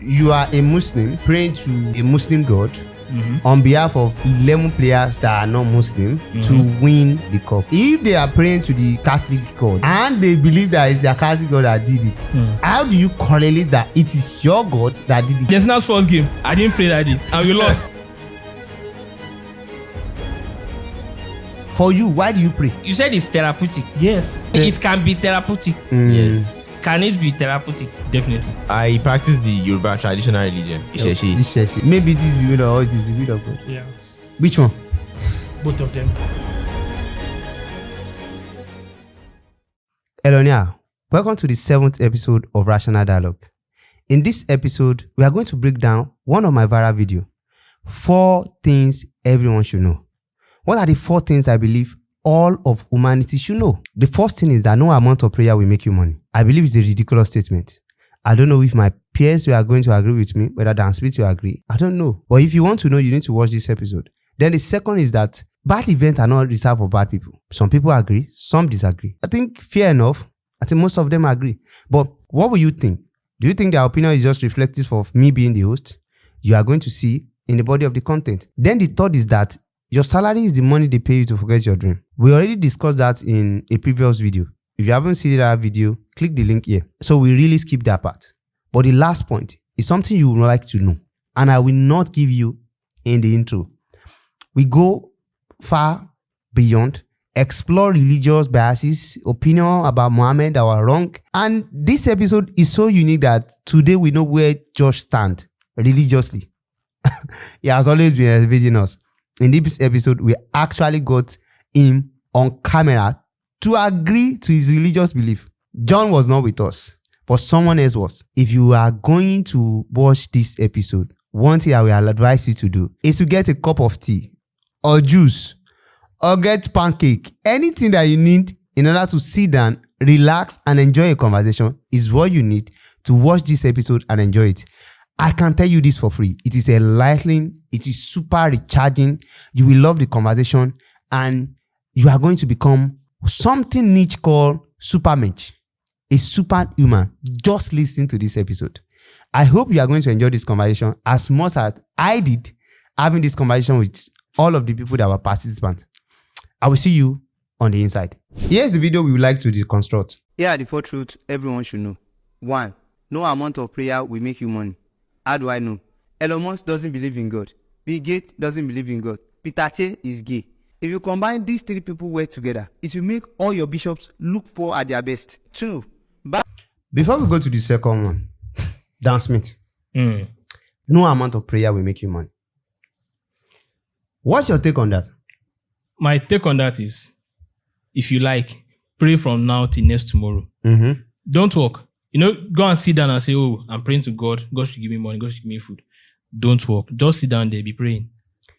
you are a Muslim praying to a Muslim God on behalf of 11 players that are not Muslim to win the cup. If they are praying to the Catholic God and they believe that it's their Catholic God that did it, how do you correlate that it is your God that did it? There's not first game. I didn't pray that day and we lost. For you, why do you pray? You said it's therapeutic. Yes. It can be therapeutic. Yes. Can it be therapeutic? Definitely. I practice the Yoruba traditional religion. Isheshe. Maybe this is the will or it is the will of God. Yeah. Which one? Both of them. Elonia, welcome to the 7th episode of Rational Dialogue. In this episode, we are going to break down one of my viral videos. 4 things everyone should know. What are the 4 things I believe all of humanity should know? The first thing is that no amount of prayer will make you money. I believe it's a ridiculous statement. I don't know if my peers are going to agree with me, whether Dan Smith will agree. I don't know. But if you want to know, you need to watch this episode. Then the second is that bad events are not reserved for bad people. Some people agree, some disagree. I think fair enough. I think most of them agree. But what will you think? Do you think their opinion is just reflective of me being the host? You are going to see in the body of the content. Then the third is that your salary is the money they pay you to forget your dream. We already discussed that in a previous video. If you haven't seen that video, click the link here. So we really skip that part. But the last point is something you would like to know, and I will not give you in the intro. We go far beyond, explore religious biases, opinion about Muhammad that were wrong. And this episode is so unique that today we know where Josh stands religiously. He has always been elevating us. In this episode, we actually got him on camera to agree to his religious belief. John was not with us, but someone else was. If you are going to watch this episode, one thing I will advise you to do is to get a cup of tea or juice or get pancake. Anything that you need in order to sit down, relax, and enjoy a conversation is what you need to watch this episode and enjoy it. I can tell you this for free. It is enlightening. It is super recharging. You will love the conversation and you are going to become something niche called supermensch, a superhuman. Just listen to this episode. I hope you are going to enjoy this conversation as much as I did having this conversation with all of the people that were participants. I will see you on the inside. Here's the video we would like to deconstruct. Here are the 4 truths everyone should know. 1. No amount of prayer will make you money. How do I know? Elon Musk doesn't believe in God. Bill Gates doesn't believe in God. Peter Che is gay. If you combine these 3 people well together, it will make all your bishops look poor at their best. 2. Before we go to the second one, Dan Smith. No amount of prayer will make you money. What's your take on that? My take on that is, if you like, pray from now till next tomorrow. Don't work. Go and sit down and say, oh, I'm praying to God. God should give me money. God should give me food. Don't work. Just sit down there, be praying.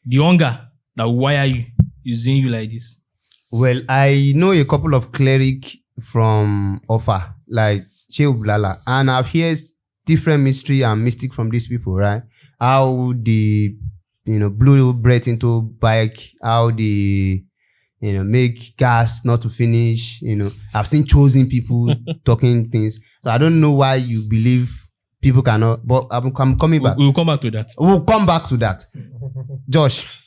The hunger that will wire you is doing you like this. Well, I know a couple of clerics from Offa, like Sheikh Blala, and I've heard different mystery and mystic from these people, right? How they, blew breath into bike, how they, make gas not to finish. I've seen chosen people talking things. So I don't know why you believe people cannot, but I'm coming back. We'll come back to that. We'll come back to that. Josh,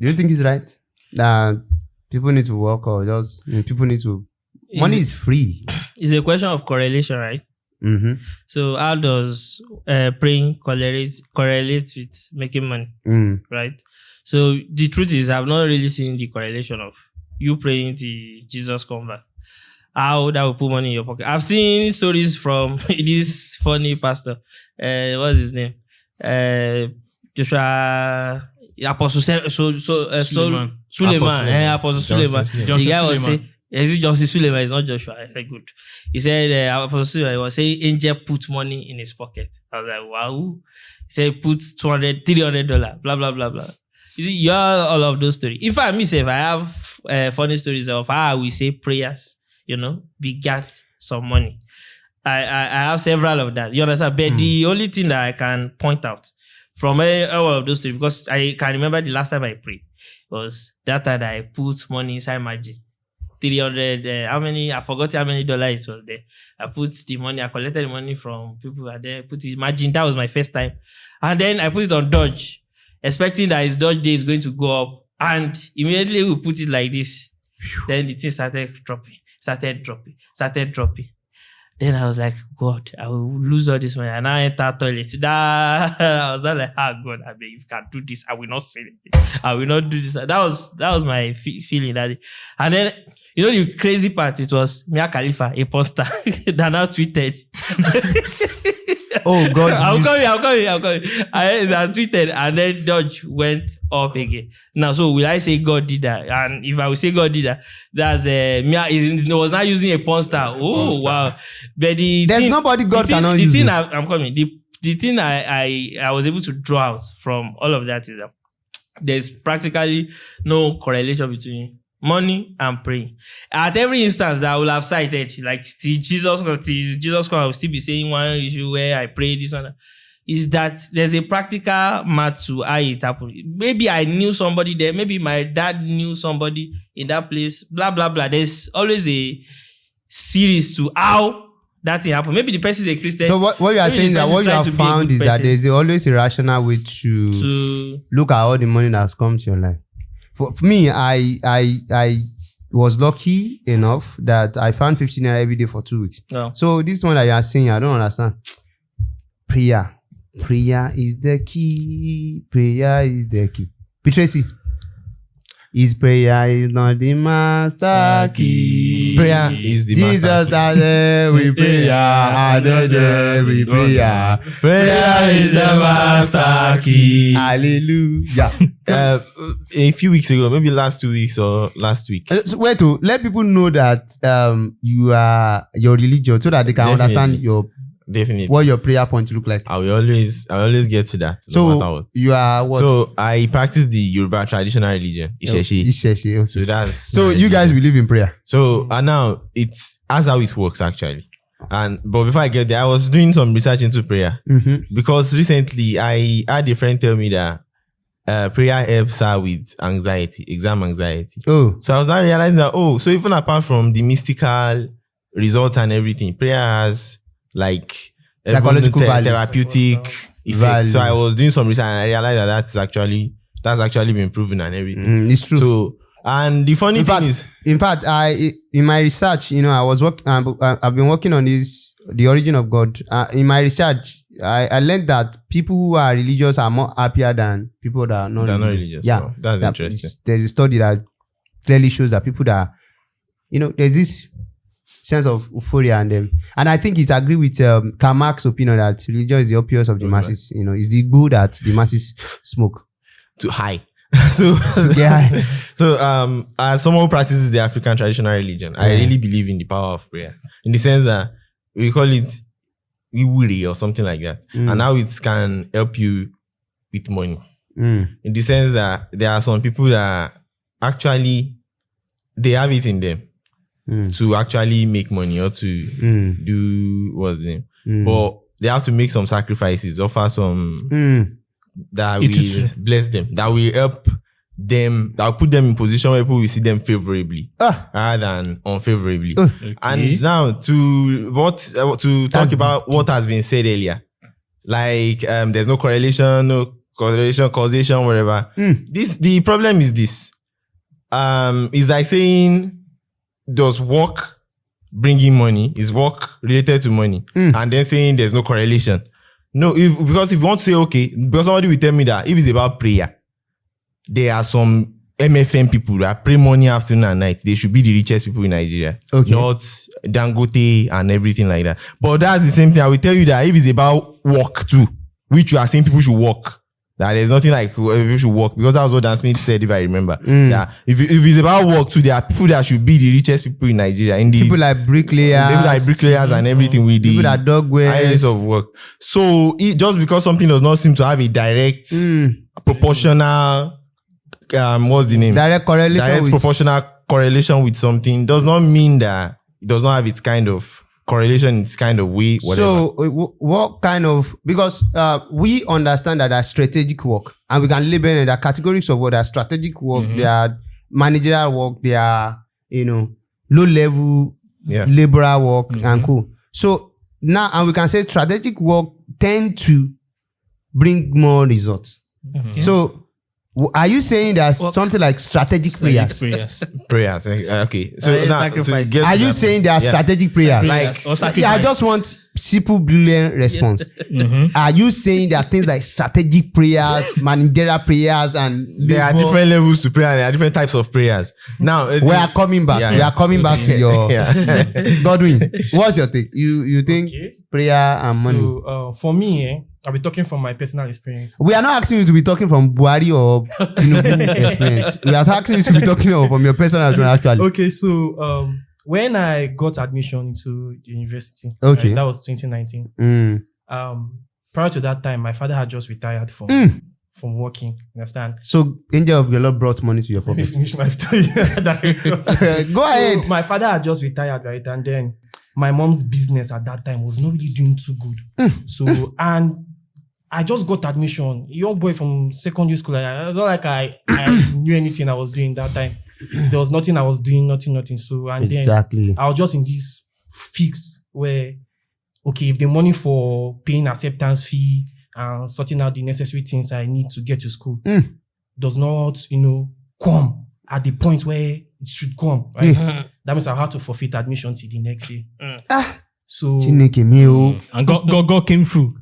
do you think it's right that people need to work or just people need to? Money is free. It's a question of correlation, right? So how does praying correlate with making money, right? So the truth is, I've not really seen the correlation of you praying till Jesus come back. How that will put money in your pocket. I've seen stories from this funny pastor. What's his name? Joshua Apostle Suleiman. Apostle Suleiman. The guy was saying, is it Johnson Suleiman? It's not Joshua. I said good. He said Apostle Suleiman was saying angel put money in his pocket. I was like, wow. He said put $200, $300, blah blah blah blah. You see, you have all of those stories. If I have funny stories of how we say prayers, begat some money. I have several of that. You understand? But the only thing that I can point out from all of those stories, because I can remember the last time I prayed was that time that I put money inside my gym. $300. I forgot how many dollars it was there. I collected the money from people and then imagine that was my first time. And then I put it on Dodge, expecting that his Dodge day is going to go up. And immediately we put it like this. Then the thing started dropping. Then I was like, God, I will lose all this money. And I entered toilet. I was not like, God, I mean, if you can do this, I will not say anything. I will not do this. That was my feeling that day. And then, the crazy part, it was Mia Khalifa, a poster that now tweeted. Oh God! I'll call you. I tweeted, and then Dodge went up again. Now, so will I say God did that? And if I will say God did that, that's Mia. It was not using a poster. Oh wow! But there's nobody God cannot use. The thing I'm coming. The thing I was able to draw out from all of that is that there's practically no correlation between money and praying. At every instance I will have cited, like Jesus Christ will still be saying one issue where I pray this one, is that there's a practical math to how it happened. Maybe I knew somebody there, maybe my dad knew somebody in that place, blah, blah, blah. There's always a series to how that thing happened. Maybe the person is a Christian. So what you are saying that what you have found is that there's always a rational way to look at all the money that has come to your life. For me, I was lucky enough that I found 15 naira every day for 2 weeks. No. So this one that you are saying, I don't understand. Prayer is the key. Prayer is the key. Tracy, is prayer is not the master key. Prayer is the Jesus master key. started with prayer, and with prayer. Prayer is the master key. Hallelujah. A few weeks ago, maybe last 2 weeks or last week. So where to let people know that you are your religion, so that they can understand what your prayer points look like. I will always get to that. So no matter what. You are what? So I practice the Yoruba traditional religion, Isheshe. Isheshe, okay. So that's so you guys believe in prayer. So and now that's how it works actually. But before I get there, I was doing some research into prayer because recently I had a friend tell me that prayer helps her with anxiety, exam anxiety. Oh, so I was now realizing that so even apart from the mystical results and everything, prayer has like psychological value, therapeutic effect. So I was doing some research and I realized that that's actually been proven and everything. It's true. So and the funny thing is, in fact, in my research, I was I've been working on this, the origin of God. In my research, I learned that people who are religious are more happier than people that are not religious. Yeah, that's interesting. There's a study that clearly shows that people that there's this sense of euphoria in them, and I think it agree with Karl Marx's opinion that religion is the opium of the masses. It's the good that the masses smoke to high. So as someone who practices the African traditional religion, I really believe in the power of prayer, in the sense that we call it Iwuri or something like that, and how it can help you with money. In the sense that there are some people that actually they have it in them to actually make money or to do what's the name, but they have to make some sacrifices, offer some that will bless them, that will help them, that will put them in position where people will see them favorably rather than unfavorably. Okay. And now to talk about what has been said earlier, like there's no correlation, causation, whatever. The problem is this. It's like saying, does work bringing money? Is work related to money? And then saying there's no correlation. No, because if you want to say, okay, because somebody will tell me that if it's about prayer, there are some MFM people that pray morning, afternoon, and night. They should be the richest people in Nigeria. Okay. Not Dangote and everything like that. But that's the same thing. I will tell you that if it's about work too, which you are saying people should work, that there's nothing like people should work, because that was what Dan Smith said, if I remember. That if it's about work too, there are people that should be the richest people in Nigeria. People like bricklayers, and everything with the people that dog wares of work. So just because something does not seem to have a direct proportional what's the name? Direct proportional correlation with something does not mean that it does not have its kind of correlation in its kind of way, whatever. So what kind of, because we understand that there's strategic work, and we can label it, there are categories of what are strategic work, there are managerial work, there are low level Yeah. laborer work and cool. So now, and we can say strategic work tend to bring more results. So are you saying there's something like strategic prayers? Prayers. Okay. So now, sacrifice. Are you saying there are strategic prayers? Like, or sacrifice. Yeah, I just want simple, brilliant response. Are you saying there are things like strategic prayers, managerial prayers, and there are different levels to prayer. There are different types of prayers. Now we are coming back. Yeah, we are coming back to your Godwin. What's your take? You think prayer and money? So for me, I'll be talking from my personal experience. We are not asking you to be talking from Buhari or Tinubu experience. We are asking you to be talking from your personal experience, actually. Okay, so when I got admission into the university, Okay. right, that was 2019. Prior to that time, my father had just retired from working. Understand? So angel of the Lord brought money to your Let me pocket. finish my story. Go ahead. So my father had just retired, right? And then my mom's business at that time was not really doing too good. So, and I just got admission. A young boy from secondary school. Not like I knew anything I was doing that time. There was nothing I was doing, nothing. So, and Exactly. then I was just in this fix where, okay, if the money for paying acceptance fee and sorting out the necessary things I need to get to school does not, come at the point where it should come, right? That means I have to forfeit admission till the next year. So Chineke me o. And God came through.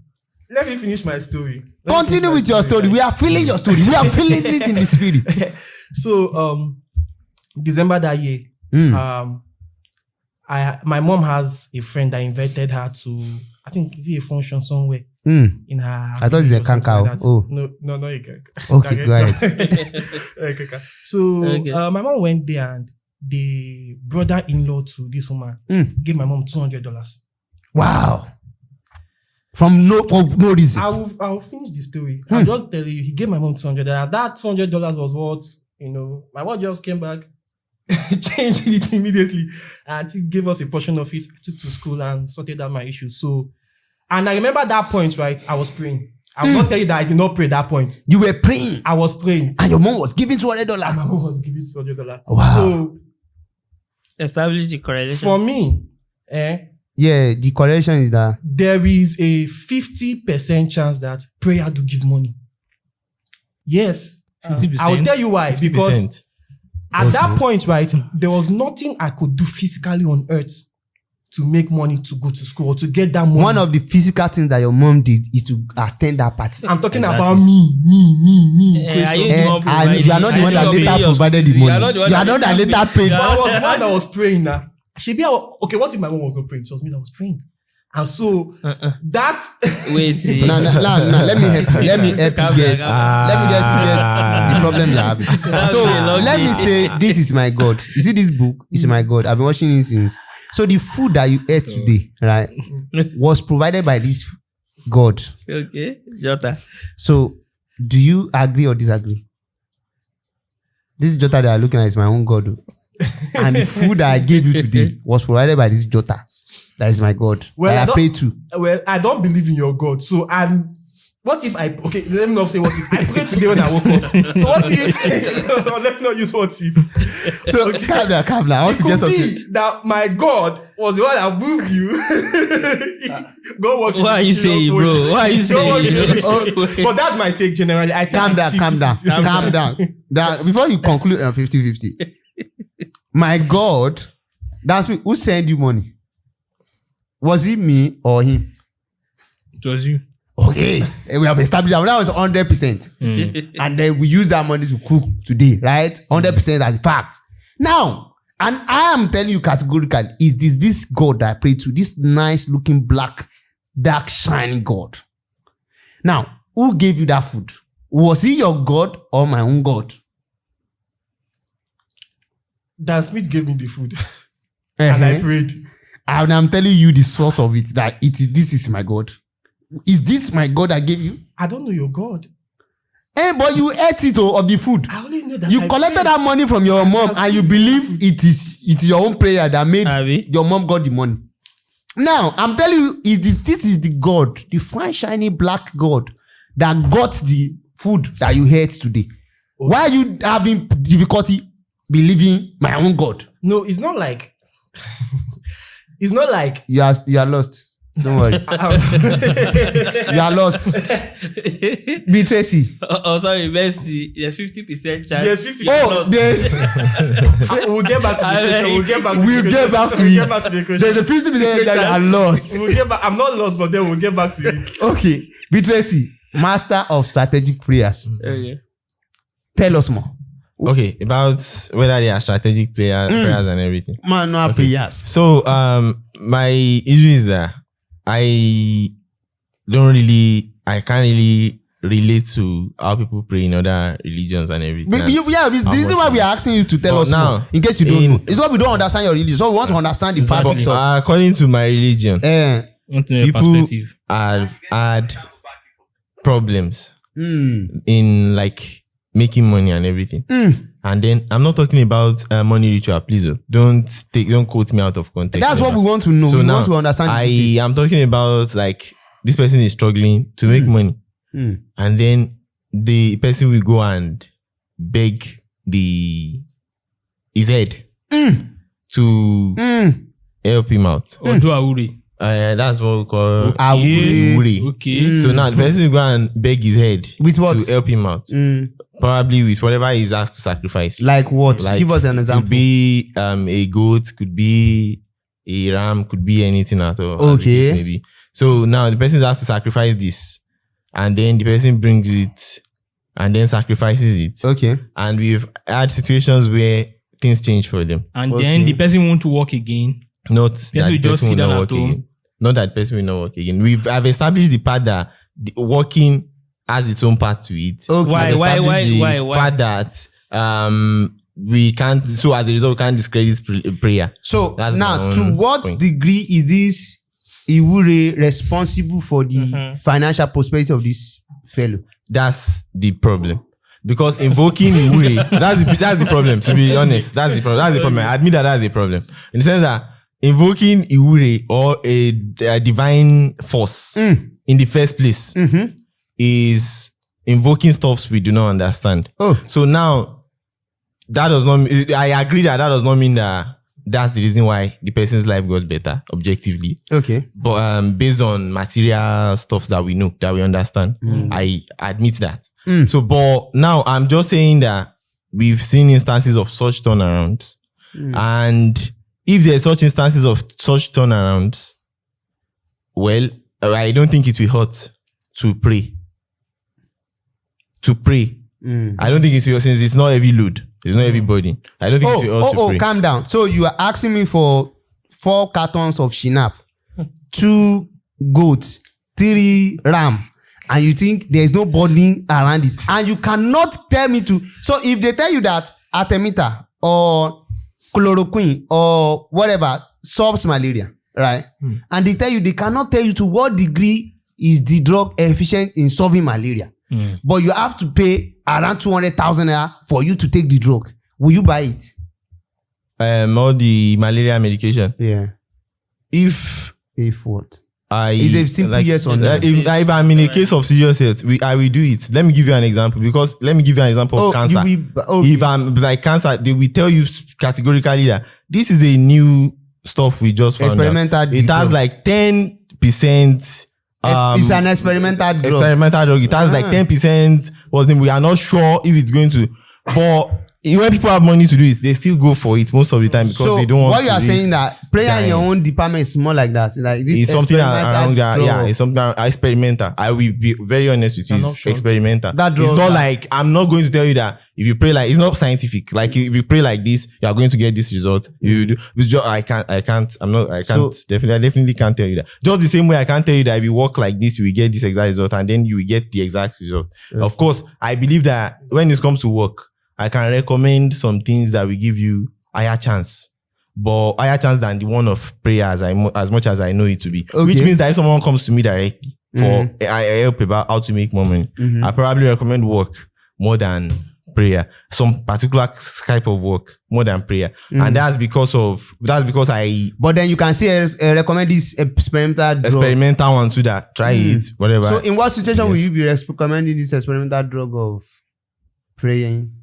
let me finish my story. Continue with your story. We are feeling your story. We are feeling it in the spirit. So, December that year, my mom has a friend that invited her to, I think, is it a function somewhere in her. I thought it's a or something kankao. like that. Oh. No, not a kankao. Okay, go ahead. So, my mom went there and the brother-in-law to this woman gave my mom $200. Wow. For no reason. I'll finish the story. I'll just tell you, he gave my mom $200. That $200 was what, my mom just came back, changed it immediately, and he gave us a portion of it. I took to school and sorted out my issues. So, and I remember that point, right? I was praying. I will not tell you that I did not pray at that point. You were praying. I was praying. And your mom was giving $200. My mom was giving $200. Wow. So, Establish the correlation. for me, Yeah, the correlation is that. there is a 50% chance that prayer do give money. Yes. 50%. I will tell you why. 50%. Because at that point, right, there was nothing I could do physically on earth to make money to go to school or to get that money. One of the physical things that your mom did is to attend that party. I'm talking Exactly. about me. Are you And the one providing- you are not the one that are you later paying your provided the school fee? money. You are not the one You are not that later paid. But I was the one that was praying now. Okay, what if my mom was not praying? It was me that was praying. And so that Wait, see. No, let me help you. Let me help Calm you get. down, Let me get the problem you're having. So be a long let me day. say, this is my God. You see this book? This is my God. I've been watching it since. So the food that you ate today, right, was provided by this God. Okay, Jota. So do you agree or disagree? This Jota that I'm looking at is my own God. And the food that I gave you today was provided by this Jota. That is my God. Well, that I pray to. Well, I don't believe in your God. So what if okay, let me not say what if. I prayed today when I woke up. So what if let me not use what if. So calm down. I want It to get could something. be that my God was the one that moved you. God works in What are you mysterious saying, ways. bro? What are you God works in saying? mysterious- But that's my take generally. I think Calm down, it's calm down, 50-50. calm down. That before you conclude on 50-50, my God, that's me. Who sent you money? Was it me or him? It was you. Okay, and we have established that was 100%, and then we use that money to cook today, right? 100% as a fact. Now, and I am telling you categorically, is this God that I pray to? This nice looking black, dark, shining God. Now, who gave you that food? Was he your God or my own God? Dan Smith gave me the food and I prayed. And I'm telling you the source of it, that this is my God. Is this my God I gave you? I don't know your God. But you ate it of the food. I only know that You I collected prayed. that money from your mom and you believe it's your own prayer that made Abi? your mom got the money. Now, I'm telling you, this is the God, the fine, shiny black God that got the food that you ate today. Why are you having difficulty believing my own God? No, it's not like It's not like You are lost. Don't worry. You are lost. Be Tracy. Oh, sorry, bestie. There's 50% chance. there's 50. Oh, there's. We'll get back to the question. We'll get back to We'll the get question. back to We'll it. get back to the question. There's a 50% that you are lost. We'll get back. I'm not lost, but then we'll get back to it. Okay. Be Tracy, master of strategic prayers. Okay. Tell us more. Okay, about whether they are strategic prayers and everything. Manual prayers. So my issue is that I can't really relate to how people pray in other religions and everything. This is why we are asking you to tell But us now, more. In case you don't know. It's what we don't understand your religion. So we want to understand the fabrics of. According to my religion, Want to know your people perspective. have had problems Hmm. in like making money and everything. And then I'm not talking about money ritual, please. Don't quote me out of context. That's what we want to know. So We now want to understand. I am talking about like this person is struggling to make money, and then the person will go and beg his head to help him out. Odu Awuri. That's what we call Awuri. Awuri. Okay. So now the person will go and beg his head With what? to help him out. Probably with whatever he's asked to sacrifice. Like what? Like, Give us an example. Could be a goat, could be a ram, could be anything at all. Okay. Maybe. So now the person is asked to sacrifice this, and then the person brings it and then sacrifices it. Okay. And we've had situations where things change for them. And Okay. then the person want to walk again. Not will that the just person sit will down not at work home. again. Not that person will not work again. I've established the part that the working has its own part to it. Okay. Why? I've established the Why? part that we can't. So as a result, we can't discredit prayer. So That's my now, own to what point. degree is this Iwure responsible for the financial prosperity of this fellow? That's the problem. Because invoking Iwure, that's the problem. To be honest, that's the problem. That's the problem. I admit that's the problem. In the sense that invoking Iwure or a divine force in the first place is invoking stuffs we do not understand. Oh. So now that does not. I agree that does not mean that that's the reason why the person's life got better objectively. Okay. But based on material stuff that we know, that we understand, I admit that. So, but now I'm just saying that we've seen instances of such turnarounds, and if there's such instances of such turnarounds, well, I don't think it will hurt to pray. I don't think it will, since it's not heavy load. It's not everybody. I don't think it will hurt to pray. Calm down. So you are asking me for 4 cartons of shinap, 2 goats, 3 ram, and you think there's no burden around this, and you cannot tell me to. So if they tell you that Artemether or chloroquine or whatever solves malaria, right? And they tell you, they cannot tell you to what degree is the drug efficient in solving malaria. But you have to pay around 200,000 naira for you to take the drug. Will you buy it? All the malaria medication. Yeah. If what? It's a simple yes or no. If I'm in a case of serious health, I will do it. Let me give you an example. Because let me give you an example of cancer. If I'm like cancer, they will tell you categorically that this is a new stuff we just found out. It has like 10%. It's an experimental drug. It has like 10%. We are not sure if it's going to. But when people have money to do it, they still go for it most of the time because they don't want to. What you are saying that prayer in your own department is more like that. Like this it's something around that. Yeah, it's something experimental. I will be very honest with you. It's experimental. It's not like I'm not going to tell you that if you pray like it's not scientific. Like if you pray like this, you are going to get this result. You do. I definitely can't tell you that. Just the same way I can't tell you that if you work like this, you will get this exact result, and then you will get the exact result. Of course, I believe that when it comes to work, I can recommend some things that will give you higher chance, but higher chance than the one of prayer as much as I know it to be. Okay. Which means that if someone comes to me directly for help about how to make more money, I probably recommend work more than prayer. Some particular type of work more than prayer, and that's because I. But then you can say recommend this experimental one too. That try it, whatever. So in what situation will you be recommending this experimental drug of praying?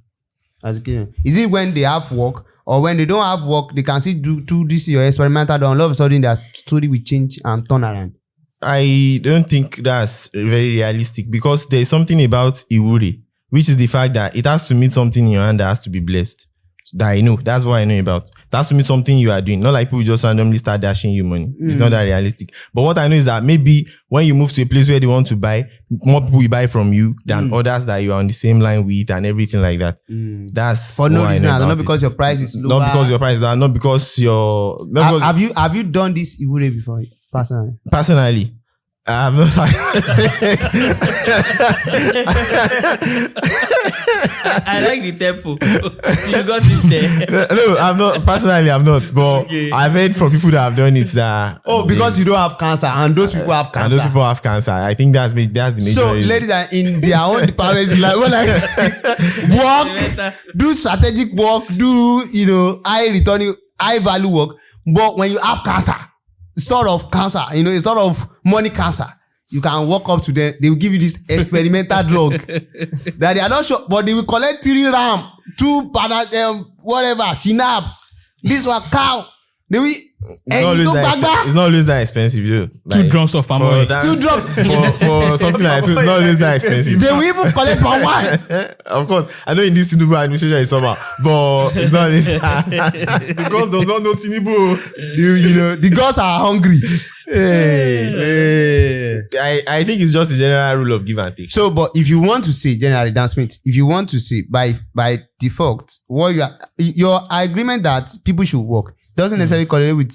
As a Christian. Is it when they have work or when they don't have work, they can still do this your experimental, and all of a sudden their story will change and turn around? I don't think that's very realistic because there's something about Iwuri, which is the fact that it has to meet something in your hand that has to be blessed. That I know. That's what I know about. It has to mean something you are doing. Not like people just randomly start dashing you money. It's not that realistic. But what I know is that maybe when you move to a place where they want to buy, more people will buy from you than others that you are on the same line with and everything like that. That's for no what reason. I know Not about because it. your price is lower. Not because your price is lower. Not because your... Not because Have you done this Iwure before, personally? personally, I have not. I like the tempo. You got it there. No, I'm not. Personally, I'm not. But Okay. I've heard from people that have done it that. Because you don't have cancer and those people have cancer. And those people have cancer. I think that's the major So, reason. ladies are in their own departments, like, work, do strategic work, do, high value work. But when you have cancer, sort of cancer, a sort of money cancer, you can walk up to them, they will give you this experimental drug that they are not sure, but they will collect 3 ram, 2 whatever, shinap, this one cow. They will, It's not always that expensive, though. 2 drums of palm oil. 2 drops. For something like that, it's not always that expensive. They will even collect palm wine. Of course, I know in this Tinubu administration is summer, but it's not always the gods does not know Tinubu. The gods are hungry. I think it's just a general rule of give and take. So, but if you want to say, generally, Dan Smith, if you want to say by default, what your agreement that people should work doesn't necessarily correlate with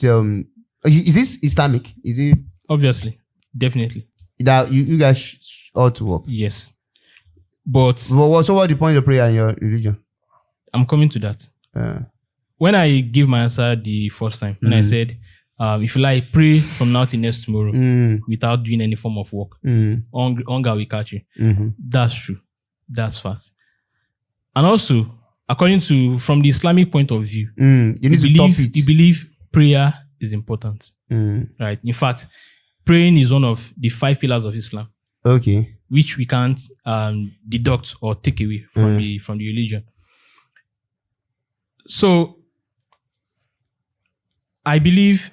is this Islamic? Is it Obviously. Definitely. that you guys ought to work? Yes. But So what's the point of prayer in your religion? I'm coming to that. When I gave my answer the first time, when I said, if you like, pray from now till next tomorrow without doing any form of work, hunger will catch you. That's true. That's fast. And also, according to, from the Islamic point of view, You need to top it. you believe prayer is important. Right? In fact, praying is one of the 5 pillars of Islam, Okay. which we can't deduct or take away from the religion. So, I believe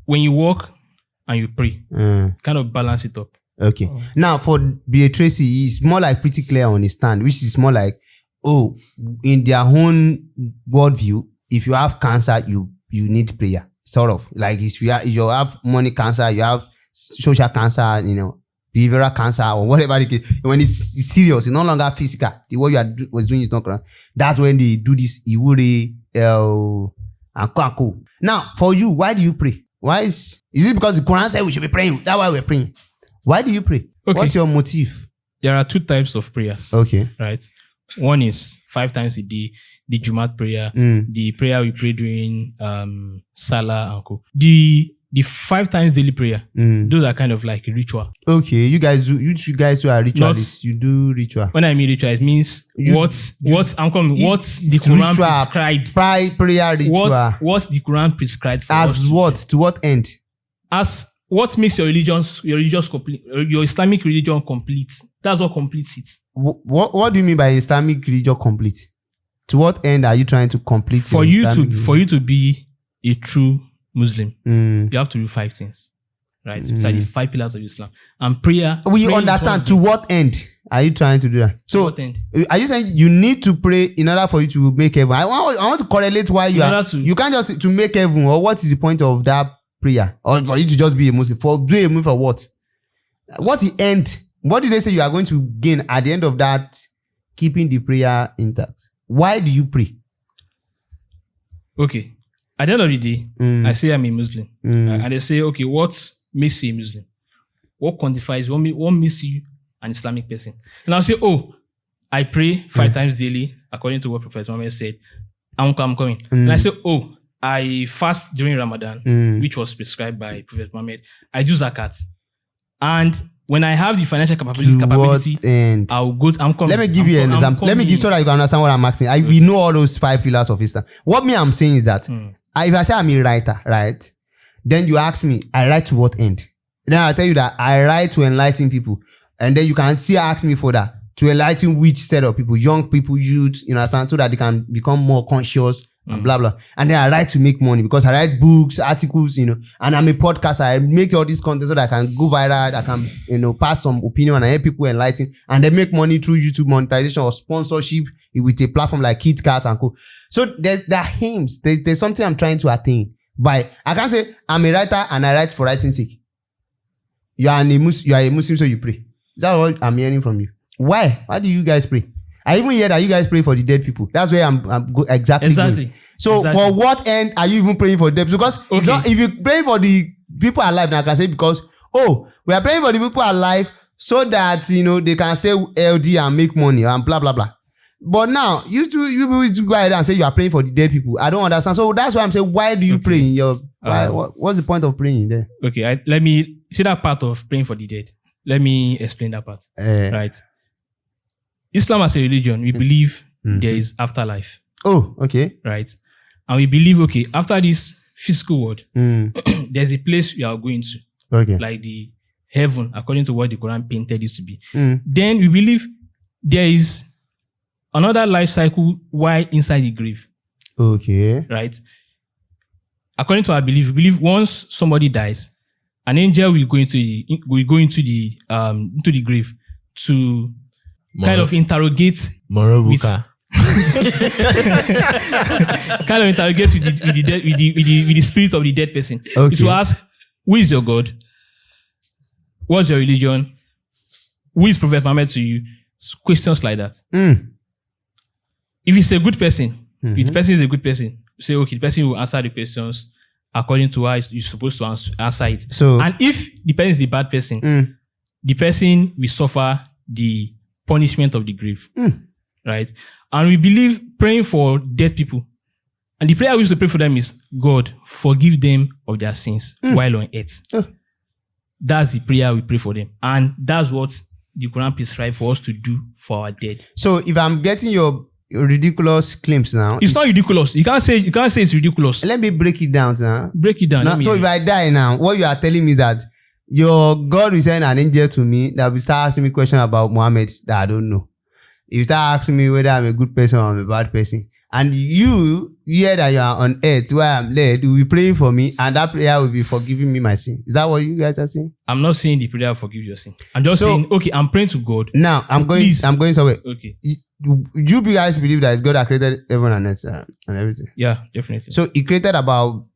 when you walk and you pray, kind of balance it up. Okay. Now, for Beatrice, it's more like pretty clear on his stand, which is more like, in their own worldview, if you have cancer, you need prayer. Sort of. Like if you have money cancer, you have social cancer, behavioral cancer or whatever it is. When it's serious, it's no longer physical. What you was doing is not correct. That's when they do this Iwuri and Kwaku. Now, for you, why do you pray? Why is it because the Quran said we should be praying? That's why we're praying. Why do you pray? Okay. What's your motive? There are 2 types of prayers. Okay. Right? One is 5 times a day, the Jumat prayer, the prayer we pray during Salah and Co. The 5 times daily prayer, those are kind of like a ritual. Okay, you guys who are ritualists, you do ritual. When I mean ritual, it means what's the it's Quran ritual, prescribed. Prayer ritual. What's the Quran prescribed for us? As what? To what end? As what makes your religious complete, your Islamic religion complete. That's what completes it. What do you mean by Islamic religion complete? To what end are you trying to complete? For you to be a true Muslim, you have to do 5 things, right? These are the 5 pillars of Islam. And prayer. We understand. To what end are you trying to do that? So, what end? are you saying you need to pray in order for you to make heaven? I want to correlate why you can't just to make heaven, or what is the point of that prayer, or for you to just be a Muslim? For what? What's the end? What did they say you are going to gain at the end of that? Keeping the prayer intact. Why do you pray? Okay. At the end of the day, I say I'm a Muslim. And they say, okay, what makes you a Muslim? What quantifies, what makes you an Islamic person? And I'll say, I pray 5 times daily, according to what Prophet Muhammad said. I'm coming. And I say, I fast during Ramadan, which was prescribed by Prophet Muhammad. I do zakat. And when I have the financial capability, I'll go. I'm coming. Let me give you an example. Let me give so that you can understand what I'm asking. We know all those 5 pillars of Islam. What I'm saying is that if I say I'm a writer, right? Then you ask me, I write to what end? Then I tell you that I write to enlighten people, and then you can still ask me for that to enlighten which set of people, young people, youth, you understand, so that they can become more conscious and blah, blah. And then I write to make money because I write books, articles, and I'm a podcaster. I make all this content so that I can go viral, I can, pass some opinion and help people enlighten, and then make money through YouTube monetization or sponsorship with a platform like KitKat and co. So there are aims. There's something I'm trying to attain. But I can't say I'm a writer and I write for writing's sake. You are a Muslim, so you pray. Is that what I'm hearing from you? Why? Why do you guys pray? I even hear that you guys pray for the dead people. That's where I'm exactly going. So for what end are you even praying for dead? Because it's not, if you pray for the people alive, now I can say because we are praying for the people alive so that they can stay healthy and make money and blah blah blah. But now you go ahead and say you are praying for the dead people. I don't understand. So that's why I'm saying, why do you pray in your? What's the point of praying there? Okay, let me see that part of praying for the dead. Let me explain that part. Right. Islam as a religion, we believe there is afterlife. Oh, okay. Right. And we believe, after this physical world, there's a place we are going to. Okay. Like the heaven, according to what the Quran painted it to be. Then we believe there is another life cycle while inside the grave. Okay. Right. According to our belief, we believe once somebody dies, an angel will go into the grave to kind of interrogate Morobuka. Kind of interrogate with the spirit of the dead person. Okay. To ask, who is your God? What's your religion? Who is Prophet Muhammad to you? Questions like that. If it's a good person, if the person is a good person, say, the person will answer the questions according to how you're supposed to answer it. So, and if the person is a bad person, the person will suffer the punishment of the grave. Right? And we believe praying for dead people. And the prayer we used to pray for them is, God, forgive them of their sins while on earth. That's the prayer we pray for them. And that's what the Quran prescribes for us to do for our dead. So if I'm getting your ridiculous claims now, it's not ridiculous. You can't say it's ridiculous. Let me break it down now. Break it down. Now, so if I die now, what you are telling me is that your God will send an angel to me that will start asking me questions about Muhammad that I don't know. You start asking me whether I'm a good person or I'm a bad person. And you hear that you are on earth where I'm led, you will be praying for me, and that prayer will be forgiving me my sin. Is that what you guys are saying? I'm not saying the prayer will forgive your sin. I'm just saying, I'm praying to God. Now, I'm going somewhere. Okay. You guys believe that it's God that created heaven and earth and everything? Yeah, definitely. So he created about,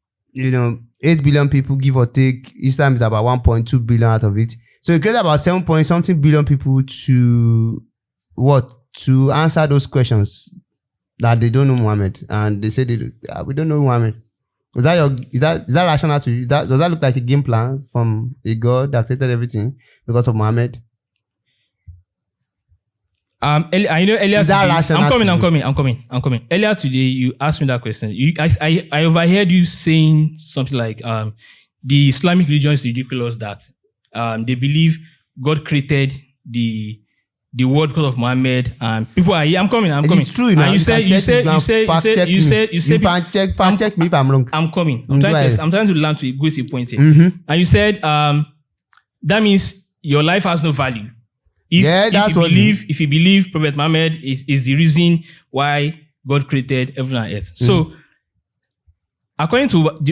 8 billion people, give or take. Islam is about 1.2 billion out of it. So he created about 7-something billion people to what? To answer those questions that they don't know Muhammad, and they say we don't know Muhammad. Is that rational to you? Does that look like a game plan from a God that created everything because of Muhammad? I know earlier is that today, rational? I'm coming. Earlier today, you asked me that question. I overheard you saying something like, the Islamic religion is ridiculous that they believe God created the word because of Muhammad, and people are here. I'm coming. It's true, you know. And you said fact check me if I'm wrong. I'm coming. I'm trying to learn to go to a point here. And you said that means your life has no value. If you believe Prophet Muhammad is the reason why God created heaven and earth. So according to what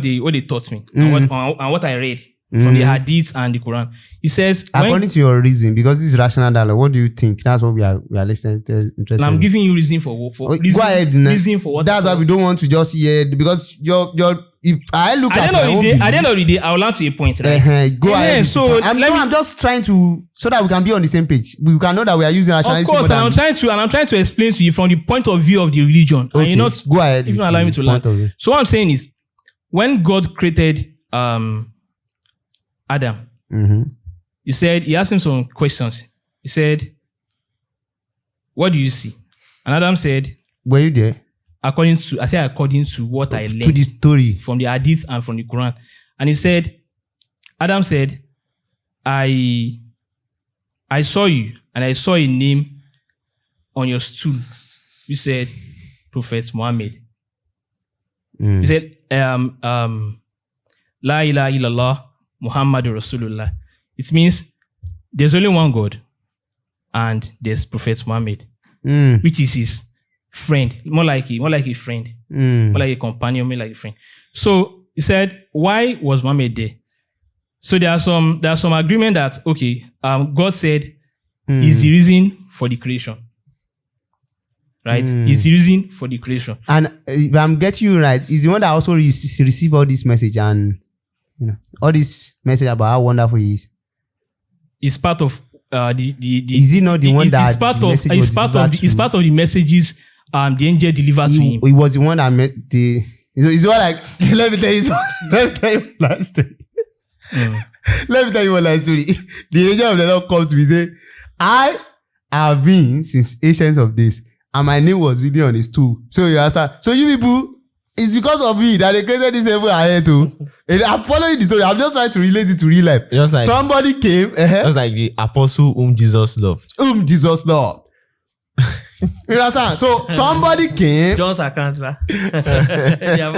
they taught me and what I read from the Hadith and the Quran, it says, according to your reason, because this is rational dialogue, what do you think? That's what we are listening to. Interested. I'm giving you reason for reason, go ahead. Reason for what. That's why we don't want to just hear, because if I look at my own at the end of the day, I'll learn to a point, right? Go ahead. So I'm just trying to, so that we can be on the same page. We can know that we are using rationality. Of course, I'm trying to explain to you from the point of view of the religion. Okay, and you're not, go ahead. If you allow me to learn. So what I'm saying is, when God created Adam, he said, he asked him some questions. He said, what do you see? And Adam said, were you there? According to what I learned to the story from the Hadith and from the Quran. And he said, Adam said, I saw you and I saw a name on your stool. You said, Prophet Muhammad. He said, La ilaha illallah Muhammadur Rasulullah. It means there's only one God and there's Prophet Muhammad, which is his friend, more like a friend, more like a companion, more like a friend. So he said, why was Muhammad there? So there's some agreement that God said is the reason for the creation. Right? Is the reason for the creation. And if I'm getting you right, is the one that also receive all this message and all this message about how wonderful he is. It's part of the is he not the one that it's part of the messages the angel delivered to him. He was the one that met the. It's all like let me tell you one last story. Let me tell you one last story. The angel of the Lord come to me and say, I have been since ancients of days, and my name was really on the stool. So you understand? So you people, it's because of me that they created this heaven and earth too. I'm following the story. I'm just trying to relate it to real life. Just like somebody came. Just like the apostle whom Jesus loved. Jesus loved. You understand? So somebody came. John's account.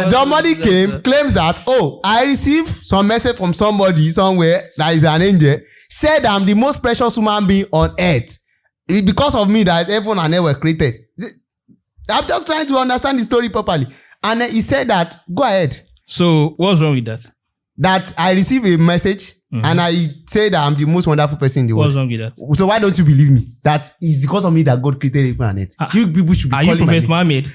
Somebody came, claims that, I received some message from somebody somewhere that is an angel, said I'm the most precious human being on earth. It's because of me that heaven and earth were created. I'm just trying to understand the story properly. And he said that, go ahead. So what's wrong with that? That I received a message and I said that I'm the most wonderful person in the world. What's wrong with that? So why don't you believe me? That is because of me that God created heaven and earth. You people should be calling me. Are you Prophet Muhammad?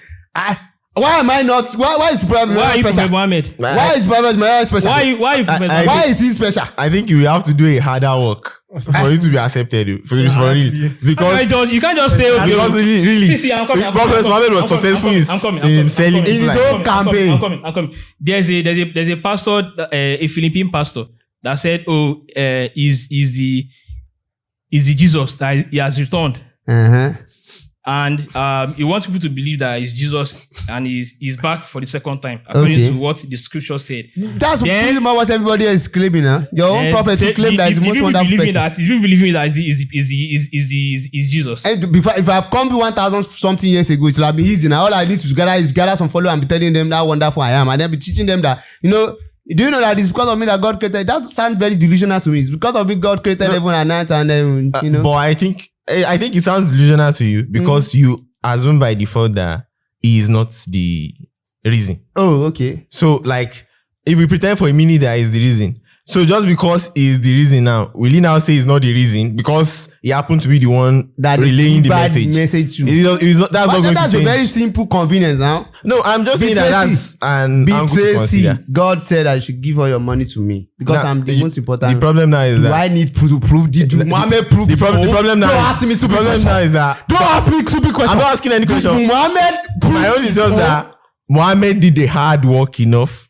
Why am I not? Why is Prophet Muhammad special? Why are you Prophet Muhammad? Why is Prophet Muhammad special? Why is he special? I think you have to do a harder work for you to be accepted. For real. Because you can't just say because really, see, I'm coming. Prophet Muhammad was successful in selling in his own campaign. I'm coming. There's a pastor, a Philippine pastor that said, is the Jesus that he has returned. And he wants people to believe that it's Jesus and he's back for the second time, according to what the scripture said. That's pretty much what everybody else is claiming, huh? Your own prophet who claim that is the most wonderful person. If you believe that is Jesus. And before, if I've come to 1,000 something years ago, it will have been easy. Now all I need to gather some followers and be telling them how wonderful I am, and then be teaching them that, do you know that it's because of me that God created? That sounds very delusional to me. It's because of me God created heaven and earth, and then But I think it sounds delusional to you because you assume by default that he is not the reason. Oh, okay. So like, if we pretend for a minute that is the reason, so just because he's the reason now, will he now say he's not the reason because he happened to be the one that relaying the message? That's a very simple convenience now. No, I'm just saying that's an angle to consider. God said I should give all your money to me because I'm the most important. The problem now is that I need to prove. Did Muhammad prove the problem now? Don't ask me stupid questions. Don't ask me stupid questions. I'm not asking any question. My own is just that Muhammad did the hard work enough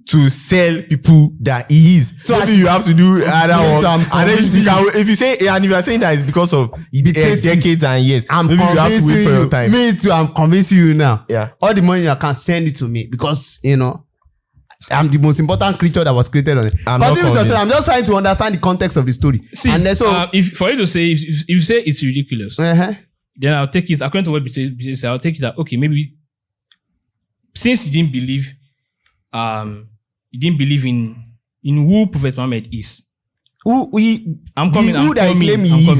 to sell people that he is. So maybe you have to do other work. And then if you are saying that it's because of decades and years, maybe you have to wait for your time. Me too, I'm convincing you now. Yeah. All the money you can send it to me because, I'm the most important creature that was created on it. I'm just trying to understand the context of the story. See, and then if for you to say, if you say it's ridiculous, then I'll take it, according to what you say, I'll take it that, okay, maybe since you didn't believe in who Prophet Muhammad is. Who that claim he is,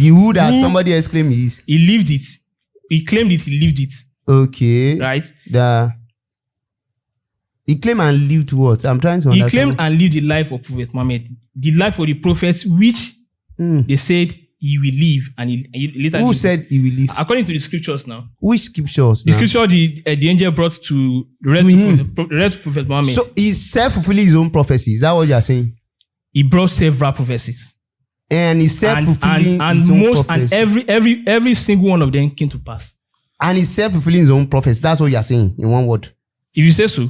who that somebody else claim he is. He lived it. He claimed it. He lived it. Okay. Right. He claimed and lived what? I'm trying to understand. He claimed and lived the life of Prophet Muhammad, the life of the prophets, which they said he will live, and he later. Who said he will live? According to the scriptures now. Which scriptures? The scripture the angel brought to Prophet Muhammad. So he's self-fulfilling his own prophecy. Is that what you are saying? He brought several prophecies. And he's self-fulfilling his own prophecy. And every single one of them came to pass. And he's self-fulfilling his own prophecy. That's what you are saying in one word. If you say so.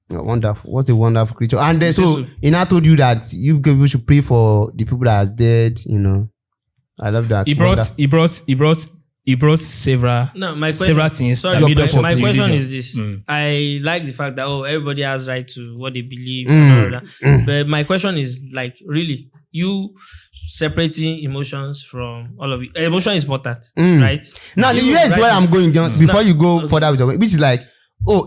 Wonderful. What a wonderful creature. And then so he now told you that you should pray for the people that are dead, I love that. He brought several things. Sorry, my question is this. I like the fact that everybody has right to what they believe and all that. But my question is like, really, you separating emotions from all of it. Emotion is important, right? Now here's where I'm going before you go further with your, which is like,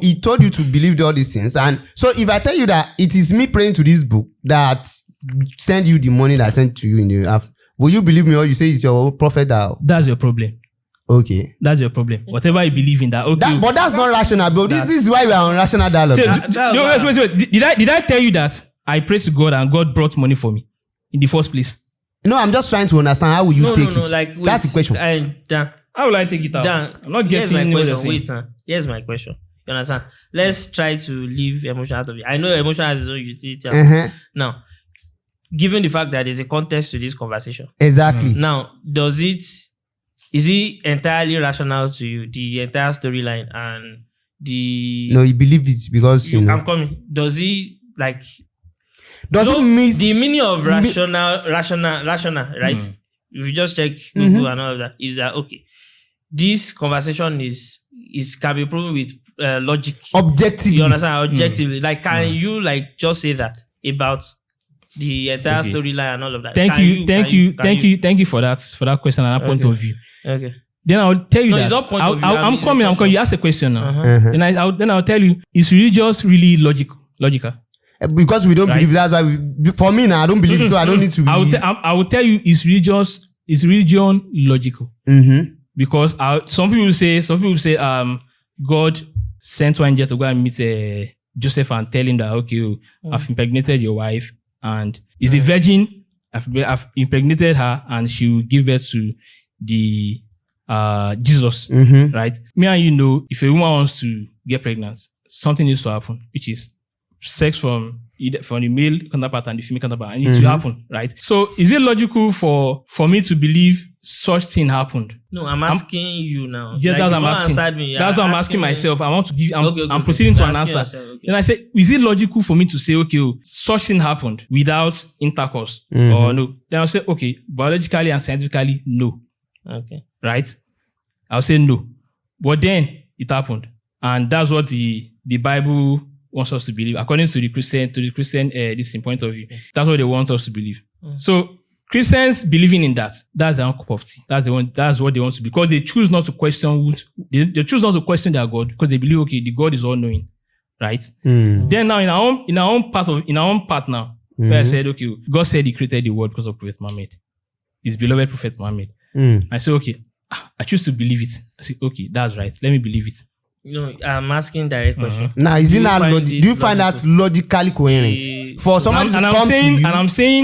he told you to believe all these things. And so if I tell you that it is me praying to this book that send you the money that I sent to you in the after, Will you believe me or you say it's your prophet that... That's your problem. Okay. That's your problem. Whatever you believe in that. Okay. But that's not rational, bro. This is why we are on rational dialogue. Wait. Did I tell you that I prayed to God and God brought money for me in the first place? No, I'm just trying to understand how will you take it. Like, wait, that's the question. Dan, how will I take it out? Dan, I'm not getting my what you're question. saying. Wait, here's my question. You understand? Let's try to leave emotion out of it. I know emotion has its own utility. Now, given the fact that there's a context to this conversation. Exactly. Now, is it entirely rational to you, the entire storyline and the... No, you believe it because, you know... I'm coming. Does he, like... Does it mean... The meaning of rational, right? If you just check Google and all of that, is that, okay, this conversation can be proven with logic. Objectively. You understand? Objectively. Like, can you, like, just say that about the entire storyline and all of that? Thank you for that question and that point of view. Okay. Then I'll tell you that. It's not point of view. I'm coming. You asked a question now. Then I'll tell you, is religious really logical? Because we don't believe, that's why for me now, I don't believe, so I don't need to believe. I will tell you, is religion logical? Because some people say, God sent one angel to go and meet Joseph and tell him that, okay, I've impregnated your wife and is a virgin. I've impregnated her and she will give birth to the Jesus, right? Me and you know, if a woman wants to get pregnant, something needs to happen, which is sex from the male counterpart and the female counterpart, and it needs to happen, right? So, is it logical for me to believe such thing happened? No, I'm asking you now. Yeah, that's what I'm asking. That's what I'm asking myself. I want to give. I'm proceeding to an answer. And I say, is it logical for me to say, okay, such thing happened without intercourse, or no? Then I'll say, okay, biologically and scientifically, no. Okay. Right? I'll say no. But then it happened. And that's what the Bible wants us to believe. According to the Christian this point of view. That's what they want us to believe. So Christians believing in that's their own cup of tea. That's what they want to be. Because they choose not to question they choose not to question their God because they believe, okay, the God is all knowing. Right? Then now in our own part now, where I said, okay, God said he created the world because of Prophet Muhammad. His beloved Prophet Muhammad. I said, okay, I choose to believe it. I said, okay, that's right. Let me believe it. No, I'm asking direct question. Now, do you find that logically coherent? For someone to come to you and say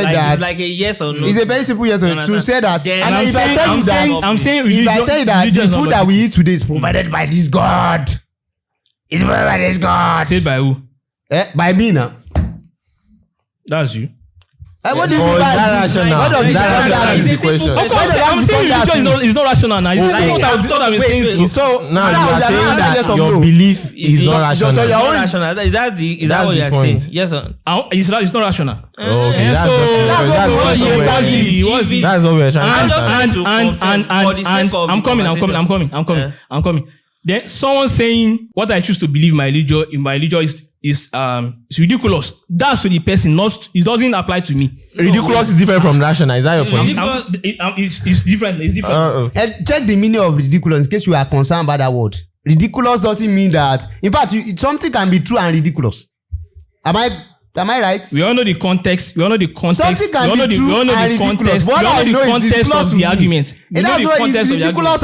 like, that it's like a yes or no. It's a very simple yes or no. To say that, and if I tell you that, if I say that the food that we eat today is provided by this God, it's provided by this God. Said by who? By me now. That's you. What do you mean by rational? What does that is the question? I'm saying religion is not rational now. So now you are saying that your belief is not rational. Is that what you are saying? Yes or no? It's not rational. Okay, that's what we're trying to I'm coming. Then someone saying what I choose to believe in my religion is ridiculous. That's to the person, it doesn't apply to me. Ridiculous is different from rational. Is that your point? It's different. It's different. Okay. And check the meaning of ridiculous in case you are concerned about that word. Ridiculous doesn't mean that. In fact, something can be true and ridiculous. Am I right? We all know the context. Something can be true and ridiculous. What I know is ridiculous of the argument. That's why it's ridiculous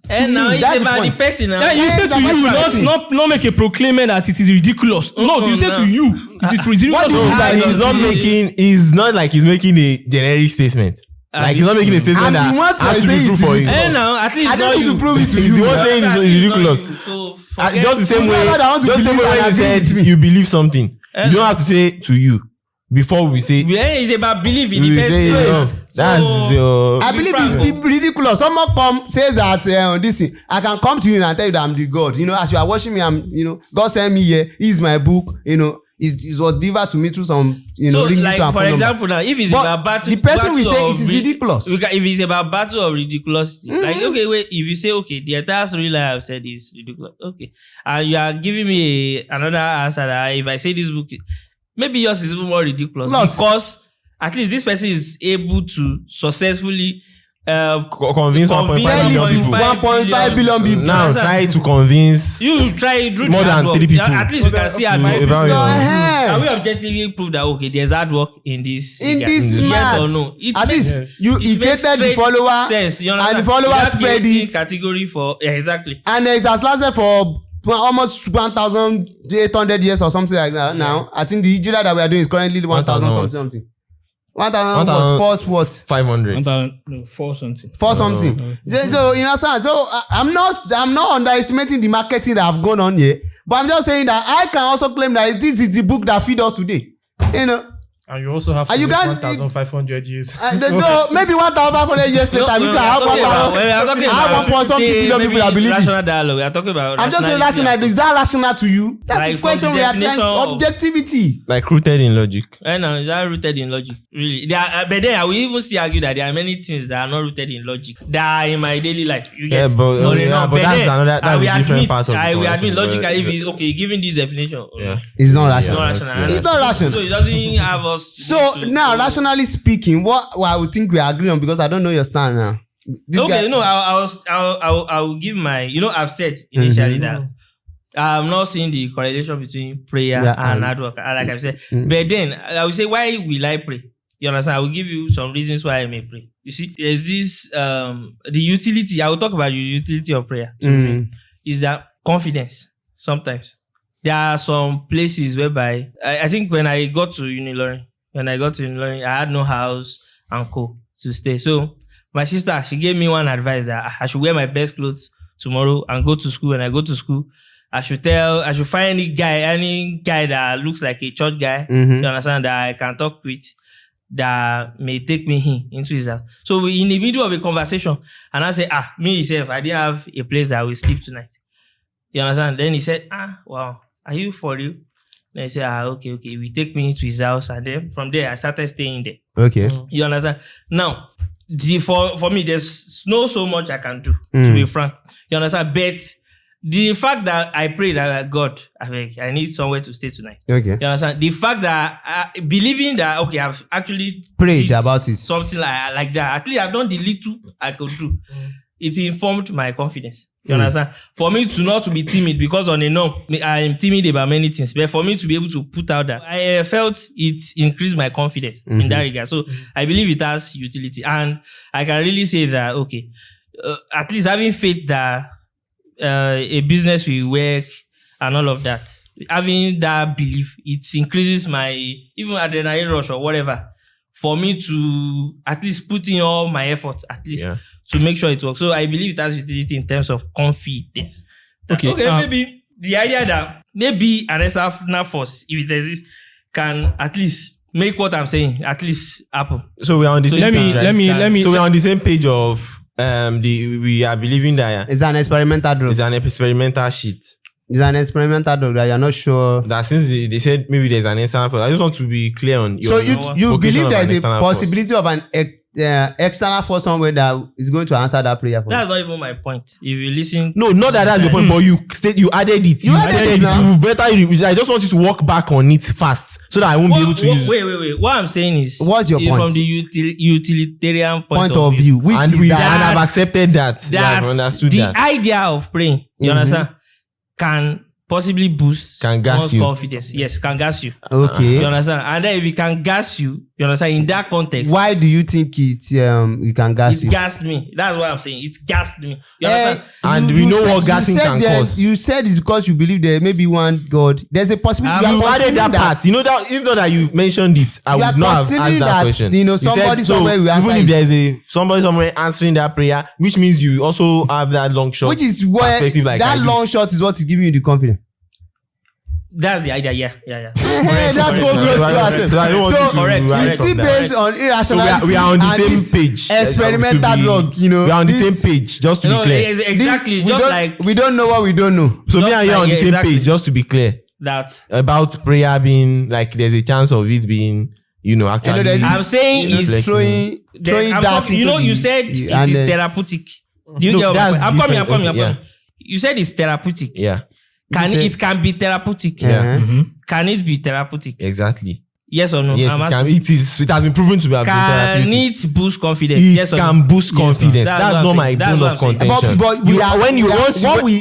and now it's about the person. Yeah, you say to you, not make a proclaimment that it is ridiculous. No, you say to you, it is ridiculous. He's not like he's making a generic statement. Like he's not making a statement that has to be true for him. And now, at least not you. He's the one saying it's ridiculous. Just the same way when you said you believe something, you don't have to say to you. Before we say it's about belief in the first place. That's your. I believe it's ridiculous. Someone says that this I can come to you and tell you that I'm the God. As you are watching me, God sent me here. Here's my book. It was delivered to me through some so like for example now, if it's about battle, the person will say it is ridiculous. If it's about battle of ridiculous, like okay, wait, if you say okay, the entire storyline I've said is ridiculous, okay, and you are giving me another answer that if I say this book. Maybe yours is even more ridiculous because at least this person is able to successfully convince 1.5 billion people. 1.5 billion people. Now try to convince You try do more than 3 people. At least we can see hard work. about Can we Hey, objectively prove that okay, there's hard work in this? in regard? this yes math, or no? It at makes- least you it makes created the straight follower sense, you and understand? the follower Without spread creating it, category for exactly. and it has lasted for almost 1,800 years or something like that. Now I think the hijra that we are doing is currently 1,000 something. 1,000 first what? 500. 4 something. For something. So you know, so I'm not underestimating the marketing that have gone on here, but I'm just saying that I can also claim that this is the book that feed us today. You know, And you also have to And you wait can't- 1,500 years. and so maybe 1,500 years later, we can have 1.something billion people that believe rational it. dialogue. We are talking about. I'm just saying rationality. rational. Is that rational to you? That's Like the from question the we are trying. definition of- Objectivity. Like rooted in logic. No, it's not rooted in logic. Really, there are, but then I will even still argue that there are many things that are not rooted in logic that are in my daily life. You get? Yeah, but- No, yeah, but that's then another- that's I will a different admit, part of the I will admit conversation, logically but if it's okay, given this definition, Yeah. It's not it's rational. not rational. It's not rational. So it doesn't have us. So now, rationally speaking, what I would think we agree on, because I don't know your stand now. This Okay, guy- no, I will give my. You know, I've said initially that I'm not seeing the correlation between prayer Yeah, and and- hard work, like I've said. But then I will say, why will I pray? You understand? I will give you some reasons why I may pray. You see, there's this the utility. I will talk about the utility of prayer. To me, is that confidence. Sometimes there are some places whereby I think when I got to Unilorin, I had no house and co to stay. So my sister, she gave me one advice that I should wear my best clothes tomorrow and go to school. When I go to school, I should find any guy that looks like a church guy, you understand, that I can talk with, that may take me into his house. So we in the middle of a conversation, and I say, me himself, I didn't have a place that I will sleep tonight. You understand? Then he said, wow, are you for real? Then he said, okay. We take me to his house, and then from there I started staying there. Okay. You understand? Now, for me, there's no so much I can do, to be frank. You understand? But the fact that I prayed that God, I need somewhere to stay tonight. Okay. You understand? The fact that believing that okay, I've actually Prayed did about it. something like that. At least I've done the little I could do. It informed my confidence. You understand? For me to not to be timid, because on a no, I am timid about many things. But for me to be able to put out that, I felt it increased my confidence in that regard. So I believe it has utility, and I can really say that okay, at least having faith that a business will work and all of that, having that belief, it increases my even adrenaline rush or whatever, for me to at least put in all my effort at least to make sure it works. So I believe it has utility in terms of confidence. That, Okay, maybe the idea that maybe an external force, if it exists, can at least make what I'm saying at least happen. So we are on the same page, right? let me. So we are on the same page of we are believing that It's an experimental drug. it's an experimental sheet. It's an experimental drug that you're not sure. That since they said maybe there's an external force, I just want to be clear on your So you vocation believe of there's an a external force. possibility of an external force somewhere that is going to answer that prayer for you? That's not even my point. If you listen, No, not that that's your point, but you added it. You added it now. You better. I just want you to walk back on it fast so that I won't be able to use. Wait. What I'm saying is, What's your point? From the utilitarian point of view, which And is we that have accepted that. that I've understood the that. idea of praying, you understand, can possibly boost Can gas one's you. confidence. Yes, can gas you. okay. You understand? And then if it can gas you understand, in that context, Why do you think it can gas it you? gassed me. That's what I'm saying. It gassed me. You understand? And we know what gassing can cause. You said it's because you believe there may be one God. There's a possibility. You are You added that considering part. You know that if not that you mentioned it, I You are would not have asked considering that that, question. you know, You said, somebody so somewhere will answer even if it. there's somebody somewhere answering that prayer, which means you also have that long shot. Which is where perspective like that I do. long shot is what is giving you the confidence. That's the idea. Yeah. Hey, that's what correct. goes to ourselves. So I don't want you to correct. write It's still on that. based on So irrationality. we are on the and same this page. experimental drug, you know. We are on the This- same page, just to be No, clear. exactly. this- we Just don't- like we don't know what we don't know. So me just and you are like- on the yeah, same exactly. page, just to be clear. that. About prayer being like there's a chance of it being, actually. there's I'm saying you know, is throwing I'm that talking, into you the- said it and is then- therapeutic. Do you No, get what that's I'm coming? different. Okay, You said it's therapeutic. Yeah, It can be therapeutic? Uh-huh. Can it be therapeutic? exactly. Yes or no? Yes, it has been proven to be Can it boost confidence? It yes or can no? boost confidence. That's not my bone of contention. But we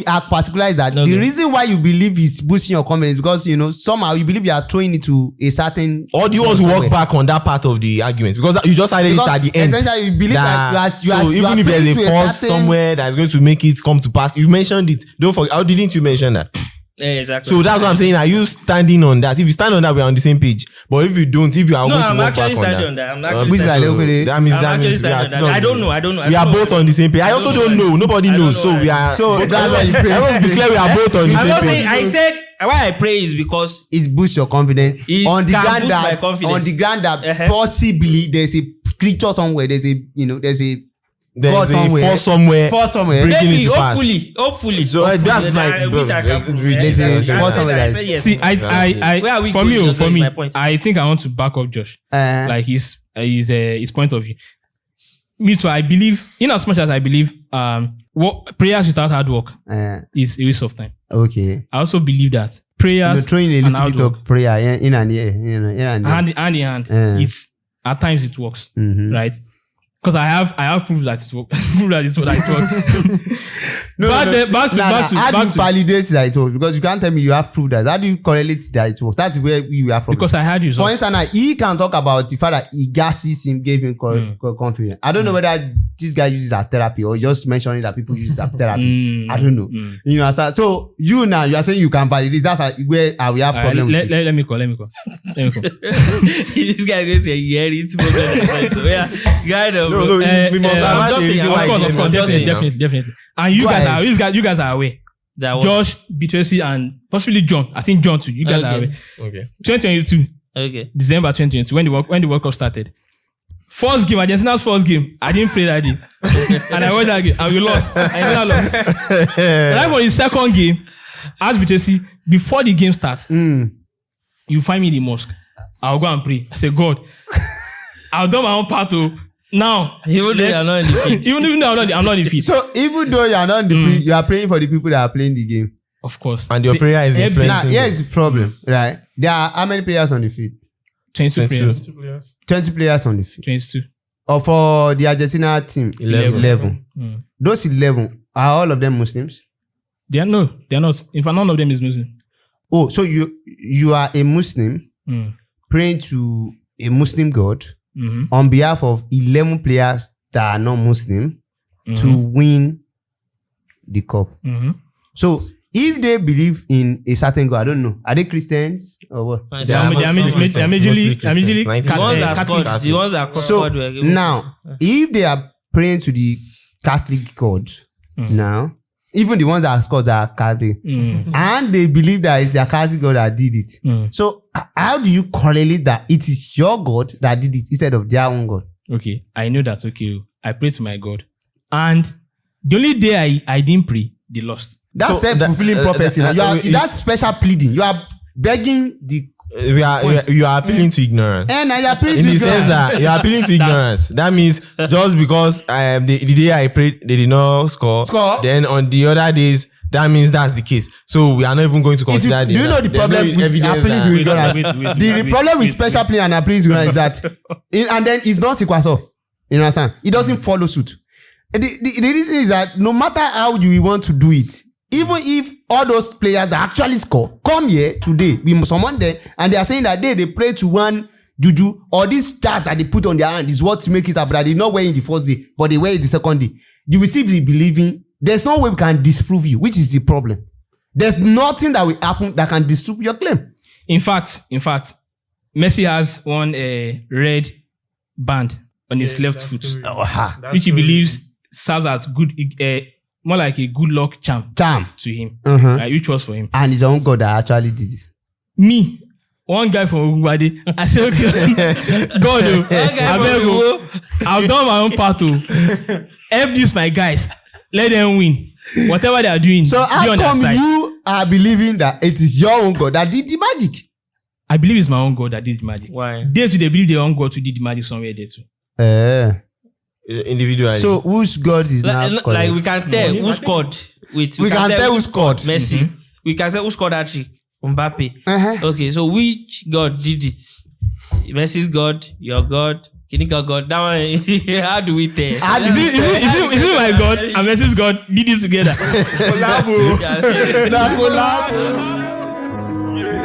are particular is that the reason why you believe is boosting your confidence because somehow you believe you are throwing it to a certain. Or do you want to walk back on that part of the argument because you just added it at the end? Essentially, you believe that you are. So even if there's a force somewhere that's going to make it come to pass, you mentioned it. Don't forget. How didn't you mention that? Yeah, exactly. So that's what I'm saying. Are you standing on that? If you stand on that, we're on the same page. But if you don't, if you are going to walk back on that, I'm actually standing on that. I don't know. We are both on the same page. I also don't know. Nobody knows. So we are. So that's why you pray. Let's be clear. We are both on the same page. I said why I pray is because it boosts your confidence. On the ground that possibly there's a creature somewhere. There's a force somewhere. Maybe, hopefully. So that's my. See, for me, I think I want to back up Josh. Like his point of view. Me too. I believe, in as much as I believe, what prayers without hard work is a waste of time. Okay. I also believe that prayers throwing a little bit of prayer in and here, hand in hand. It's at times it works, right? Because I have proof that it works. Back to how do you validate that it works? Because you can't tell me you have proof that. How do you correlate that it works? That's where we are from. Because I had you. For instance, he can talk about the fact that he gases him, gave him confidence. I don't know whether this guy uses as therapy or just mentioning that people use it as therapy. I don't know. So you are saying you can validate. That's where we have problems. Let me call. This guy is going to hear it. Guide them. No, we must have. Of course, definitely. And you guys are aware. Josh, B2C, and possibly John. I think John too. You guys are aware. Okay. 2022. Okay. December 2022 when the World Cup started. First game, Argentina's first game. I didn't play that day, and I won that game, and we lost. I lost. Right for the second game, as B2C, before the game starts, you find me in the mosque. I'll go and pray. I say, God, I've done my own part to. Now, even though you're not in the field. Even though I'm not in the field. So even though you're not in the field, you are praying for the people that are playing the game. Of course. And your prayer is influencing. Now, here's the problem, right? There are how many players on the field? 22 players. 20 players on the field. 22. Or for the Argentina team, 11. Those 11, are all of them Muslims? They're not. In fact, none of them is Muslim. Oh, so you are a Muslim praying to a Muslim God on behalf of 11 players that are not Muslim to win the cup. So if they believe in a certain God, I don't know, are they Christians or what? They're majorly Catholics. The ones that so now, if they are praying to the Catholic God now, even the ones that are Scots are Catholic, and they believe that it's their Catholic God that did it. So how do you correlate that it is your God that did it instead of their own God? Okay, I know that. Okay, I pray to my God, and the only day I didn't pray, they lost. That's self-fulfilling prophecy. That's special pleading. You are begging the. You are appealing to ignorance. And you are appealing to ignorance. In the sense that you are appealing to ignorance. That means just because the day I prayed they did not score, then on the other days that means that's the case. So we are not even going to consider. Do you know the problem with appealing to ignorance? The problem with special pleading and appealing to ignorance is that, and then it's not sequential. You understand? It doesn't follow suit. The reason is that no matter how you want to do it, even if all those players that actually score come here today, we must summon them, and they are saying that they pray to one juju or this chart that they put on their hand is what make it happen. That they not wear in the first day, but they wear it the second day. You will still be believing. There's no way we can disprove you, which is the problem. There's nothing that will happen that can disprove your claim. In fact, Messi has one red band on his left foot, which he believes serves as good. More like a good luck charm to him, right, which was for him. And his own God that actually did this. Me, one guy from Ogunbade, I said, okay, God, I've done my own part to help these my guys. Let them win. Whatever they are doing, so how come you are believing that it is your own God that did the magic? I believe it's my own God that did the magic. Why? They believe their own God to did the magic somewhere there too. Individually. So whose God is now correct? Like we can tell who scored. We can tell who scored. Messi. We can say who scored that trick. Mbappe. Okay, so which God did it? Mercy's God, your God, Kinika God. That one, how do we tell? Is it my God and Mercy's God did this together?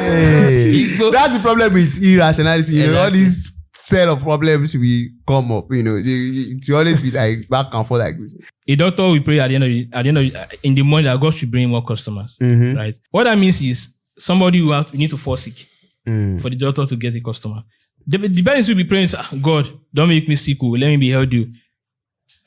Hey, that's the problem with irrationality. You know, all these set of problems will come up. You know, it will always be like back and forth like this. A doctor will pray in the morning that God should bring more customers. Right? What that means is somebody who need to fall sick for the doctor to get a customer. The parents will be praying, God, don't make me sick. Let me be healthy.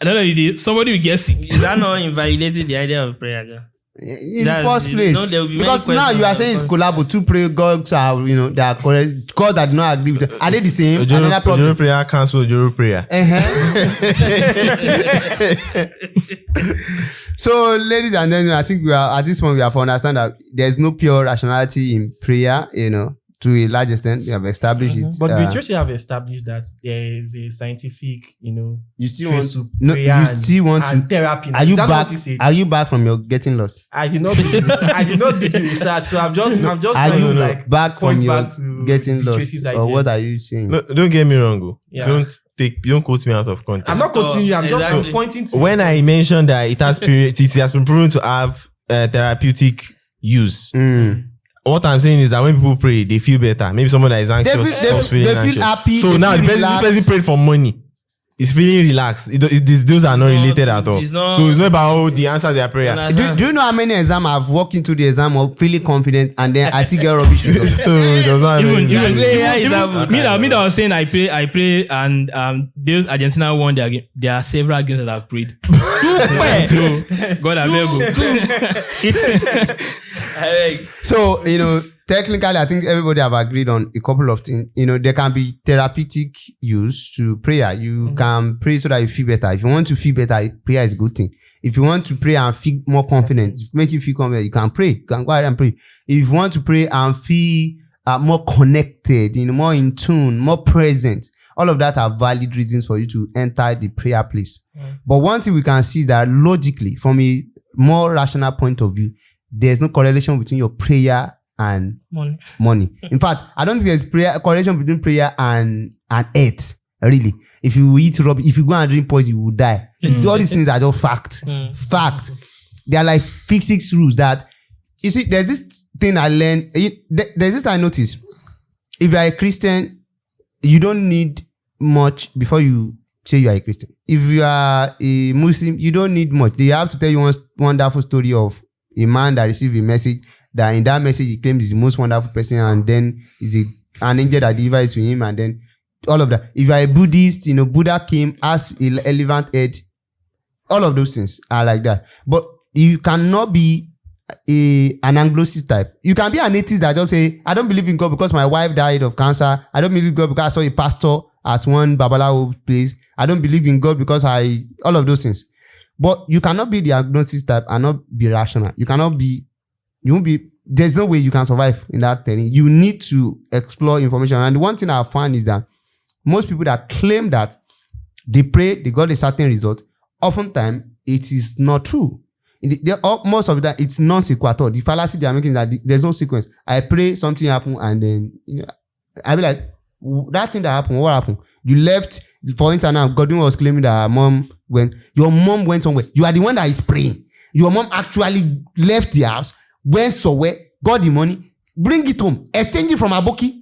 And then somebody will get sick. Is that not invalidating the idea of prayer? In the first place, because now you are saying it's collabo. Two prayer gods are, you know, they are correct. God that do not agree with them. Are they the same? Ojoro prayer cancel Ojoro prayer. So, ladies and gentlemen, I think we are at this point we have to understand that there is no pure rationality in prayer. You know, to a large extent, we have established it. But the church have established that there is a scientific, you know, you still trace want to prayer and therapy. Are you back? Are you back from your getting lost? I did not do the research, so I'm just trying to like back from your back to getting lost. Or what are you saying? No, don't get me wrong. Yeah. Don't quote me out of context. I'm not quoting you. I'm just pointing to. When I mentioned that it has been proven to have therapeutic use. What I'm saying is that when people pray, they feel better. Maybe someone that is anxious stops feeling anxious. Feel happy. So now the person prayed for money. He's feeling relaxed. Those are not related at all. So it's not about the answer to their prayer. Do you know how many exams I've walked into the exam of feeling confident and then I still get rubbish results? Me that was saying I pray and those Argentina won their game. There are several games that I've prayed. God, So, you know, technically, I think everybody have agreed on a couple of things. You know, there can be therapeutic use to prayer. You can pray so that you feel better. If you want to feel better, prayer is a good thing. If you want to pray and feel more confident, make you feel confident, you can pray. You can go ahead and pray. If you want to pray and feel more connected, you know, more in tune, more present, all of that are valid reasons for you to enter the prayer place. But one thing we can see is that logically, from a more rational point of view, there's no correlation between your prayer and money. In fact, I don't think there's correlation between prayer and earth. Really, if you eat rubbish, if you go and drink poison, you will die. All these things are just fact. Fact. They are like physics rules that you see. There's this thing I learned. There's this I noticed. If you are a Christian, you don't need much before you say you are a Christian. If you are a Muslim, you don't need much. They have to tell you one wonderful story of a man that received a message, that in that message he claims he's the most wonderful person, and then is an angel that delivered it to him, and then all of that. If you are a Buddhist, you know, Buddha came as an elephant head. All of those things are like that. But you cannot be an Anglo-Sikh type. You can be an atheist that just say, I don't believe in God because my wife died of cancer. I don't believe in God because I saw a pastor at one Babalawo place. I don't believe in God because all of those things. But you cannot be the agnostic type and not be rational. You won't be, there's no way you can survive in that terrain. You need to explore information. And one thing I found is that most people that claim that they pray, they got a certain result, oftentimes it is not true. Most of that, it's non-sequitur. The fallacy they are making is that there's no sequence. I pray, something happen, and then, you know, I'll be like, that thing that happened, what happened? You left, for instance, now Godwin was claiming that your mom went somewhere. You are the one that is praying. Your mom actually left the house, went somewhere, got the money, bring it home, exchange it from Aboki.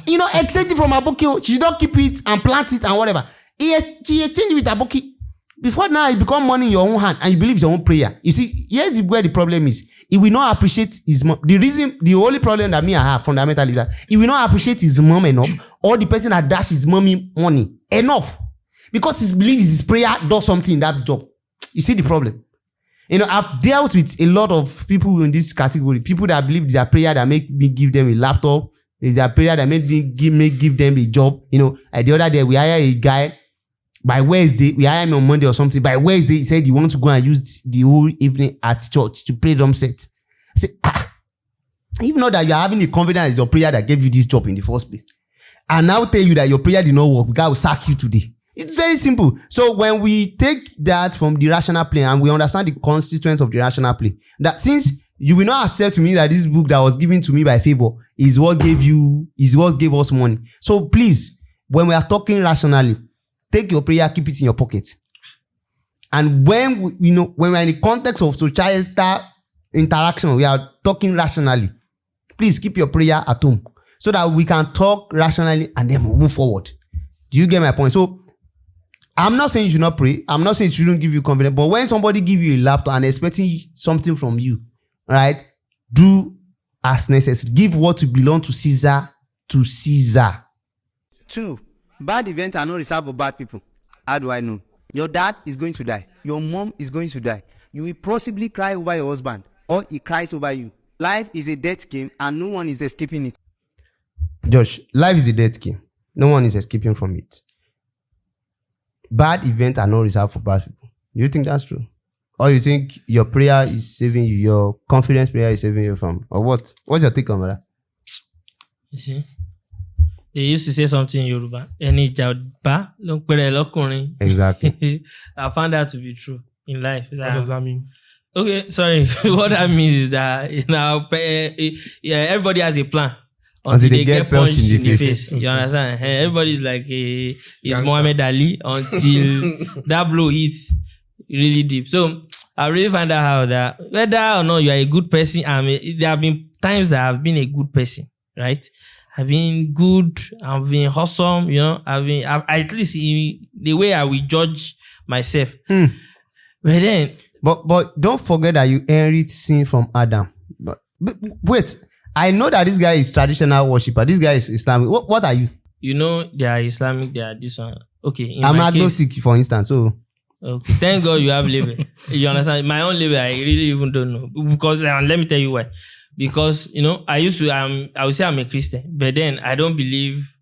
You know, exchange it from Aboki. She don't keep it and plant it and whatever. She exchange it with Aboki. Before now, it become money in your own hand and you believe it's your own prayer. You see, here's where the problem is. He will not appreciate his mom. The only problem that me I have fundamentally is that he will not appreciate his mom enough, or the person that dash his mommy money enough, because he believes his prayer does something in that job. You see the problem? You know, I've dealt with a lot of people in this category. People that believe their prayer that make me give them a laptop, their prayer that make me give them a job. You know, the other day we hired a guy. By Wednesday, we hired him on Monday or something. By Wednesday, he said he wants to go and use the whole evening at church to play drum set. I said, even though that you're having the confidence it's your prayer that gave you this job in the first place, and now tell you that your prayer did not work, God will sack you today. It's very simple. So when we take that from the rational plane and we understand the constituents of the rational plane, that since You will not accept me that this book that was given to me by favor is what gave us money. So please, when we are talking rationally, take your prayer, keep it in your pocket. And when when we're in the context of societal interaction, we are talking rationally. Please keep your prayer at home so that we can talk rationally and then we'll move forward. Do you get my point? So I'm not saying you should not pray. I'm not saying it shouldn't give you confidence. But when somebody give you a laptop and expecting something from you, right? Do as necessary. Give what to belong to Caesar to Caesar. 2. Bad events are not reserved for bad people. How do I know? Your dad is going to die. Your mom is going to die. You will possibly cry over your husband or he cries over you. Life is a death game and no one is escaping it. Josh, life is a death game. No one is escaping from it. Bad events are not reserved for bad people. Do you think that's true? Or you think your prayer is saving you, your confidence prayer is saving you from, or what? What's your take on that? You see, they used to say something in Yoruba. Exactly. I found that to be true in life. What does that mean? Okay, sorry. What that means is that everybody has a plan until they get punched in the face. Okay. You understand? Everybody's like it's Muhammad Ali until that blow hits really deep. So I really find out that whether or not you are a good person, there have been times that I've been a good person, right? I've been good, I've been awesome, at least in the way I will judge myself. But then, but don't forget that you inherit sin from Adam. But wait, I know that this guy is traditional worshiper. This guy is Islamic. What are you? They are Islamic. They are this one. Okay, I'm agnostic, for instance. So. Okay, thank God you have label. You understand? My own label, I really even don't know. Because let me tell you why. Because, I would say I'm a Christian, but then I don't believe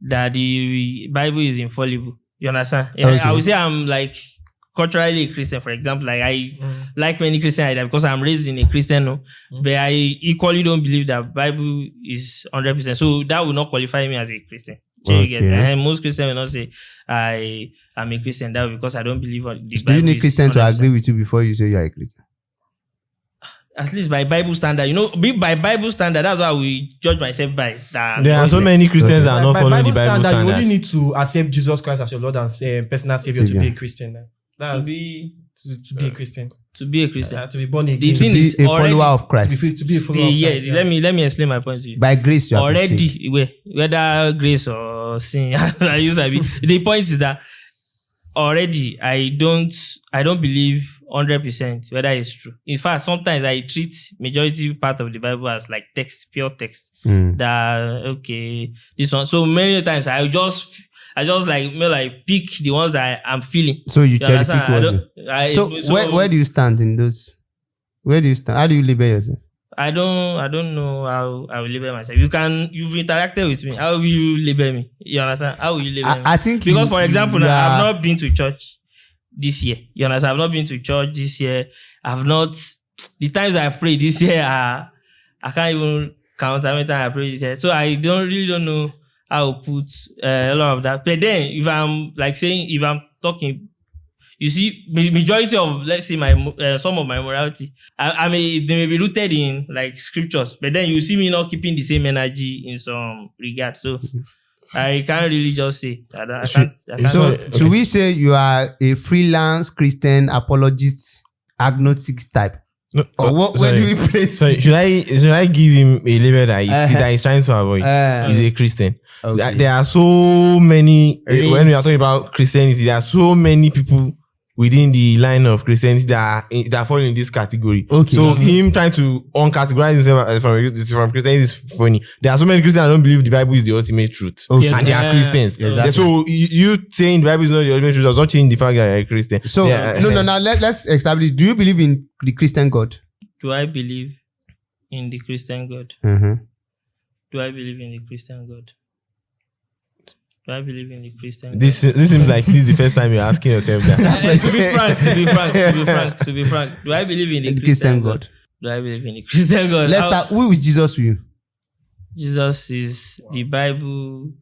that the Bible is infallible. You understand? Okay. I would say I'm like culturally a Christian, for example. Like like many Christians because I'm raised in a Christian, but I equally don't believe that Bible is 100%. So that will not qualify me as a Christian. Okay. Most Christians will not say I am a Christian. That because I don't believe the Bible. Do you need Christians to agree with you before you say you are a Christian? At least by Bible standard, by Bible standard, that's why we judge myself by that. There are so many Christians that are not following the Bible standard. You only need to accept Jesus Christ as your Lord and personal Savior to be a Christian. That's to be a Christian. To be a Christian. To be born again. The thing is a follower of Christ. To be a follower of Christ. Let me explain my point to you. By grace, you are already, whether grace or sin, the point is that already I don't believe 100% whether it's true. In fact, sometimes I treat majority part of the Bible as like text, pure text. That this one. So many times I just pick the ones that I'm feeling. So you cherry pick ones. Where do you stand in those? Where do you stand? How do you label yourself? I don't know how I will label myself. You've interacted with me. How will you label me? You understand? How will you label me? I think because for example, I've not been to church this year. You understand? I've not been to church this year. The times I've prayed this year, I can't even count how many times I prayed this year. So I don't know how to put a lot of that. But then if I'm talking, you see, majority of, let's say, some of my morality, they may be rooted in like scriptures, but then you see me not keeping the same energy in some regard. So I can't really just say. So we say you are a freelance Christian apologist, agnostic type? No, where do we place? So should I give him a label that he's trying to avoid? He's a Christian. Okay. There are so many when we are talking about Christianity. There are so many people within the line of Christianity that fall in this category. Okay. So him trying to uncategorize himself from Christianity is funny. There are so many Christians that don't believe the Bible is the ultimate truth. Okay. And they are Christians. Exactly. So you saying the Bible is not the ultimate truth does not change the fact that you're a Christian. So now let's establish. Do you believe in the Christian God? Do I believe in the Christian God? Do I believe in the Christian God? Do I believe in the Christian God? This seems like this is the first time you're asking yourself that. To be frank. Do I believe in the Christian God? Do I believe in the Christian God? Let's start. Who is Jesus to you? Jesus is the Bible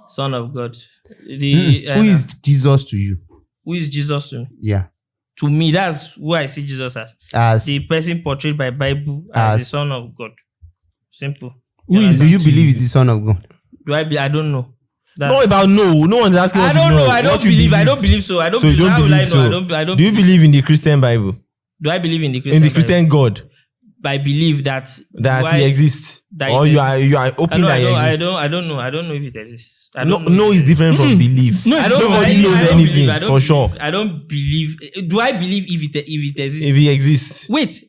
Son of God. Who is Jesus to you? Who is Jesus to me? Yeah. To me, that's who I see Jesus as the person portrayed by Bible as the Son of God. Simple. Do you believe is the Son of God? I don't know. No, about no one's asking. I don't know. I don't believe. I don't believe so. I don't believe. How will I know? I don't. Do you believe in the Christian Bible? Do I believe in the Christian? In the Christian God? I believe that he exists, or you are open that he exists. I don't know. I don't know if it exists. No, it's different from belief. No, nobody knows anything for sure. I don't believe. Do I believe if it exists? If it exists. Wait.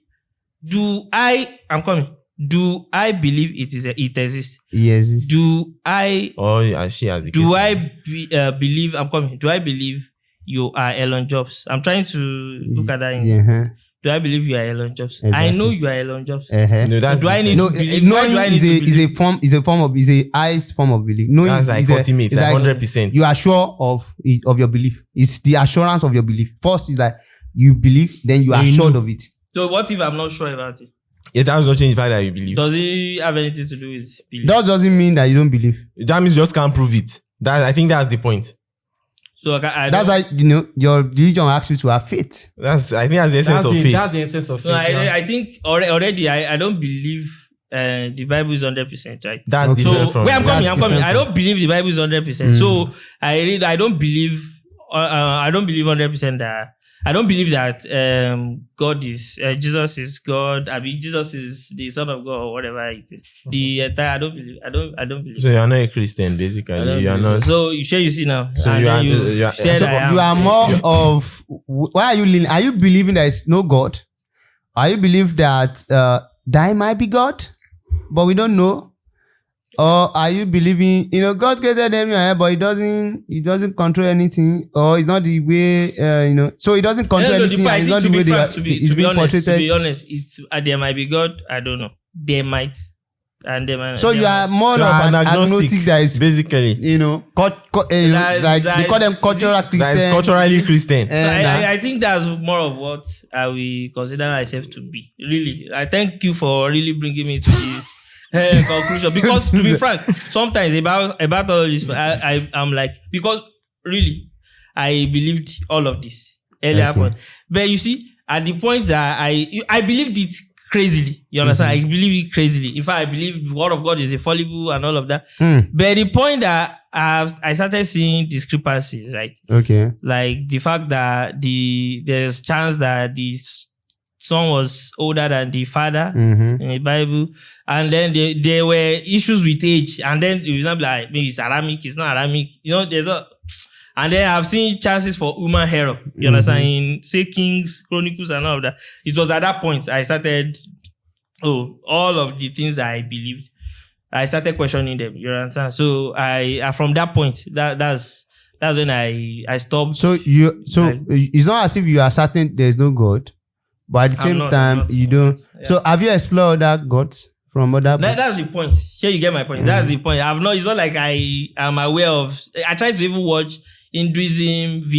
I'm coming. Do I believe it exists? Yes. Do I? Oh, yeah, she has the do I believe? I'm coming. Do I believe you are Elon Jobs? I'm trying to look at that. Do I believe you are Elon Jobs? Exactly. I know you are Elon Jobs. No, that's do I need to believe? Knowing is a highest form of belief. Knowing that's like ultimate, like 100%. You are sure of your belief. It's the assurance of your belief. First is like you believe, then you are sure of it. So what if I'm not sure about it? It does not change the fact that you believe. Does it have anything to do with belief? That doesn't mean that you don't believe. That means you just can't prove it. I think that's the point. So that's why your religion asks you to have faith. I think that's the essence of faith. That's the essence of faith. No, I think already I don't believe the Bible is 100%, right? That's different from. Wait, I'm coming. I don't believe the Bible is 100%. So I don't believe 100% that. I don't believe that God is Jesus is God. I mean Jesus is the Son of God or whatever it is. The entire I don't believe. So you are not a Christian, basically. You are not. So you see now. So you are more of. Why are you leaning? Are you believing there is no God? Are you believe that there might be God, but we don't know? Or are you believing, God created them, but he doesn't control anything, or it's not the way, so he doesn't control anything, and it's not the way it's being portrayed. To be honest, it's there might be God, I don't know. There might, and there might. So you are more of an agnostic that is basically, like they call them cultural Christian. That is culturally Christian. So I think that's more of what I will consider myself to be. Really, I thank you for really bringing me to this. Conclusion, because to be frank, sometimes about all this, I'm like, because really I believed all of this earlier on, but you see, at the point that I believed it crazily, you understand? I believe it crazily. In fact, I believe the word of God is infallible and all of that. But the point that I started seeing discrepancies, right? Okay, like the fact that there's chance that the son was older than the father in the Bible, and then there were issues with age, and then it was not like maybe it's Aramic, it's not Aramic, there's a, and then I've seen chances for human error, you understand, in say Kings, Chronicles, and all of that. It was at that point I started, all of the things that I believed, I started questioning them, you understand? So I from that point, that's when I stopped. So it's not as if you are certain there's no God. But at the same time, you don't. Yeah. So have you explored that gods from other? That's the point. Here you get my point. That's the point. It's not like I am aware of. I tried to even watch Hinduism.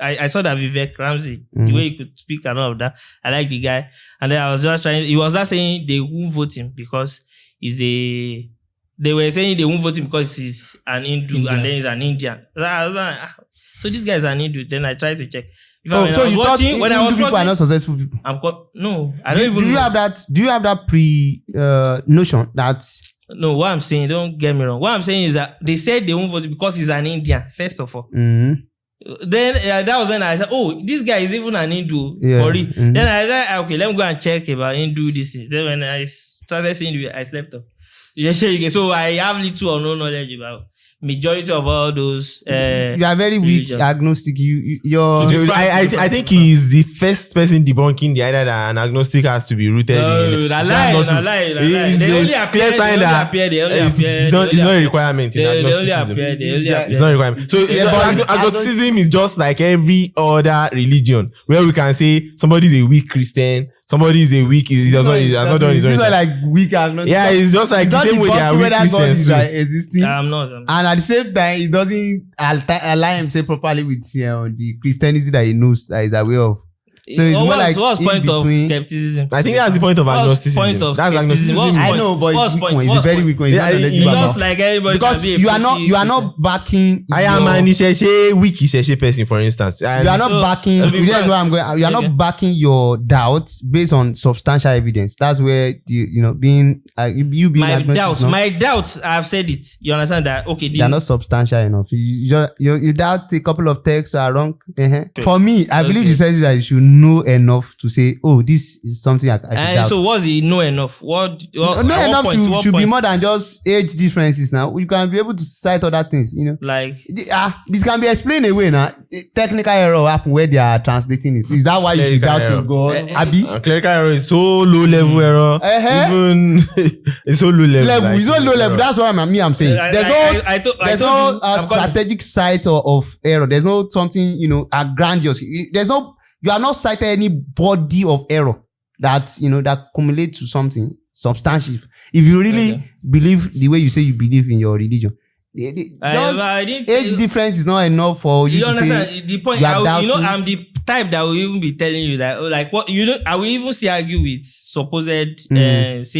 I saw that Vivek Ramsey, the way he could speak and all of that. I like the guy, and then I was just trying. He was just saying they won't vote him because They were saying they won't vote him because he's an Hindu and then he's an Indian. So this guy is an Hindu. Then I tried to check. So you thought Hindu people are not successful people? No, I don't even. Do you have that notion that? No, what I'm saying, don't get me wrong. What I'm saying is that they said they won't vote because he's an Indian. First of all, then that was when I said, "Oh, this guy is even an Hindu for it." Then I said, "Okay, let me go and check about Hindu this thing." Then when I started saying it, I slept off. So I have little or no knowledge about majority of all those. You are very weak agnostic. I think he is the first person debunking the idea that an agnostic has to be rooted in. Lie. They only appear. It's not a requirement in agnosticism. It's not a requirement. So agnosticism is just like every other religion where we can say somebody is a weak Christian. Somebody is a weak. He has not done his own. These are like weak agnostic. Yeah, it's just like the same way they are weak Christians too. Existing. I'm not. And at the same time, he doesn't align himself properly with the Christianity that he knows, that he's aware of. So it's more like what's in point of between. skepticism? I think that's the point of What's agnosticism. point of That's skepticism? agnosticism. I What's know, but what's it's point? a What's very point? weak one. It's Yeah, not it's knowledgeable Just about. like everybody Because can be a you are not Christian. backing. I am your- an Isheshe, weak Isheshe person, for instance. And You are not So, backing. to be That's frank- where I'm going. You are Okay. not backing your doubts based on substantial evidence. That's where being you being agnostic is not- My doubts, I've said it. You understand that? Okay, they are not substantial enough. You doubt a couple of texts are wrong. For me, I believe Okay. the says that you should know enough to say, oh, this is something I should doubt. so what's the know enough? What Not at what enough point, what should be point? more than just age differences now. You can be able to cite other things, Like This can be explained away now. Technical error happen where they are translating it. Is that why you should Clerical doubt your God? Abi? clerical error is so low level error. Even it's so low level. It's not low level. That's what I'm saying. There's no strategic site of error. There's no something, grandiose. You have not cited any body of error that accumulates to something substantive. If you really believe the way you say you believe in your religion, age difference is not enough for you to understand say the point. you are doubting. I'm the type that will even be telling you that, like, what I will even still argue with supposed atheists,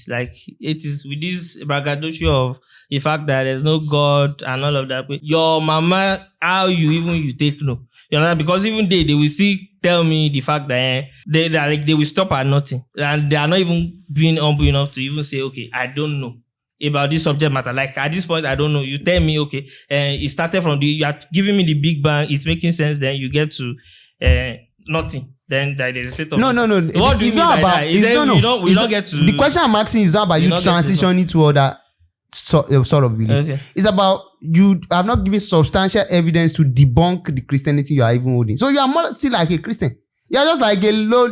like atheists with this braggadocio of the fact that there's no God and all of that. But your mama, how you take no. You know, because even they will still tell me the fact that they will stop at nothing, and they are not even being humble enough to even say, okay, I don't know about this subject matter. Like at this point, I don't know. You tell me, okay, it started from you are giving me the Big Bang. It's making sense. Then you get to nothing. Then there's a state of No. What do you mean by that? We don't get to. The question I'm asking is not about you transitioning to other sort of belief. Okay. It's about you have not given substantial evidence to debunk the Christianity you are even holding. So you are more still like a Christian. You are just like a low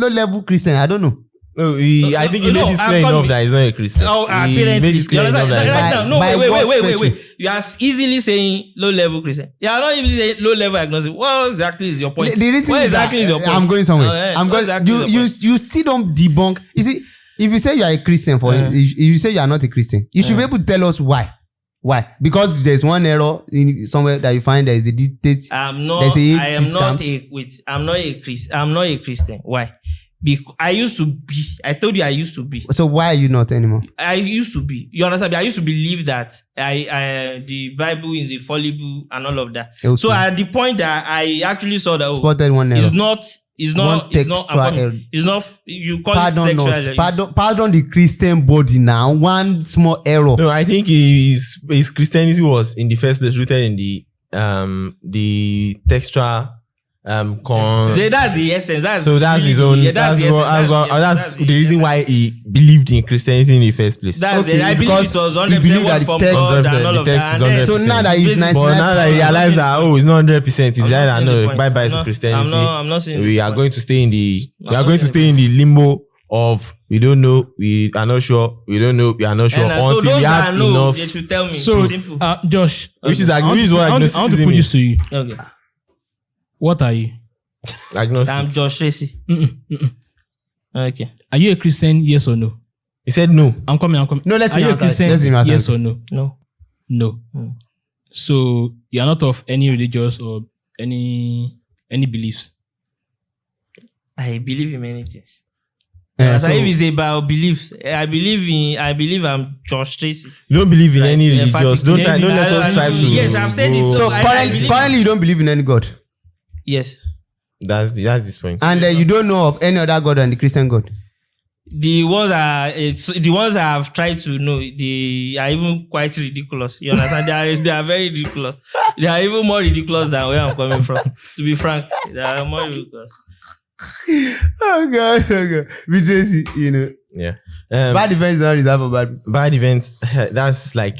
level Christian. I don't know. No, I think he made this clear enough that he's not a Christian. He made this clear enough that wait. You are easily saying low level Christian. You are not even saying low level agnostic. What exactly is your point? The reason What is exactly is your point? I'm going somewhere. I'm going. You still don't debunk. You see, if you say you are a Christian, if you say you are not a Christian, you should be able to tell us why. Why? Because there's one error in somewhere that you find there is a dictate. I'm not a Christian. Why? Because I used to be. I told you I used to be. So why are you not anymore? I used to be. You understand? I used to believe that the Bible is infallible and all of that. Okay. So at the point that I actually saw that spotted one error. It's not. You call it sexual. Pardon the Christian body now. One small error. No, I think his Christianity was in the first place rooted in the textual that's the essence. That's his own. That's the reason why he believed in Christianity in the first place. I believe it was 100% from God and all of that. So now that he's 99%, but now that he realized that it's not 100%, he decided no, bye to Christianity. I'm not saying we are going to stay in the limbo of we don't know, we are not sure, we don't know, we are not sure until we have enough. They should tell me. So, Josh, which is I want to put this to you. Okay. What are you? Agnostic. I'm Josh Tracy. Okay. Are you a Christian? Yes or no? He said no. I'm coming. No, let's Are you a Christian? Yes or no? No. So you are not of any religious or any beliefs. I believe in many things. So if it's about beliefs, I believe I'm Josh Tracy. You don't believe in any religious. Don't let us try to. Yes, I've said it. So currently you don't believe in any God. Yes. That's this point. And you don't know of any other God than the Christian God. The ones I have tried to know, they are even quite ridiculous. You understand? They are very ridiculous. They are even more ridiculous than where I'm coming from. To be frank, they are more ridiculous. Oh God. Be Tracy, Yeah. Bad events not reserved for bad events. That's like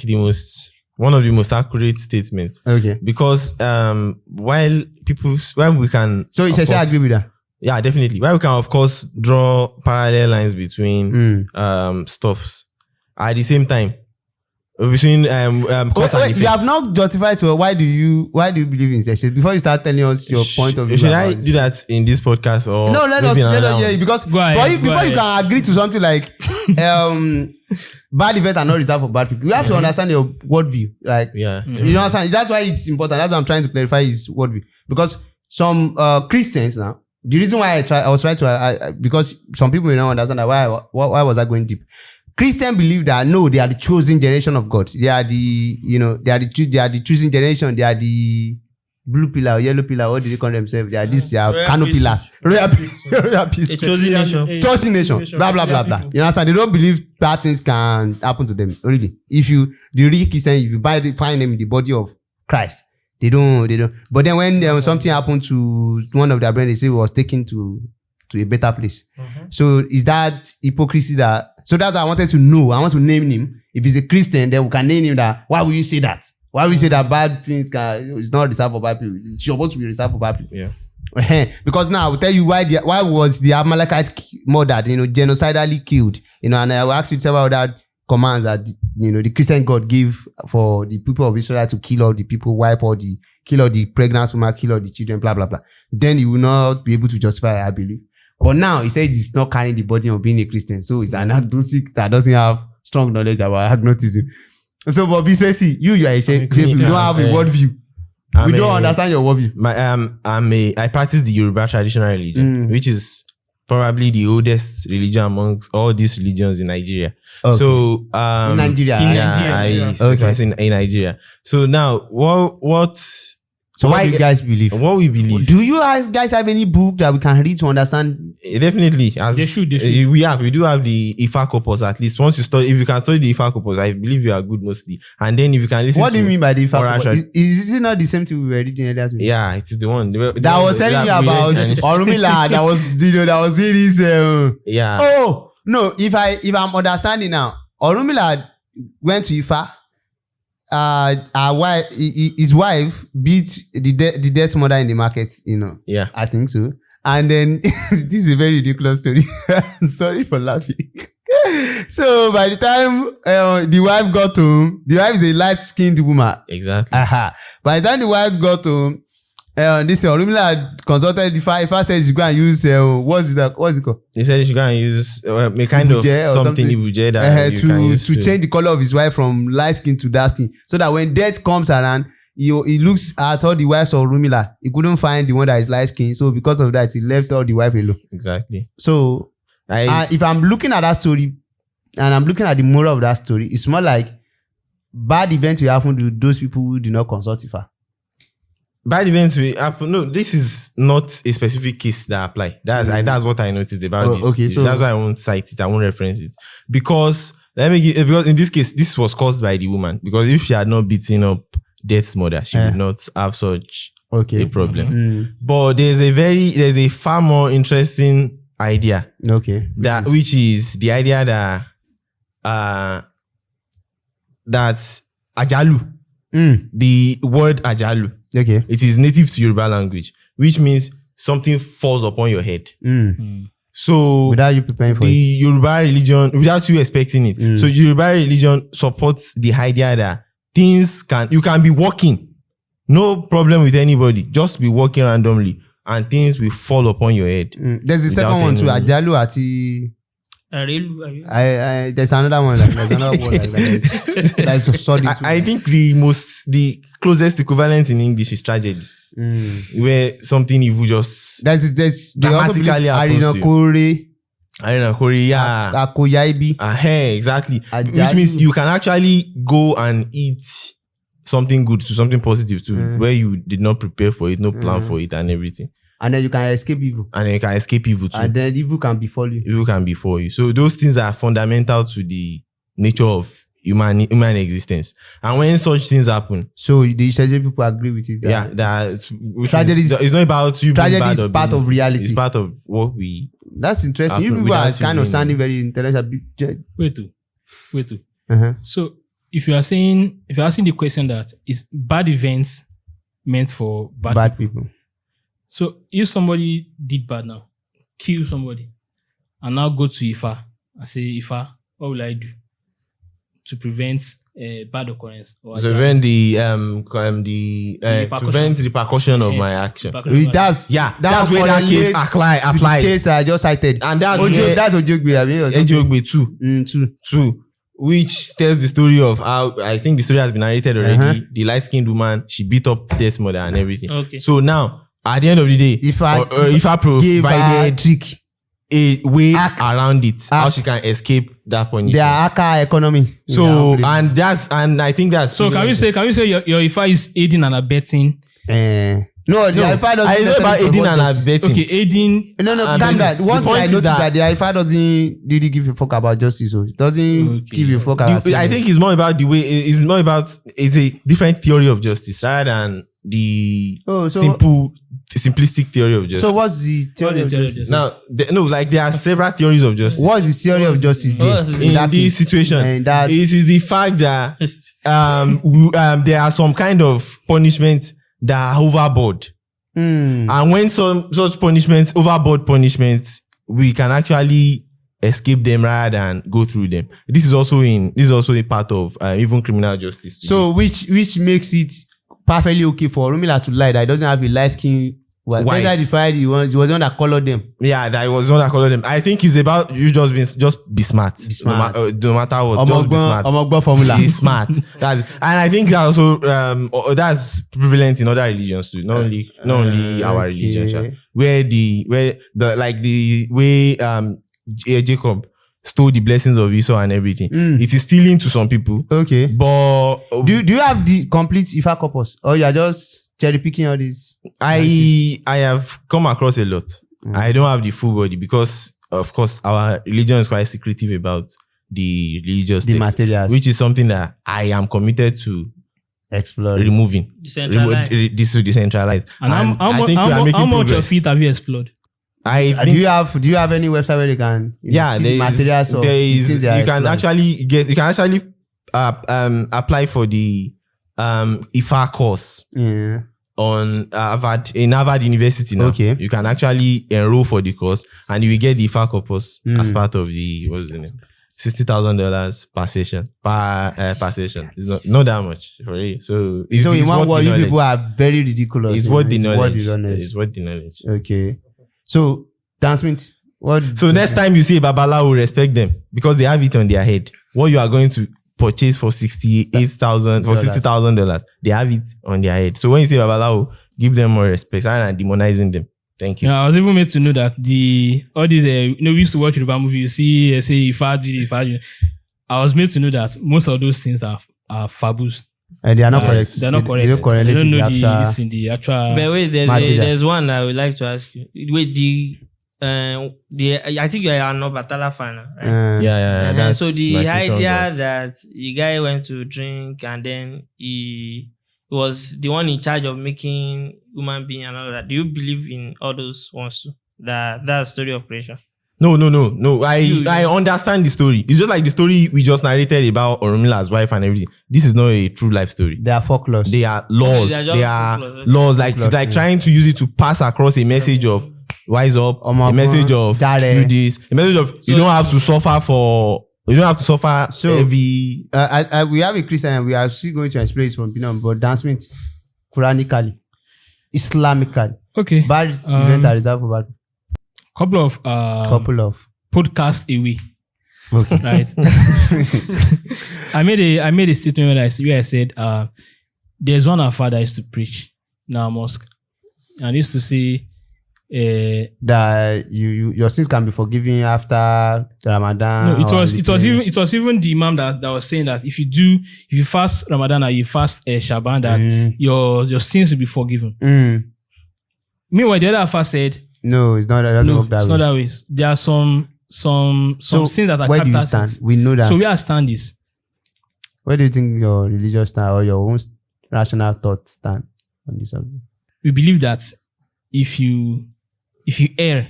one of the most accurate statements. Okay. Because while we can, so you should agree with that. Yeah, definitely. While we can of course draw parallel lines between stuffs, at the same time between cause and effect. You have not justified. So why do you believe in sexual? Before you start telling us your point of view. Should I do that in this podcast or no? Let us hear you, because before you can agree to something like bad events are not reserved for bad people. You have to understand your worldview. Like, yeah, you understand. That's why it's important. That's what I'm trying to clarify is worldview, because some Christians now. The reason why I was trying to because some people may not understand that why was I going deep. Christians believe that no, they are the chosen generation of God. They are the they are the chosen generation. They are the blue pillar or yellow pillar. What do they call themselves? They are this. They are canopilas. Royal peace. A chosen nation. Chosen nation. Blah blah blah blah. You understand? They don't believe bad things can happen to them. Already, if the real Christian, if you find them in the body of Christ, they don't. But then when something happened to one of their brethren, they say he was taken to a better place. So is that hypocrisy that? So that's what I wanted to know. I want to name him. If he's a Christian, then we can name him that. Why will you say that? Why will you say that bad things it's not reserved for bad people? It's supposed to be reserved for bad people. Yeah. Because now I will tell you why was the Amalekite murdered, genocidally killed. And I will ask you several other commands that the Christian God gave for the people of Israel to kill all the people, kill all the pregnant women, kill all the children, blah blah blah. Then he will not be able to justify, I believe. But now he said he's not carrying the burden of being a Christian. So he's an agnostic that doesn't have strong knowledge about agnosticism. So, but Tracy, you are a you don't have a worldview. We don't understand your worldview. I practice the Yoruba traditional religion, which is probably the oldest religion amongst all these religions in Nigeria. Okay. So in Nigeria. In Nigeria. So now what So what do you guys believe? What we believe. Do you guys have any book that we can read to understand? Definitely. As They should. we do have the Ifa corpus. At least once you study, if you can study the Ifa corpus, I believe you are good mostly. And then if you can listen What do you mean by the oral Ifa corpus? Is it not the same thing we were reading earlier? Yeah, it is the one. That I was telling you about Orumila. That was really this. Yeah. Oh no! If I'm understanding now, Orumila went to Ifa. His wife beat the death mother in the market, Yeah. I think so. And then this is a very ridiculous story. Sorry for laughing. So by the time the wife got home, the wife is a light-skinned woman. Exactly. By the time the wife got home, this Orumila consulted Ifa said she go and use what's it called? He said she go and use a kind of something Ibuje that you can use to change the color of his wife from light skin to dark skin, so that when death comes around, he looks at all the wives of Orumila. He couldn't find the one that is light skin, so because of that, he left all the wife alone. Exactly. So if I'm looking at that story and I'm looking at the moral of that story, it's more like bad events will happen to those people who do not consult Ifa. Bad events will happen. No, this is not a specific case that apply. That's what I noticed about this. Okay, so that's why I won't cite it. I won't reference it because because in this case, this was caused by the woman. Because if she had not beaten up Death's mother, she would not have such a problem. But there's a far more interesting idea. Okay. Which is the idea that Ajalu, the word Ajalu. Okay. It is native to Yoruba language, which means something falls upon your head. So without you preparing for the Yoruba religion, without you expecting it. So Yoruba religion supports the idea that you can be walking, no problem with anybody, just be walking randomly, and things will fall upon your head. There's the second one too, Ajalu ati. There's another one like that. That's sorry. I think the closest equivalent in English is tragedy, where something evil just dramatically happens to you. Arena Kore, yeah. Akoyaibi. Exactly. Which means you can actually go and eat something good to something positive too, where you did not prepare for it, no plan for it, and everything. And then you can escape evil. And then you can escape evil too. And then evil can befall you. Evil can befall you. So those things are fundamental to the nature of human existence. And when such things happen, so the Israeli people agree with it. Tragedy it's not about you. Tragedy is part of reality. It's part of what we. That's interesting. You people are kind of sounding very intelligent. Wait. So if you are asking the question that is bad events meant for bad people. So if somebody did bad now, kill somebody, and now go to Ifa and say, Ifa, what will I do to prevent bad occurrence? Or to prevent the repercussion of my action. That's where that case applies. The case that I just cited. And that's Ojogbe too. Which tells the story of how I think the story has been narrated already. The light-skinned woman, she beat up Death's mother and everything. Okay. So now At the end of the day, If I if I give her provided trick, a way Hack. around it, how she can escape that punishment. their hacker economy. So and I think that's So can we say your Ifa is aiding and abetting? No, the no, IFA doesn't. I know about necessarily aiding support and justice. abetting. Okay, aiding. No, And calm down. the One thing point I is noticed that that- the IFA doesn't really give a fuck about justice. So it doesn't give a fuck about. I think it's more about the way. It's more about it's a different theory of justice rather than the simplistic theory of justice. So what's the theory of justice? Now, there are several theories of justice. What's the theory of justice there? In that this case? situation, And that- it is the fact that there are some kind of punishments that are overboard. And when such punishments, overboard punishments, we can actually escape them rather than go through them. This is also a part of even criminal justice. So which makes it perfectly okay for Rumila to lie that he doesn't have a light skin wife. He was the one that colored them. Yeah, that was one that colored them. I think it's about you just be smart. smart. No matter what, just be smart. Omogbo formula. Be smart. And I think that also that's prevalent in other religions too. Not only our religion, sha. where the way Jacob stole the blessings of Esau and everything. It is stealing to some people. Okay. But Do you have the complete Ifa corpus? Or you are just cherry picking all these? I have come across a lot. I don't have the full body because, of course, our religion is quite secretive about the religious The text, materials. which is something that I am committed to Explore. removing. Decentralized. And I think we are making how much progress. of it have you explored? I Do think you have any website where they can see the materials of there is things they are you can exploring? actually apply for the IFA course Yeah. on Harvard University now. Okay. You can actually enroll for the course and you will get the IFA corpus as part of the what's the name? $60,000 per session. Per session. It's not that much for you. So it's So in one worth word, the you knowledge. people are very ridiculous. It's you know, worth the knowledge. knowledge. It's worth the knowledge. Okay. So, Dan Smith, what? So next time you see a Babalawo, respect them because they have it on their head. What you are going to purchase for $60,000, they have it on their head. So when you say Babalawo, give them more respect rather than demonizing them. Thank you. Yeah, I was even made to know that all these we used to watch Yoruba movie. You see, say Ifa. I was made to know that most of those things are fabus. And they are not correct. They're not correct. They don't correlate They don't with know the actual. the actual. But wait, there's one I would like to ask you. Wait, I think you are an Obatala fan, right? Yeah. That's So the my question, idea that the guy went to drink and then he was the one in charge of making human being and all that. Do you believe in all those ones too? That's story of creation. No. I understand the story. It's just like the story we just narrated about Orumila's wife and everything. This is not a true life story. They are folklore. They are laws. They are just They are folklore. laws like Folklore, trying to use it to pass across a message of wise up, a message of Dare. do this, a message of you don't have to suffer So, heavy. we have a Christian and we are still going to explain his opinion, but Dan Smith, Quranically, Islamically, Okay. bad event are reserved for bad Couple of podcasts away. Okay. Right. I made a statement where I said there's one our father used to preach in our mosque. And he used to say that your sins can be forgiven after Ramadan. no, it was even the imam that was saying that if you fast Ramadan or you fast Shaban, that your sins will be forgiven. Meanwhile, the other fast said No, it's not. It doesn't work that it's way. not that way. There are some sins that are where do you capital stand? sins. We know that. So where I stand is Where do you think your religious stand or your own rational thoughts stand on this subject? we believe that if you err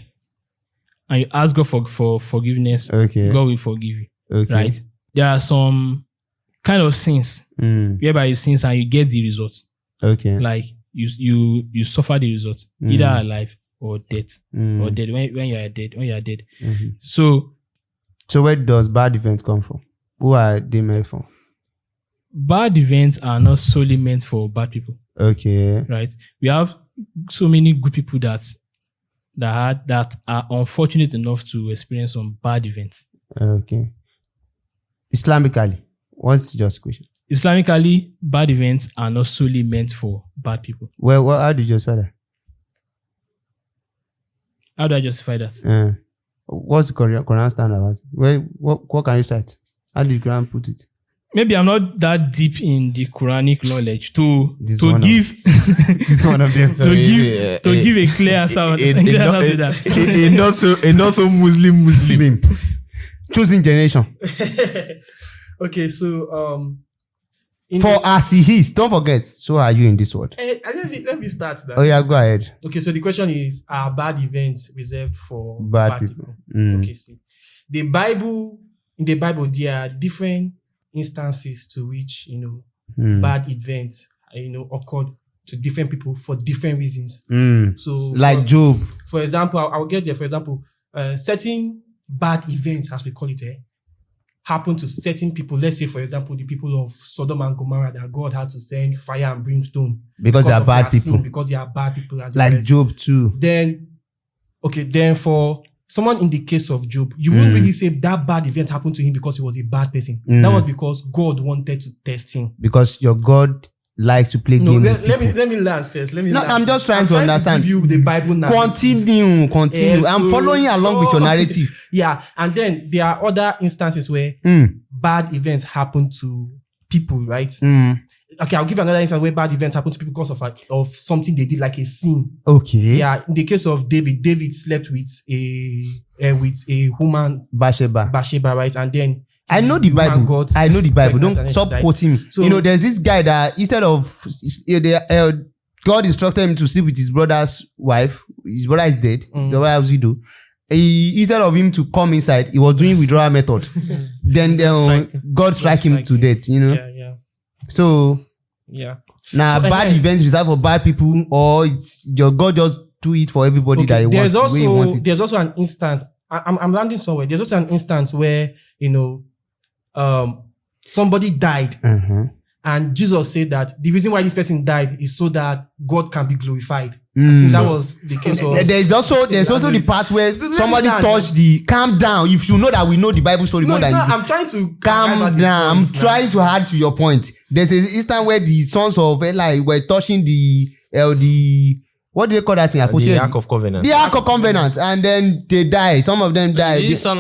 and you ask God for forgiveness, Okay. God will forgive you. Okay. Right? There are some kind of sins whereby you sin and you get the result. Okay. Like you suffer the result, either alive or death, or dead when you are dead. So where does bad events come from? Who are they made from? bad events are not solely meant for bad people, Okay. right? We have so many good people that are unfortunate enough to experience some bad events. Okay. Islamically, what's your question? Islamically, bad events are not solely meant for bad people. Well, how do you justify that? How do I justify that? What's the Quran stand about? What can you cite? How did the Quran put it? Maybe I'm not that deep in the Quranic knowledge to one give This is one of them. to give a clear answer. A not so Muslim. Choosing generation. Okay, so For as he is, don't forget, so are you in this world. let me start that. Oh yeah, go ahead. Okay, so the question is: are bad events reserved for Bad people? Okay, see, in the Bible, there are different instances to which bad events occurred to different people for different reasons. So, Like Job. for example, I'll get there. For example, certain bad events, as we call it, happen to certain people. Let's say, for example, the people of Sodom and Gomorrah, that God had to send fire and brimstone Because they are of bad their sin, people. because they are bad people. As Like well as- Job too. Then for someone in the case of Job, you wouldn't really say that bad event happened to him because he was a bad person. That was because God wanted to test him. Because your God likes to play No, games. let me learn first. No, I'm just trying to understand. give you the Bible now. Continue. Yes, I'm so- following along with your narrative. Yeah, and then there are other instances where bad events happen to people, right? Okay, I'll give you another instance where bad events happen to people because of something they did, like a sin. Okay. Yeah, in the case of David slept with a woman, Bathsheba, right? And then I know the woman Bible. got I know the Bible. pregnant Don't and stop died. quoting me. So- There's this guy that instead of God instructed him to sleep with his brother's wife. His brother is dead. So what else he do? Instead of him to come inside, he was doing withdrawal method. Then God strike him to death. Yeah. So Yeah. now So, bad events reserved for bad people, or it's your God just do it for everybody that he wants. The way he wants it. There's also an instance. I'm landing somewhere. There's also an instance where somebody died, and Jesus said that the reason why this person died is so that God can be glorified. I think that was the case of. There's also the part where Let me somebody land. touched the. Calm down. If you know that we know the Bible story No, more it's than not. you. I'm trying to Calm down. I'm trying to add to your point. There's an instance where the sons of Eli were touching the what do they call that thing? The Ark of Covenant. The Ark of Covenant, and then they died. Some of them died. This one,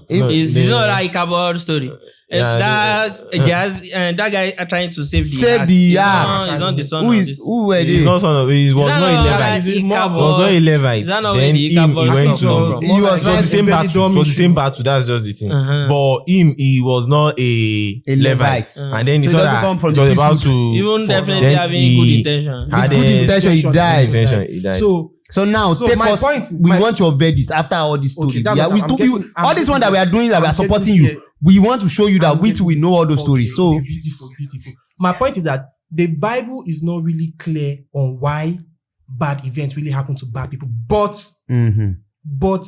If- it's not like Ichabod story. Yeah, That guy are trying to save the Save ark. the He's ark. not the son Who of is this. who were He's they? not son of. He was Is that not a not Levite. like He Ichabod? was not a Levite. Is that not Then where the him, Ichabod he went comes to. from? He was It was the same Belly battle. It drum was the issue. same battle. That's just the thing. But him, he was not a A Levite. Levite. And then he So he saw doesn't that come from it the was about priesthood. to. Even definitely then having he good intention. had With good a- intention, he died. He died. So now So take my us. point- We my- want your verdict after all this story. Okay, that's Yeah, what we I'm took getting- you I'm all this one that getting we are doing that we are I'm supporting getting you. here. We want to show you that we too we know all those stories. So Okay, beautiful. My point is that the Bible is not really clear on why bad events really happen to bad people. But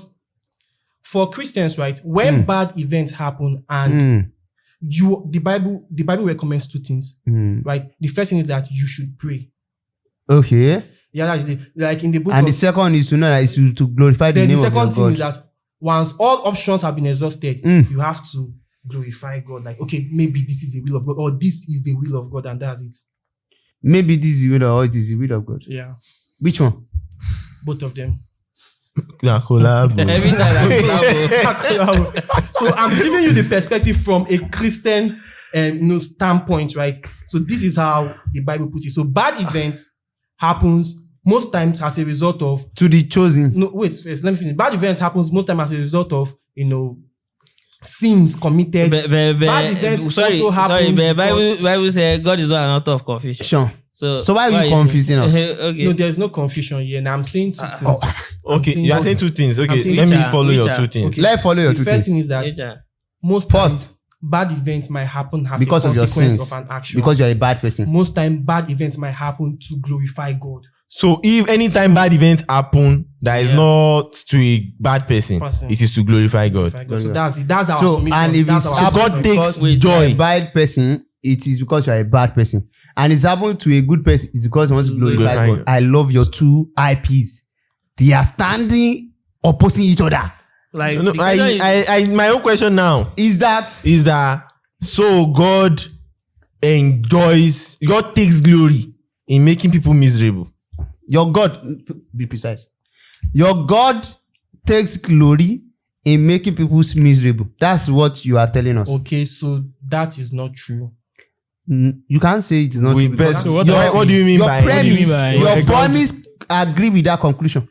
for Christians, right, when bad events happen and the Bible recommends two things, right? The first thing is that you should pray. Okay. Yeah, that is it. Like in the book And the of second is to know that it's to glorify the then the name of second your thing is God. that once all options have been exhausted, you have to glorify God. Like, okay, maybe this is the will of God, or this is the will of God, and that's it. Maybe this is the will or it is the will of God. Yeah, Which one? both of them. Na collab. Every time I collabo. So I'm giving you the perspective from a Christian standpoint, right? So this is how the Bible puts it. So bad events happens most times as a result of To the chosen. no wait first, let me finish. Bad events happens most times as a result of sins committed. Bad events also happen Bible says God is not an author of confusion. Sure. So why are you saying- confusing us? Okay. No, there's no confusion here. And I'm saying two things. Okay, you are saying two things. I'm Okay, saying let me which are- follow your which two are- things. Okay. Let's follow your two The first things. thing is that Nature. most First, times bad events might happen as because a of your consequence sins. of an action. Because you're a bad person. most time bad events might happen to glorify God. So if anytime bad events happen that is not to a bad person, it is to glorify God. Glorify God. So that's it. That's our So submission. and if That's it's our happened God because takes you're joy. a bad person, it is because you're a bad person. And it's happened to a good person, it's because he wants to glorify Glorify God. God. I love your two IPs. They are standing opposing each other. Like No, the question is- my own question now Is that is that so God takes glory in making people miserable. your God? Be precise. Your God takes glory in making people miserable. That's what you are telling us. Okay, so that is not true. You can't say it is not We true. bet. So what What do you mean Your by premise, your God? premise agree with that conclusion.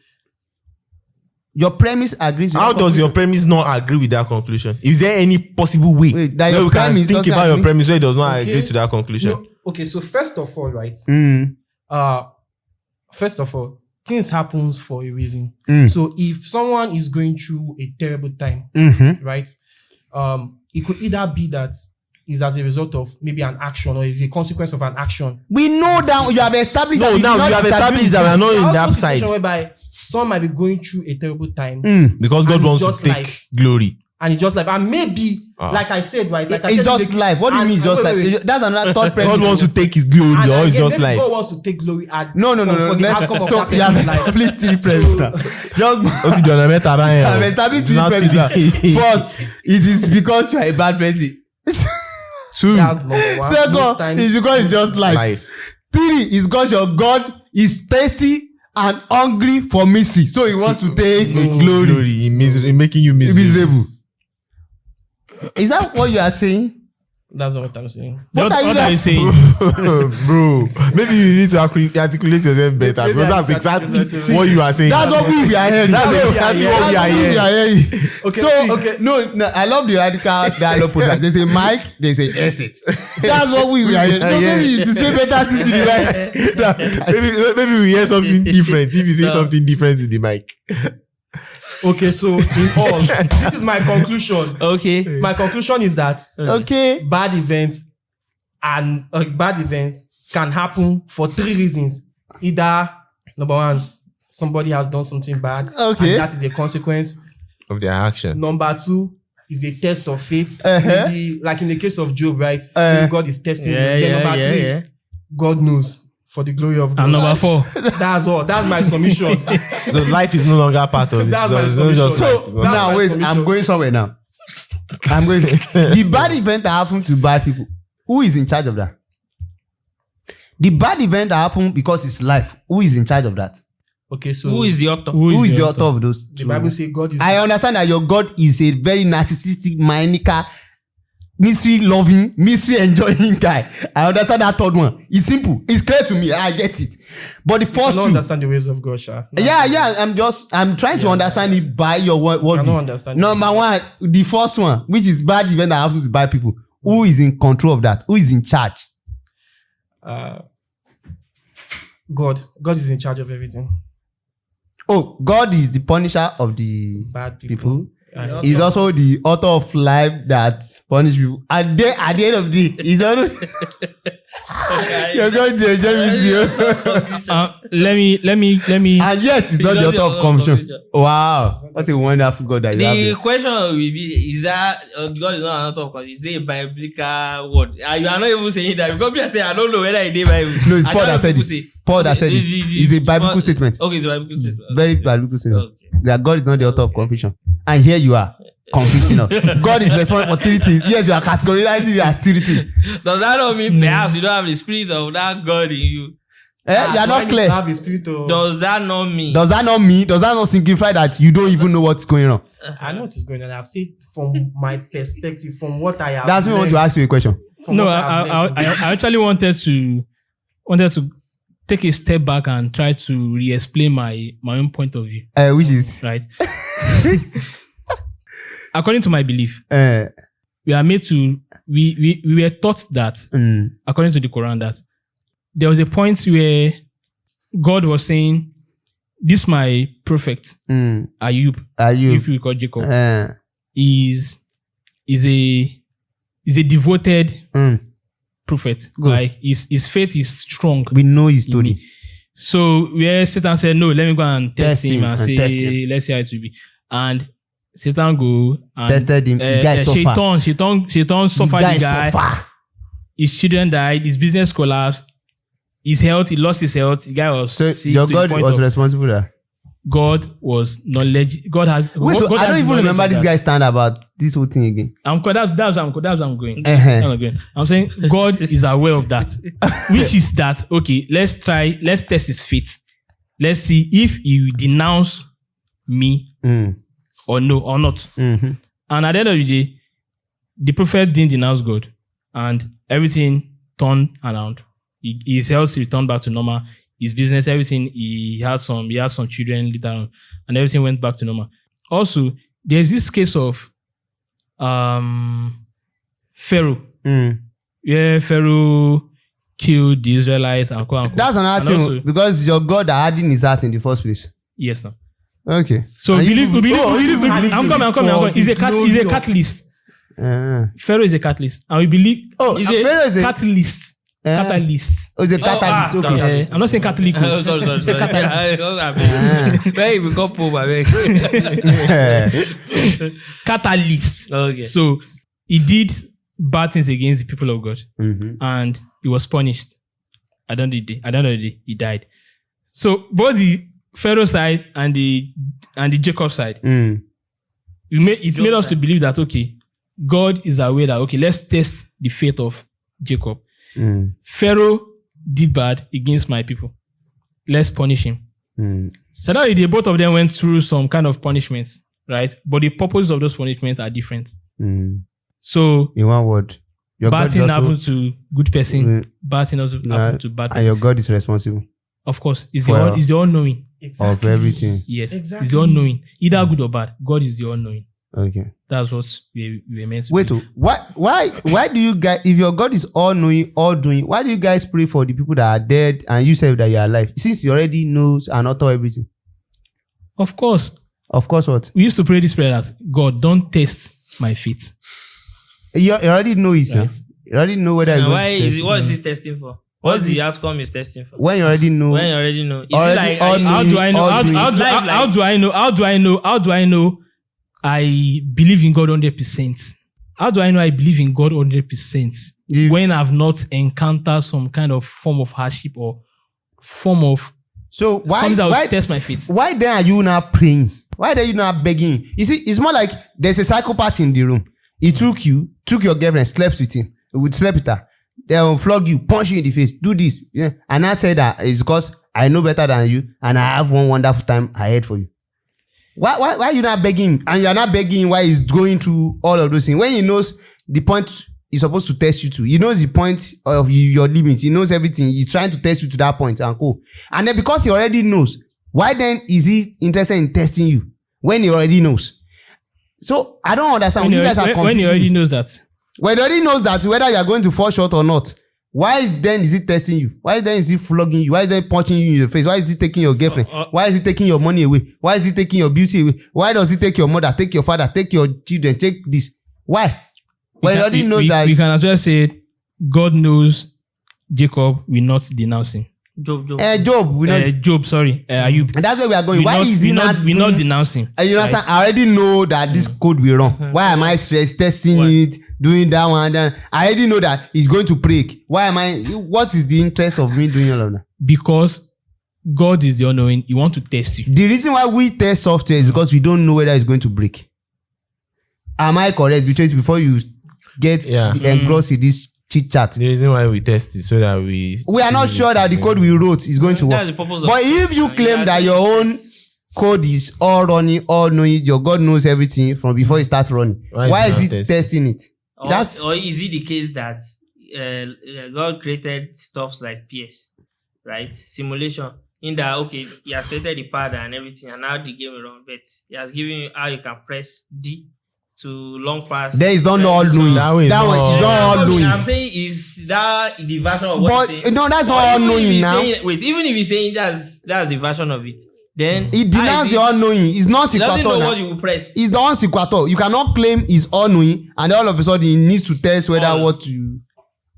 Your premise agrees with How that does your conclusion. premise not agree with that conclusion? Is there any possible way Wait, that where your we can premise think doesn't about your agree? premise where it does not Okay. agree to that conclusion? No, okay, so first of all, right? Mm. First of all, things happens for a reason. Mm. So if someone is going through a terrible time, Mm-hmm. right? It could either be that is as a result of maybe an action or is a consequence of an action. We know that you have established. No, that now do you not have disagree established that with we are not There in are that also situations side whereby someone might be going through a terrible time because God and wants it's to just take life. glory. and it's just like, and maybe, like I said, right? Like I It's said, just life. What do you mean it's just life? That's another third premise. God wants to take His glory, And or it's again, just maybe life. God wants to take glory at No. for the outcome of So that you have person's life. established three premises now. Young man, Ó ti dọ̀nà mẹ́ta báyẹn o. I have established three Not premises now. three. First, it is because you are a bad person. Two, That's number one. Most second, times- it's because it's just life. Life. Three is because your God is thirsty and hungry for mystery, so he wants to take glory. Glory in making you miserable. Miserable. Is that what you are saying? That's not what I'm saying. What are you guys saying? Bro, maybe you need to articulate yourself better Maybe because I that's can exactly articulate what you are saying. That's what we are hearing. That's exactly what we are hearing. Okay, So, okay. no, I love the radical dialogue process. There's a mic, there's a exit. That's what we are hearing. So Yeah. maybe you should say better things to the mic. Maybe we hear something different if you say something different to the mic. Okay, so in all, this is my conclusion. Okay. My conclusion is that Okay. bad events can happen for three reasons. Either, number one, somebody has done something bad, Okay. and that is a consequence. Of their action. Number two is a test of faith. Uh-huh. Maybe, like in the case of Job, right? Maybe God is testing you. Then number three, God knows for the glory of God. And number 4. That's all. That's my submission. So life is no longer part of it. That's my It's not submission. just life. It's not- That's Now my wait, submission. I'm going somewhere now. I'm going. The bad event that happened to bad people, who is in charge of that? The bad event that happened because it's life, who is in charge of that? Okay, so Who is the author? Who is the author of those? the two? Bible says God is. I understand that your God is a very narcissistic, maniacal, mystery-loving, mystery-enjoying guy. I understand that third one. It's simple. It's clear to me. I get it. But the I first don't two, understand the ways of God, Sha. yeah. I'm trying to understand it by your word. I don't understand. Number one, the first one, which is bad event that happens to bad people. Who is in control of that? Who is in charge? God is in charge of everything. Oh, God is the punisher of the Bad people. people. And He's also the author of life that punish people. And then at the end of the day, he's also you're going to enjoy this. Let me. And yet, it's not the author of confusion. Wow, what a wonderful God that you have. The There. question will be: is that God is not an author of confusion? Is it a biblical word? You are not even saying that because people say I don't know whether it is Bible. No, it's I Paul know that said people it. say- Paul that said it. It's a biblical statement. Okay, it's a biblical statement. Very biblical statement. Okay. That God is not the author of confusion. And here you are, confusing us. God is responsible for 3 things. Yes, you are categorizing it as 3 things. Does that not mean perhaps you don't have the spirit of that God in you? You are not clear. Have a spirit of, Does that not mean? Does that not mean? Does that not signify that you don't even know what's going on? I know what is going on. I've seen from my perspective, from what I have. That's me want to ask you a question. No, I actually wanted to take a step back and try to re-explain my own point of view. Which is Right. According to my belief, uh, we are made to. We were taught that, according to the Quran, that there was a point where God was saying, "This my prophet Ayub, are you? if we call Jacob, is a devoted prophet. Good. Like his faith is strong." We know his story. So where Satan said, "No, let me go and test him and say, test him. let's see how it will be." And Satan go and Tested him. The guy suffer. Shaitan suffered the guy. suffer. His children died. His business collapsed. His health, he lost his health. The guy was So sick your to the God point was of- responsible there. God was knowledge. God has. Wait, God I has don't even knowledge remember of this that. guy stand about this whole thing again. That's where I'm going. That's where I'm going. Uh-huh. That's where I'm going. I'm saying God is aware of that. Which is that, okay, let's test his faith. Let's see if he will denounce me or no or not. Mhm. And at the end of the day, the prophet didn't denounce God, and everything turned around. His health returned back to normal. His business, everything. He had some children later on, and everything went back to normal. Also, there's this case of Pharaoh. Yeah, Pharaoh killed the Israelites and quote unquote. That's another thing because your God that hardened his heart in the first place. Yes, sir. Okay. So And believe. I'm coming. for He's a the catalyst. Uh, Pharaoh is a catalyst, and we believe. Pharaoh is a catalyst. Catalyst. it's a catalyst. Okay. I'm not saying Catholic. Sorry. Where you become Pope, I beg. Catalyst. Okay. So he did bad things against the people of God, Mhm. and he was punished. At the end of the day, he died. So both the Pharaoh side and the Jacob side, Mm. it made us to believe that okay, God is aware that okay, let's test the faith of Jacob. Mm. Pharaoh did bad against my people. Let's punish him. Mm. So that day, both of them went through some kind of punishments, right? But the purpose of those punishments are different. Mm. So In one word, your bad God thing is also, happens to good person. Mm. Bad thing also happens to bad and person. your God is responsible Of course, it's For- the all-knowing. of everything. Yes, Exactly. it's the all-knowing. Either good or bad, God is the all-knowing. Okay. That's what we're meant to Wait, do. why do you guys, if your God is all knowing, all doing, why do you guys pray for the people that are dead and you say that you are alive? Since he already knows and author everything. Of course, Of course, what? we used to pray this prayer that God, don't test my faith. You already know it, Right. sir. You already know whether And it's why going to is test it? What is he testing for? What's the outcome he's testing for? when you already know. When you already know. Is it Already like all How do I know? all How doing. do I know? I believe in God 100%. How do I know I believe in God 100%? You- When I've not encountered some kind of form of hardship or form of So something that will why test my faith. why then are you not praying? Why are you not begging? You see, it's more like there's a psychopath in the room. He took your girlfriend, slept with him, slept with her. They will flog you, punch you in the face, do this. Yeah. And I said that it's because I know better than you and I have one wonderful time ahead for you. Why are you not begging him? And you're not begging him while he's going through all of those things. When he knows the point he's supposed to test you to, he knows the point of your limits, he knows everything. He's trying to test you to that point and go. And then because he already knows, why then is he interested in testing you when he already knows? So I don't understand. When You he guys are already- when he confusing already me. knows that. When he already knows that whether you are going to fall short or not, why then is he testing you? Why then is he flogging you? Why is he punching you in the face? Why is he taking your girlfriend? Why is he taking your money away? Why is he taking your beauty away? Why does he take your mother, take your father, take your children, take this? Why? When he already knows that. We can as well say God knows Jacob will not denounce him. Job. Job, we know. Job, sorry. Ayub. And that's where we are going. We Why not, is he we not? not, we not doing- denouncing. And you know, right? I already know that this code will run. Why am I stress testing it, doing that one? Then I already know that it's going to break. Why am I? What is the interest of me doing all of that? Because God is the all-knowing. He wants to test you. The reason why we test software is because we don't know whether it's going to break. Am I correct? Because before you get Yeah. engrossed in this chit chat, The reason why we test it so that we are not sure that the code we wrote is going to work. That's the purpose of But if you test. claim that your own code is all running, all knowing, your God knows everything from before it starts running, why is he testing it? Or is it the case that God created stuffs like PS, right? Simulation. In that, okay, he has created the pad and everything, and now the game will run, but he has given you how you can press D to long pass. There is not all knowing. That way is That one not- is not all knowing. I'm saying is that the version of what But he's saying? no, that's not Or all even if knowing he's now. saying- wait, even if he's saying that's the version of it, then He denies the all knowing. It's not He doesn't know sequator what now. you will press. It's the non-sequator. You cannot claim he's all knowing and all of a sudden he needs to test whether All. what you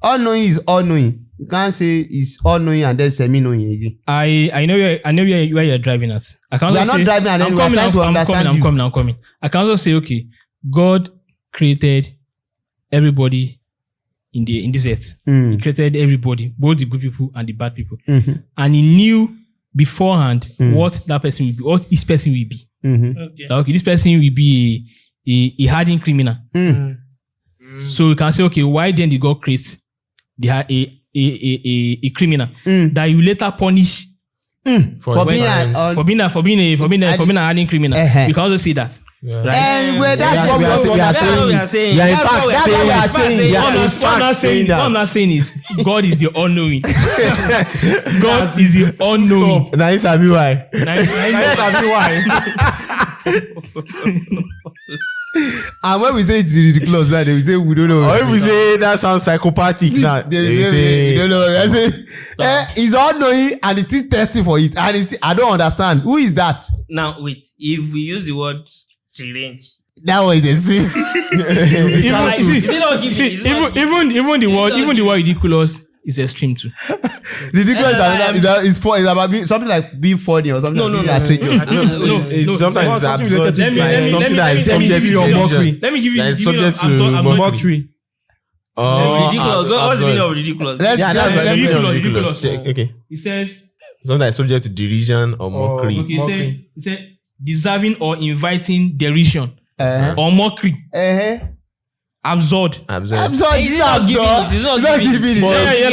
all knowing is all knowing. You can't say it's all knowing and then semi-knowing again. I know where you're driving at. I can We are also not say, driving and then I'm we are coming, trying to understand you. I'm coming. I can also say, okay, God created everybody in this earth. He created everybody, both the good people and the bad people. And he knew beforehand what that person will be, what this person will be. Okay. That, okay, this person will be a hardened criminal. So you can say, okay, why then did God create a criminal that you later punish For being times. for being a hardened criminal? Uh-huh. You can also say that. Right? And where that's what we are saying. We are in fact That's what we are saying. What I'm not saying is God is the all-knowing. God is the all-knowing. Now you sabi why. And when we say it's ridiculous, now they will say we don't know. Or if we say that sounds psychopathic now, They will say we don't know. I say he's all knowing and he's still testing for it. And it's, I don't understand. Who is that? Now wait, if we use the word range, That was a sin. Even the word ridiculous is extreme too. Ridiculous is about being, something like being funny or something. No. It's sometimes something absurd. related to Like something that is subject to mockery. Let me give you That is give you- subject I'm to talking- I'm talking- Mockery. ridiculous. What's the meaning of ridiculous? Let's- Yeah, that's let's- the meaning of ridiculous. ridiculous. Check. Okay. He says, Something that is subject to derision or mockery. okay, Mockery. he said deserving or inviting derision or mockery. Absurd. Absurd. Absurd. Is it not giving it? It's not giving it. Yeah, you're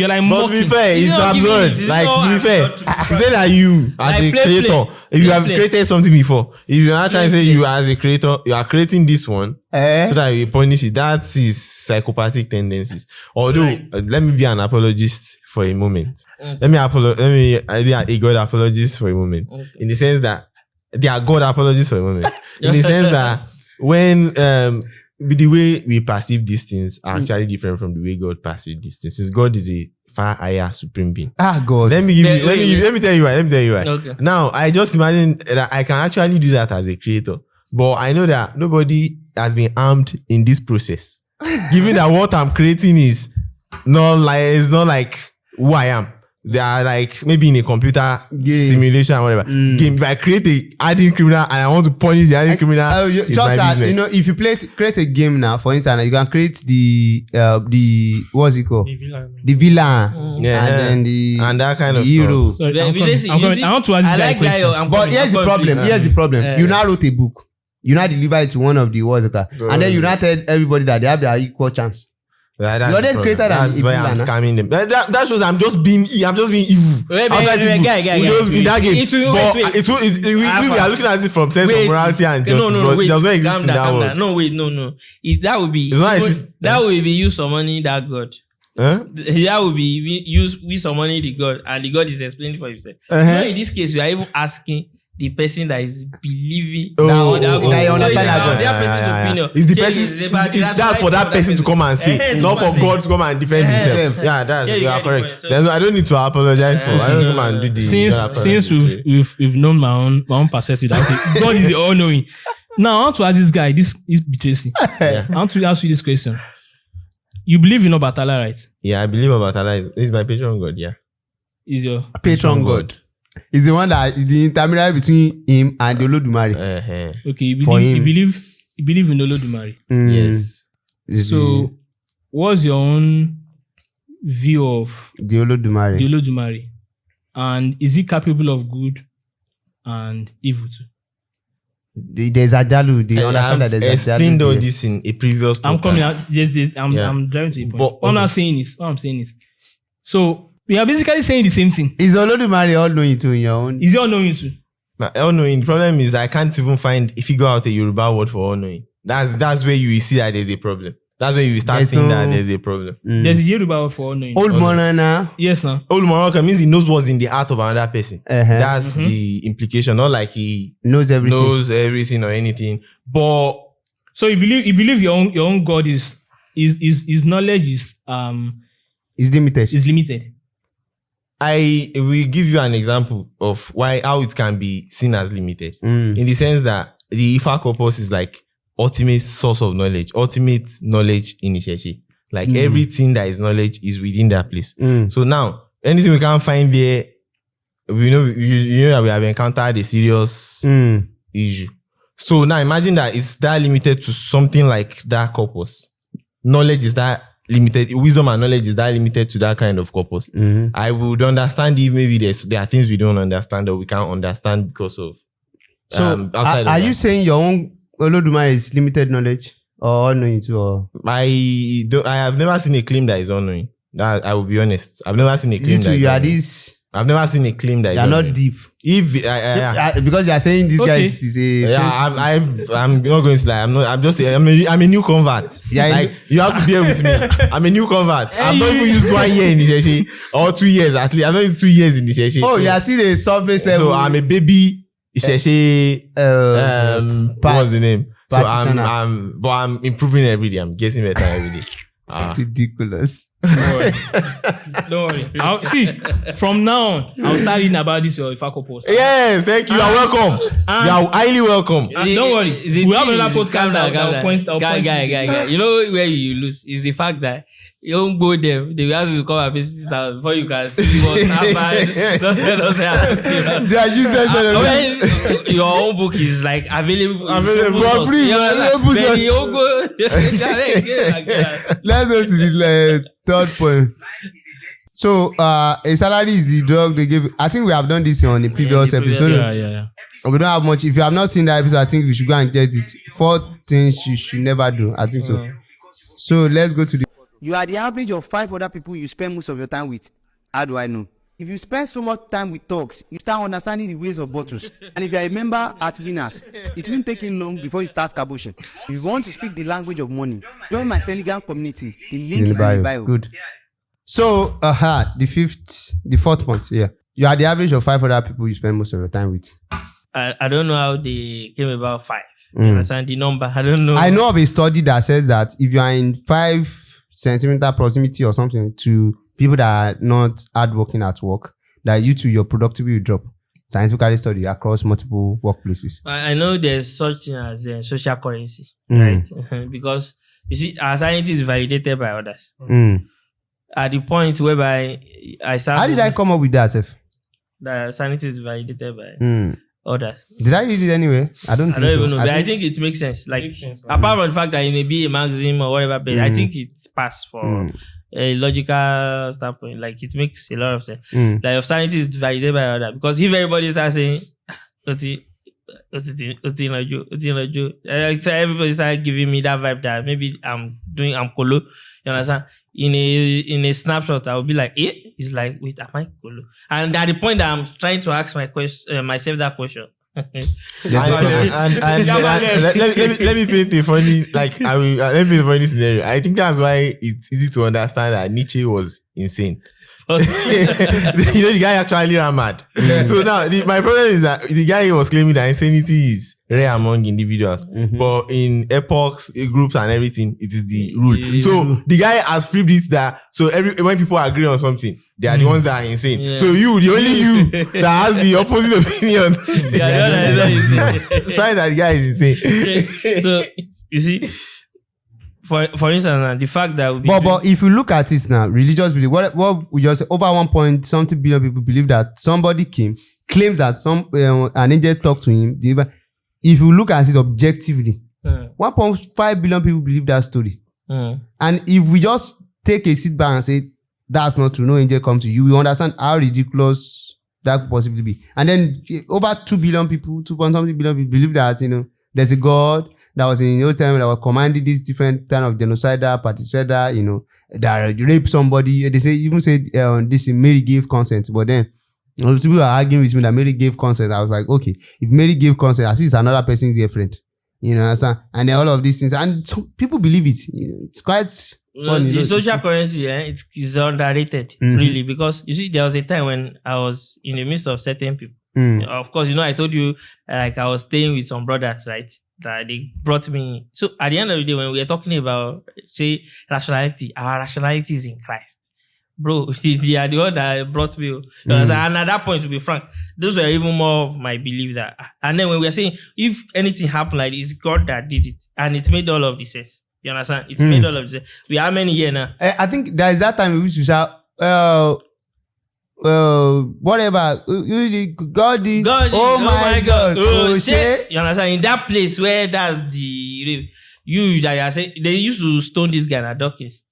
like But to be mocking. fair, It's it's not giving it. absurd. It's Like not to be fair, absurd. to say that you as Like a play. creator, if you have Play. created something before, if you're not trying to say you as a creator, you are creating this one so that you punish it. That is psychopathic tendencies. Although, let me be an apologist for a moment. Let me be a God apologist for a moment. In the sense that they are God apologists for a moment. In the sense that when the way we perceive these things are actually different from the way God perceives these things. Since God is a far higher supreme being. God. Let me tell you why. Okay. Now, I just imagine that I can actually do that as a creator. But I know that nobody has been armed in this process. Given that what I'm creating is not like who I am. They are like maybe in a computer simulation or whatever. Game. If I create a hardened criminal and I want to punish the hardened criminal, it's my business. You know, if you create a game now, for instance, you can create the what's it called? The villain. Yeah. And then and that kind of hero. stuff. Sorry, Yeah, I'm we coming. listen, I'm you coming. see, I want to ask I you like that that. question. But here's the problem. You now wrote a book. You now deliver it to one of the what's it called? And then you now tell everybody that they have their equal chance. That's You already the problem. created That's an why evil I'm man, scamming them. That shows I'm just being evil. Wait, Outside evil. guy. We just in that game. Wait. We are looking at it from sense of morality and justice. But it does not exist in that world. No. That would be It's not exist. that would be use some money that God. Huh? That would be use some money the God, and the God is explaining for himself. You know, in this case, we are even asking the person that is believing that God. you understand that God. That person's opinion. It's the person. That's for that person to come and say, not for God to come and defend himself. Yeah, you are correct. So- I don't need to apologize for. I don't come and do the. Since we've known my own perspective that okay, God is the all knowing. Now I want to ask this guy, this betrays me. I want to ask you this question. You believe in Obatala, right? Yeah, I believe about Allah. This is my patron God. Yeah. Is your Patron God. Is the one that is the intermediary between him and the Olodumare. okay? You For believe him. you believe in Olodumare. Yes. So, what's your own view of the Olodumare. the Olodumare, and is he capable of good and evil too? There's Ajalu. They understand that there's explained all Ajalu. this in a previous podcast. I'm coming out. Yeah. I'm driving to the point. But- What I'm saying is, so we are basically saying the same thing. Is Olodumare all knowing too in your own? Is he all knowing too? But all-knowing, the problem is I can't even figure out a Yoruba word for all-knowing. That's where you see that there's a problem. That's where you start There's seeing no- that there's a problem. There's a Yoruba word for all knowing. Old Monana. Yes, now. Old Morocco means he knows what's in the heart of another person. That's Mm-hmm. the implication. Not like he Knows everything. knows everything or anything. But So you believe your own God is his knowledge is It's limited. limited. I will give you an example of how it can be seen as limited. In the sense that the Ifa corpus is like ultimate source of knowledge, ultimate knowledge in Isheshi. Like everything that is knowledge is within that place. So now, anything we can't find there, we know that we have encountered a serious issue. So now imagine that it's that limited to something like that corpus. Knowledge is that limited. Wisdom and knowledge is that limited to that kind of corpus. I would understand if maybe there are things we don't understand or we can't understand because of. So outside are of you that. saying your own Olodumare is limited knowledge or all knowing too? Or I have never seen a claim that is unknowing. That I will be honest. I've never seen a claim you that too, is you are unknowing. this I've never seen a claim that You're not deep. If Because you are saying this guy Okay. is a I'm not going to lie. I'm a new convert. Yeah, like you have to bear with me. I'm a new convert. I've not even used 1 year in the church or 2 years at least. I've not used 2 years in the church. Oh, you are still a surface level. So I'm a baby. What's the name? So I'm improving every day. I'm getting better every day. Ridiculous. Don't worry. See, from now on, I'll start reading about this your Ifako post. Yes, thank you. You're welcome. You are highly welcome. Don't worry. We have another podcast that I'll point. Guy. You know where you lose is the fact that you don't go there. They will ask you to come and visit now before you can see what's happening. Don't say. They are useless. Your own book is like available for free. Then you go. Let's go to the third point. So, a salary is the drug they give. I think we have done this on the previous episode. Yeah. We don't have much. If you have not seen that episode, I think we should go and get it. 4 things you should never do. I think so. So let's go to the. You are the average of 5 other people you spend most of your time with. How do I know? If you spend so much time with talks, you start understanding the ways of bottles. And if you are a member at Winners, it won't take you long before you start scabushing. If you want to speak the language of money, join my Telegram community. The link is in the bio. Good. So, the fourth point, yeah. You are the average of 5 other people you spend most of your time with. I don't know how they came about 5. You understand the number? I don't know. I know of a study that says that if you are in 5 centimeter proximity or something to people that are not hardworking at work, that your productivity will drop. Scientifically studied across multiple workplaces. I know there's such thing as social currency, right? Because you see, our sanity is validated by others. At the point whereby I start. How did I come up with that, Seth? That sanity is validated by others. Did I read it anyway? I don't even know, but I think it makes sense. Like, apart from the fact that it may be a maxim or whatever, but I think it's passed for a logical standpoint. Like, it makes a lot of sense. Like, if sanity is validated by others, because if everybody starts saying, so everybody started giving me that vibe that maybe I'm colo. You understand? In a snapshot, I will be like, it's like, wait, am I colo? And at the point that I'm trying to ask myself that question. Let me paint a funny let me paint a funny scenario. I think that's why it's easy to understand that Nietzsche was insane. The guy actually ran mad. So now my problem is that the guy was claiming that insanity is rare among individuals, but in epochs, groups, and everything, it is the rule. So the guy has flipped it that when people agree on something, they are the ones that are insane. Yeah. So the only you that has the opposite opinion, sign that the guy is insane. So you see. For instance, the fact that but if you look at it now, religious belief, what we just say, over 1.something billion people believe that somebody claims that an angel talked to him. If you look at it objectively, 1.5 billion people believe that story. And if we just take a sit back and say that's not true, no angel come to you, we understand how ridiculous that could possibly be. And then over 2 billion people, 2.something billion people believe that there's a God that was in the old time that was commanding this different kind of genocidal, patricidal, that rape somebody. They even say this Mary gave consent, but then people are arguing with me that Mary gave consent. I was like, okay, if Mary gave consent, at least another person's girlfriend, and then all of these things, and some people believe it. It's quite funny. The social currency, it's underrated, really, because you see, there was a time when I was in the midst of certain people. Of course, I told you, like, I was staying with some brothers, right? That they brought me. So at the end of the day, when we are talking about, say, rationality, our rationality is in Christ. Bro, they are the one that brought me. And at that point, to be frank, those were even more of my belief that. And then when we are saying, if anything happened like this, it's God that did it. And it made all of the sense. You understand? It's made all of the sense. We are many years now. I think there is that time we used to shout, whatever, God, oh my God, oh shit. You understand? In that place where that's the you that are saying, they used to stone this guy at Dawkins.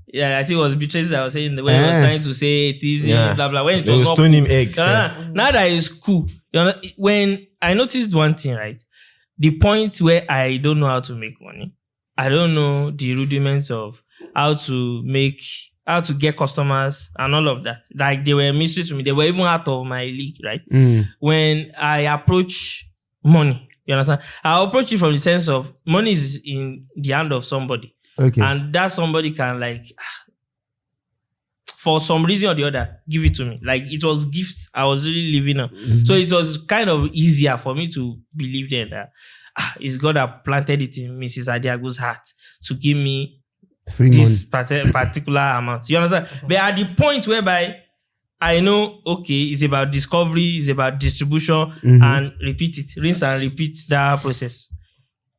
Yeah, I think it was Beatrice that was saying when he was trying to say atheism, blah blah. When it was not stone him eggs. Now that is cool. When I noticed one thing, right? The point where I don't know how to make money, I don't know the rudiments of how to make how to get customers and all of that. Like they were a mystery to me. They were even out of my league, right? When I approach money, you understand? I approach it from the sense of money is in the hand of somebody. Okay. And that somebody can like, for some reason or the other, give it to me. Like it was gifts I was really living on. So it was kind of easier for me to believe then that it's God that planted it in Mrs. Adiago's heart to give me Free this money. particular amount. You understand? But at the point whereby I know, okay, it's about discovery, it's about distribution, and repeat it, rinse and repeat that process.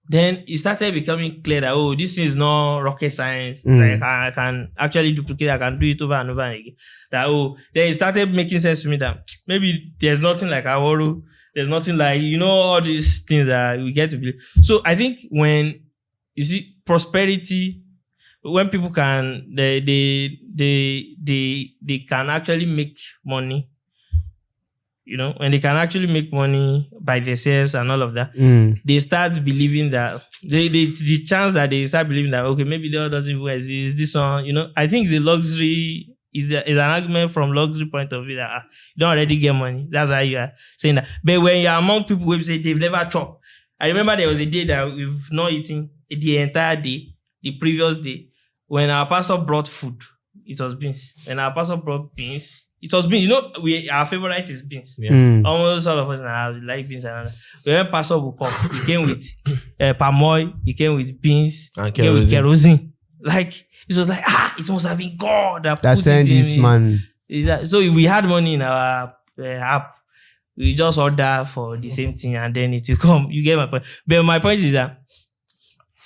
Then it started becoming clear that, oh, this is not rocket science. Like I can actually duplicate, I can do it over and over again. That, oh, then it started making sense to me that maybe there's nothing like Aworu. There's nothing like, all these things that we get to believe. So I think when you see prosperity, when people can, they can actually make money, when they can actually make money by themselves and all of that, they start believing that, the chance that they start believing that, okay, maybe the other doesn't even exist, this one, I think the luxury is an argument from luxury point of view that you don't already get money. That's why you are saying that. But when you're among people who say they've never chopped, I remember there was a day that we've not eaten the entire day, the previous day, when our pastor brought food, it was beans. When our pastor brought beans, it was beans. Our favorite is beans. Yeah. Almost all of us now like beans. And when pastor would come, he came with palm oil, he came with beans, And he came with kerosene. Like, it was like, it must have been God that put sent it in this me. man. So if we had money in our app, we just order for the same thing and then it will come. You get my point. But my point is that,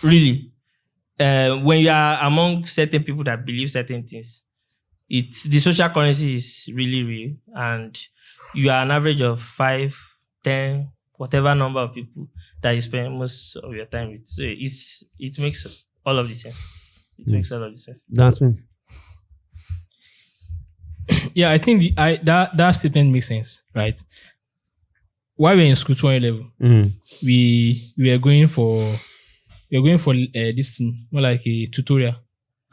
really, when you are among certain people that believe certain things, the social currency is really real, and you are an average of 5, 10, whatever number of people that you spend most of your time with. So it makes all of the sense. It makes all of the sense. That's me. Yeah, I think that statement makes sense, right? While we were in school 20 level, we were going for this thing, more like a tutorial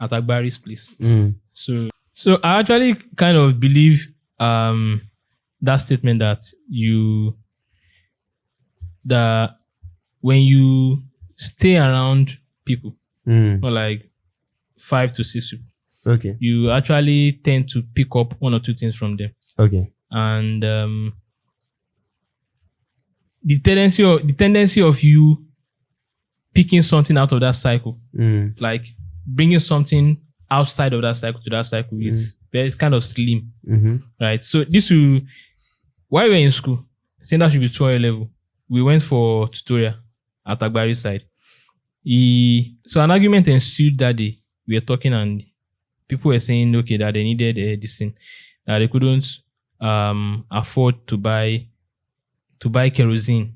at Agbari's place. So I actually kind of believe that statement that when you stay around people, more like 5 to 6 people, Okay. you actually tend to pick up 1 or 2 things from them. Okay. And the tendency of you picking something out of that cycle, like bringing something outside of that cycle to that cycle is very kind of slim, right? So while we were in school, saying that should be 12 level, we went for tutorial at Agbari's side. So an argument ensued that day. We were talking and people were saying, okay, that they needed this thing, that they couldn't afford to buy kerosene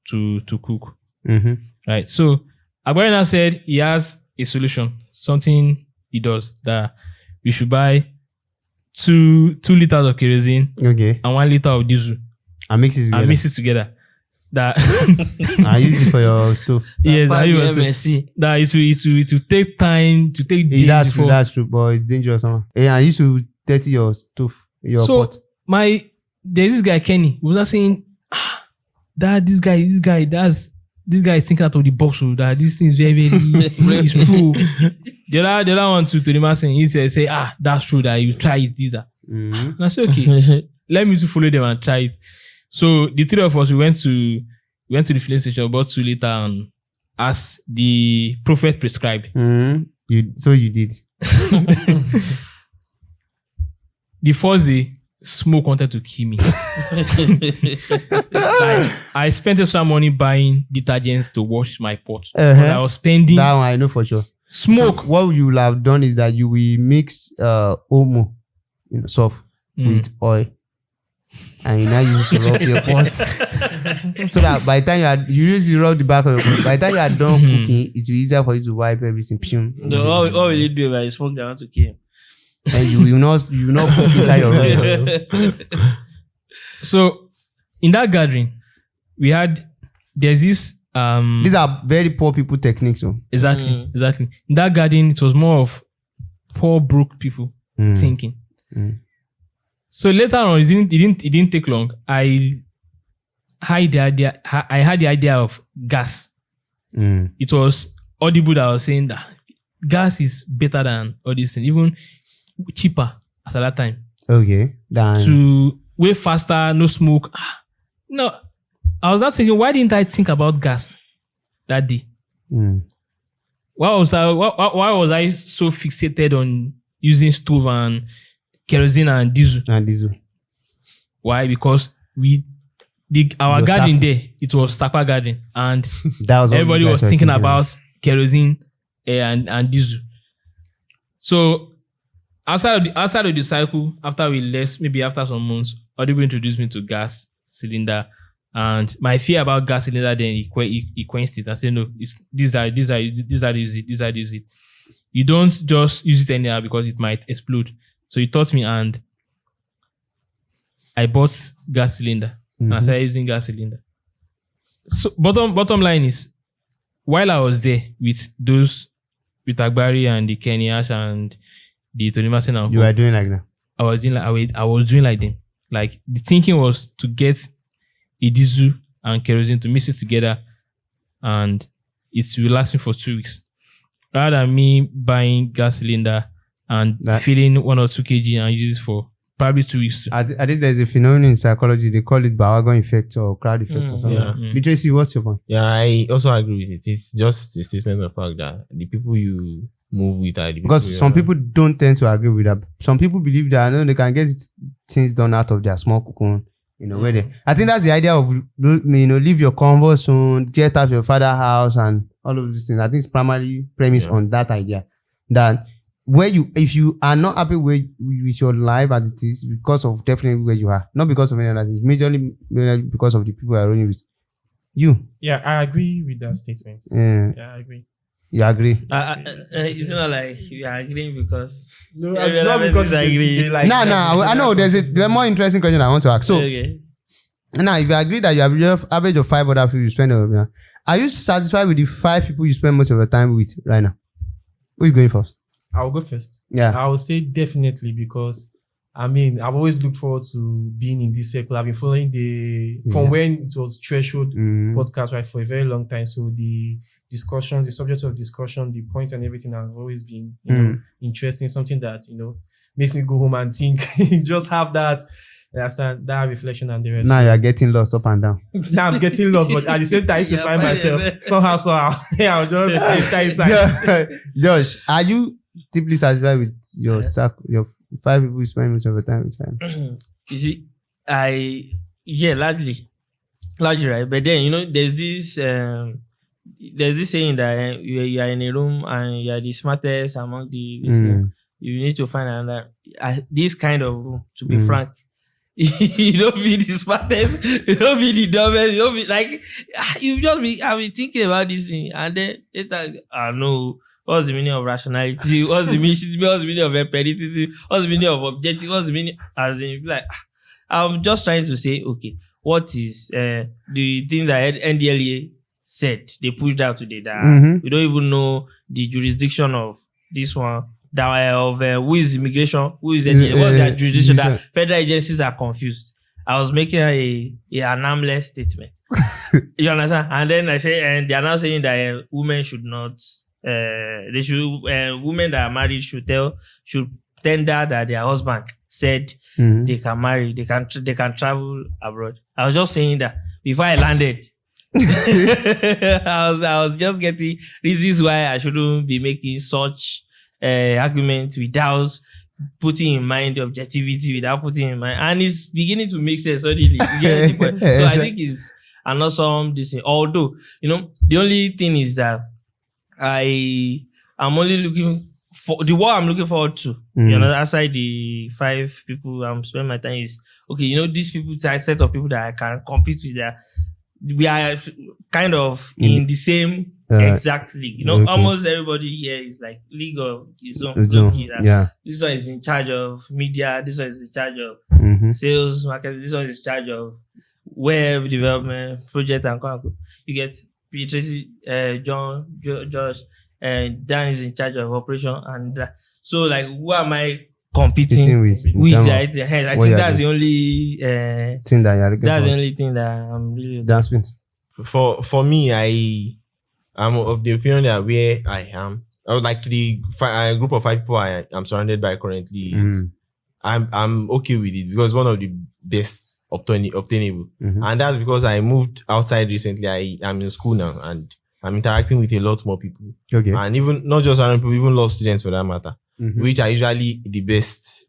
to cook. Right. So Agbari said he has a solution, something he does, that we should buy 2 liters of kerosene, Okay. and 1 liter of diesel I mix it together. That I use it for your stove. yes, MSc. that it will take time to take days That's true. before. That's true, but it's dangerous. I used to dirty your stove, your So pot. there's this guy Kenny who was not saying, this guy is thinking out of the box. So that this thing is very, very it's true. The other one to the man saying, he say, that's true that you try it. These are. And I said, okay, let me to follow them and try it. So the 3 of us, we went to the filling station, bought 2 liters, and as the prophet prescribed. You did. The first day, smoke wanted to kill me. I spent extra money buying detergents to wash my pot. But I was spending That one I know for sure. smoke. So what you will have done is that you will mix Omo, soft, with oil. And you now use it to rub your pot. So that by the time you use to rub the back of your pot, by the time you are done cooking, it will be easier for you to wipe everything. All will you do if I smoke that I want to kill him? And you will not cook inside your room. So in that gathering, there's this These are very poor people techniques. So. exactly. In that gathering, it was more of poor broke people thinking. Mm. So later on, it didn't take long. I had the idea of gas. Mm. It was audible that I was saying that gas is better than all these things, even cheaper at that time. Okay. To way faster, no smoke. No, I was not thinking, why didn't I think about gas that day? Mm. Why was I so fixated on using stove and kerosene and diesel? Why? Because our garden there, it was Sakwa garden, and that was everybody was thinking about kerosene and diesel. So outside of the cycle, after we left, maybe after some months, Audible introduced me to gas cylinder, and my fear about gas cylinder then he quenched it and said, no, these are use it. You don't just use it anyhow because it might explode. So he taught me, and I bought gas cylinder. And I started using gas cylinder. So bottom line is, while I was there with Agbari and the Kenny Ash and the Tony Mason and you were doing like that. I was doing like them. Like the thinking was to get a diesel and kerosene to mix it together, and it will last me for 2 weeks. Rather than me buying gas cylinder and filling 1 or 2 kg and use it for probably 2 weeks. I think there's a phenomenon in psychology, they call it bandwagon effect or crowd effect or something. Tracy, what's your point? Yeah, I also agree with it. It's just a statement of fact that the people you move with are the people. Because some people don't tend to agree with that. Some people believe that they can get things done out of their small cocoon. Where I think that's the idea of leave your comfort zone, get out of your father's house, and all of these things. I think it's primarily premised on that idea that if you are not happy with your life as it is, because of definitely where you are, not because of any other things, majorly because of the people you are running with. Yeah, I agree with that statement. Yeah, I agree. You agree? It's not like you are agreeing because no, it's not because I agree. Like, I know there's a more interesting question I want to ask. So now, if you agree that you have average of 5 other people you spend over here, are you satisfied with the 5 people you spend most of your time with right now? Who's going first? I'll go first. Yeah. I would say definitely, because I've always looked forward to being in this circle. I've been following from when it was Threshold podcast, right, for a very long time. So the discussion, the subject of discussion, the points and everything have always been, interesting. Something that, makes me go home and think, just have that reflection and the rest. Now you're getting lost up and down. Now I'm getting lost, but at the same time, I used to find myself somehow. I'll just enter inside. Josh, are you deeply satisfied with your 5 people you spend most of the time with? You see, largely, right? But then, there's this saying that you are in a room and you are the smartest among the you need to find another this kind of room, to be frank. You don't be the smartest, you don't be the dumbest, you don't be like, you just be, I've been thinking about this thing, and then it's like, no, what's the meaning of rationality? What's the meaning of empiricity? What's the meaning of objective? What's the meaning, as in, like, I'm just trying to say, okay, what is the thing that NDLEA said, they pushed out today, that we don't even know the jurisdiction of this one, who is immigration, who is NDLEA, what's their jurisdiction, that federal agencies are confused. I was making an armless statement. You understand? And then I say, and they are now saying that women should not, women that are married should tender that their husband said they can marry, they can travel abroad. I was just saying that before I landed. I was just getting reasons why I shouldn't be making such arguments without putting in mind the objectivity, without putting in mind, and it's beginning to make sense suddenly. So I think it's an awesome this thing. Although, the only thing is that I'm only looking for what I'm looking forward to. Aside the 5 people I'm spending my time is, okay, these people, set of people that I can compete with, that we are kind of in the same exact league. Almost everybody here is like league of his own. This one is in charge of media. This one is in charge of sales, marketing. This one is in charge of web development, project and content. You get Tracy, John, Josh, and Dan is in charge of operation. And So like, who am I competing with? I think that's the only thing that you're looking that's for. the only thing that I'm really. That's Spence. For me, I'm of the opinion that where I am, I would like the group of 5 people I'm surrounded by currently is I'm okay with it because one of the best obtainable, and that's because I moved outside recently. I'm in school now and I'm interacting with a lot more people. Okay. And even not just around people, even law students for that matter, which are usually the best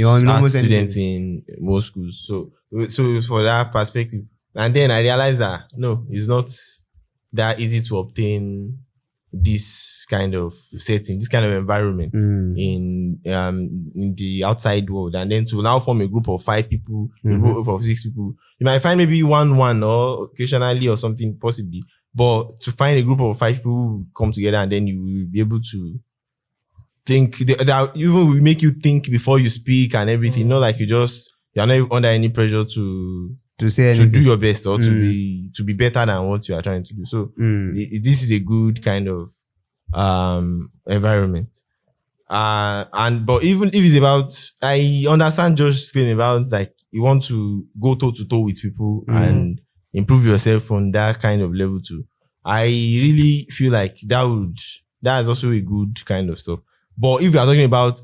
art students in most schools. So for that perspective, and then I realized that no, it's not that easy to obtain this kind of setting, this kind of environment in the outside world, and then to now form a group of 5 people, a group of 6 people. You might find maybe one or occasionally or something possibly, but to find a group of 5 people who come together and then you will be able to think that even will make you think before you speak and everything. Not like you're not under any pressure to say anything, to do your best or to be better than what you are trying to do. So this is a good kind of environment. But even if it's about, I understand Josh's claim about like you want to go toe to toe with people and improve yourself on that kind of level too. I really feel like that is also a good kind of stuff. But if you are talking about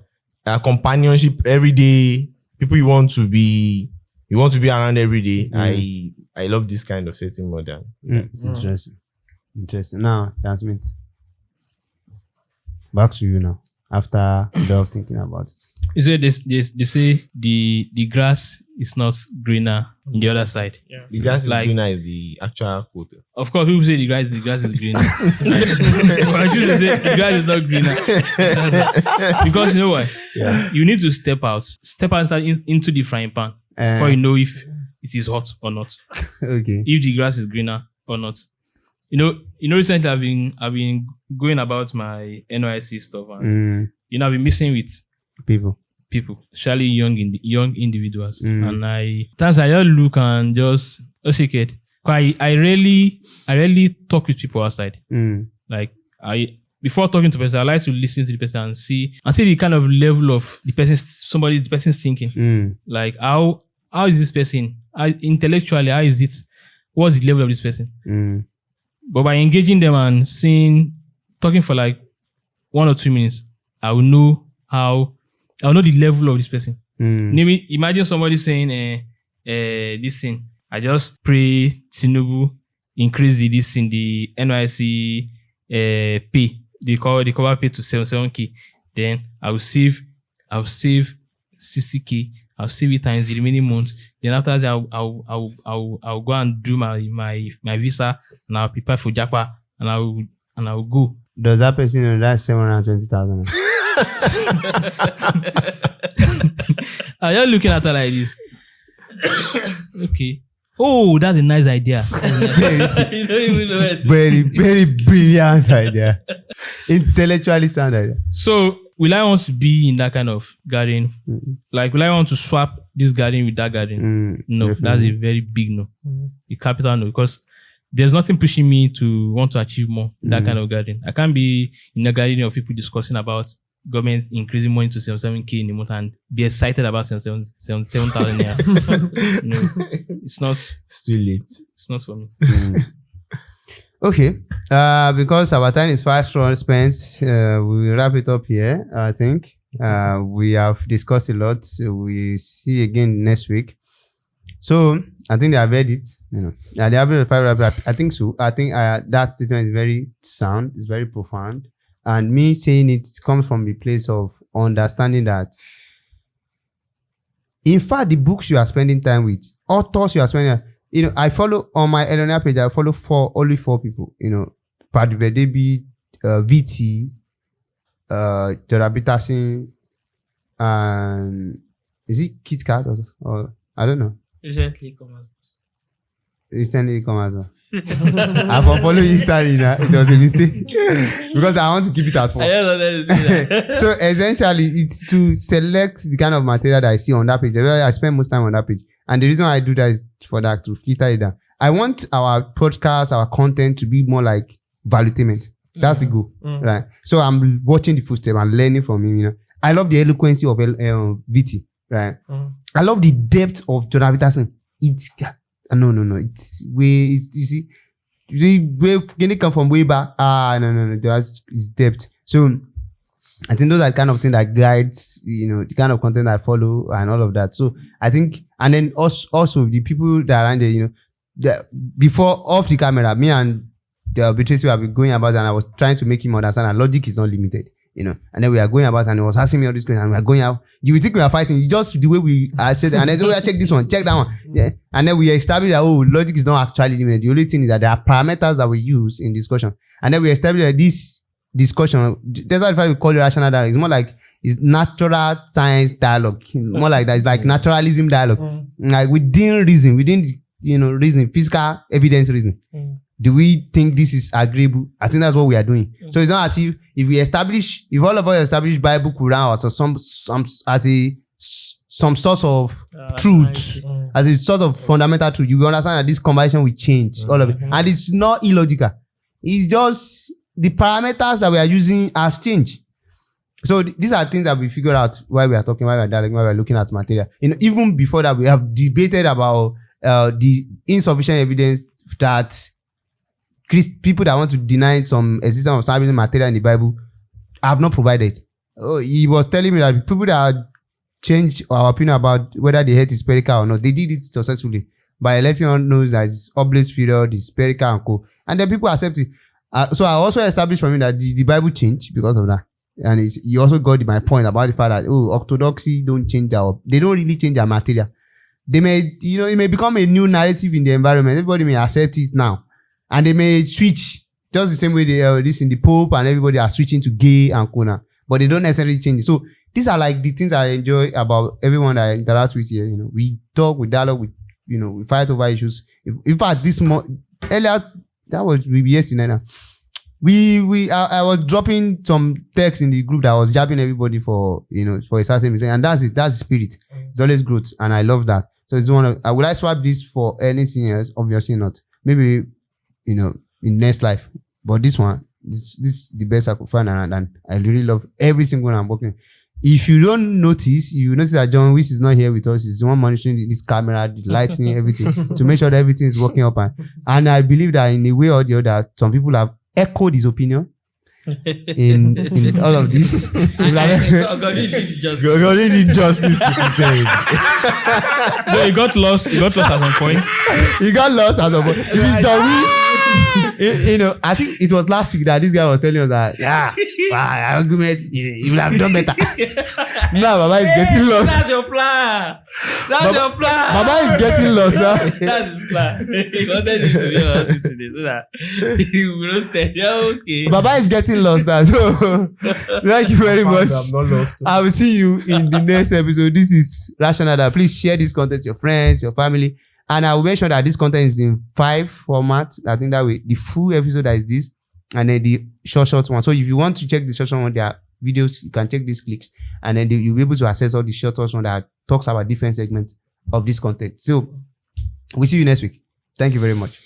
companionship every day, people you want to be around every day, I love this kind of setting more than. Interesting. Now, that's me. Back to you now. After a lot of thinking about it. You say they say the grass is not greener on the other side. Yeah. The grass is greener is the actual quote. Of course, people say the grass is greener. But I choose to say the grass is not greener. Because you know why? Yeah. You need to step outside into the frying pan before you know if it is hot or not. Okay. If the grass is greener or not. You know, recently I've been going about my NYC stuff and I've been missing with people, especially young individuals. And sometimes I just look and just shake it. I rarely talk with people outside. Like before talking to a person, I like to listen to the person and see the kind of level of the person's thinking. Like how is this person? Intellectually, how is it? What's the level of this person? But by engaging them and talking for like 1 or 2 minutes, I will know the level of this person. Maybe imagine somebody saying, this thing, I just pray Tinubu increase the NYC pay, the cover pay to 77K. Then I will save 60K. I'll save it times the remaining months. Then after that, I'll go and do my visa and I'll prepare for Japa and I'll go. Does that person know that's 720,000? You're looking at her like this. Okay. Oh, that's a nice idea. You don't even know it. Very, very brilliant idea. Intellectually sound idea. So, will I want to be in that kind of garden? Like, will I want to swap this garden with that garden? No, definitely. That's a very big no. A capital no, because there's nothing pushing me to want to achieve more in that kind of garden. I can't be in a garden of people discussing about government increasing money to 77K in a month and be excited about 77,000 naira. No, it's not. It's too late. It's not for me. Okay. Because our time is fast spent, we will wrap it up here. I think we have discussed a lot. We see again next week. So I think they have read it. They have read the I think so. I think that statement is very sound. It's very profound. And me saying it comes from the place of understanding that, in fact, the books you are spending time with, authors you are spending, I follow on my Eleanor page, I follow only 4 people, Padvedebi, VT, Jorabita Singh, and is it Kit Kat or I don't know. Recently come as well. I follow Insta, it was a mistake because I want to keep it at 4. So essentially, it's to select the kind of material that I see on that page. I spend most time on that page, and the reason I do that is for that to filter it down. I want our podcast, our content to be more like valuetainment. That's the goal, right? So I'm watching the footsteps and learning from him. I love the eloquency of VT, right? I love the depth of Jordan Peterson. It's no. It's way. You see, when it come from way back. No. It's depth. So I think those are the kind of things that guides, the kind of content I follow and all of that. So I think, and then also the people that are around there, before off the camera, me and the Beatrice have been going about, and I was trying to make him understand that logic is not limited. And then we are going about, and he was asking me all these questions, and we are going out. You will think we are fighting, just the way we said, and then check this one, check that one. Yeah. And then we established that, logic is not actually limited. The only thing is that there are parameters that we use in discussion. And then we established that this discussion, that's why we call it rational dialogue. It's more like it's natural science dialogue. More like that. It's like naturalism dialogue. Like within reason, reason, physical evidence reason. Do we think this is agreeable? I think that's what we are doing. So it's not as if if all of us establish Bible, Quran, or some source of truth, as a sort of fundamental truth, you understand that this conversation will change all of it. And it's not illogical. It's just the parameters that we are using have changed. So these are things that we figured out while we are talking, while we are dialoguing, while we are looking at material. Even before that, we have debated about the insufficient evidence that people that want to deny some existence of salvation material in the Bible have not provided. He was telling me that people that change our opinion about whether the head is spherical or not, they did it successfully by letting us know that it's obelisk figure, the spherical and co. And then people accept it. So I also established for me that the Bible changed because of that. And he also got my point about the fact that orthodoxy don't change they don't really change their material. They may, it may become a new narrative in the environment. Everybody may accept it now. And they may switch just the same way they are this in the Pope and everybody are switching to gay and Kona. But they don't necessarily change it. So these are like the things I enjoy about everyone that I interact with here. We talk, we dialogue, we fight over issues. In fact, earlier, that was yesterday now. I was dropping some text in the group that was jabbing everybody for a certain reason, and that's it. That's the spirit. It's always growth, and I love that. So it's one of. Will I swap this for anything else? Obviously not. Maybe in next life, but this one, this is the best I could find around, and I really love every single one I'm working. If you don't notice, you notice that John Wiss is not here with us. He's the one monitoring this camera, the lighting, everything to make sure that everything is working up. And I believe that in a way or the other, some people have echoed his opinion in all of this. God did justice to Christianity. So he got lost at some point. He got lost at some point. If it's John Wiss, I think it was last week that this guy was telling us that, argument, you will have done better. Now, Baba is getting lost. That's your plan. Your plan. Baba is getting lost now. That's his plan. He wanted him to be on today so that he will not stay. Yeah, okay. Baba is getting lost now. So, thank you very much. I'm not lost. I will see you in the next episode. This is Rational Dialogue. Please share this content to your friends, your family. And I will make sure that this content is in 5 formats. I think that way, the full episode that is this, and then the short one. So if you want to check the short one, there are videos, you can check these clicks, and then you'll be able to access all the short one that talks about different segments of this content. So we'll see you next week. Thank you very much.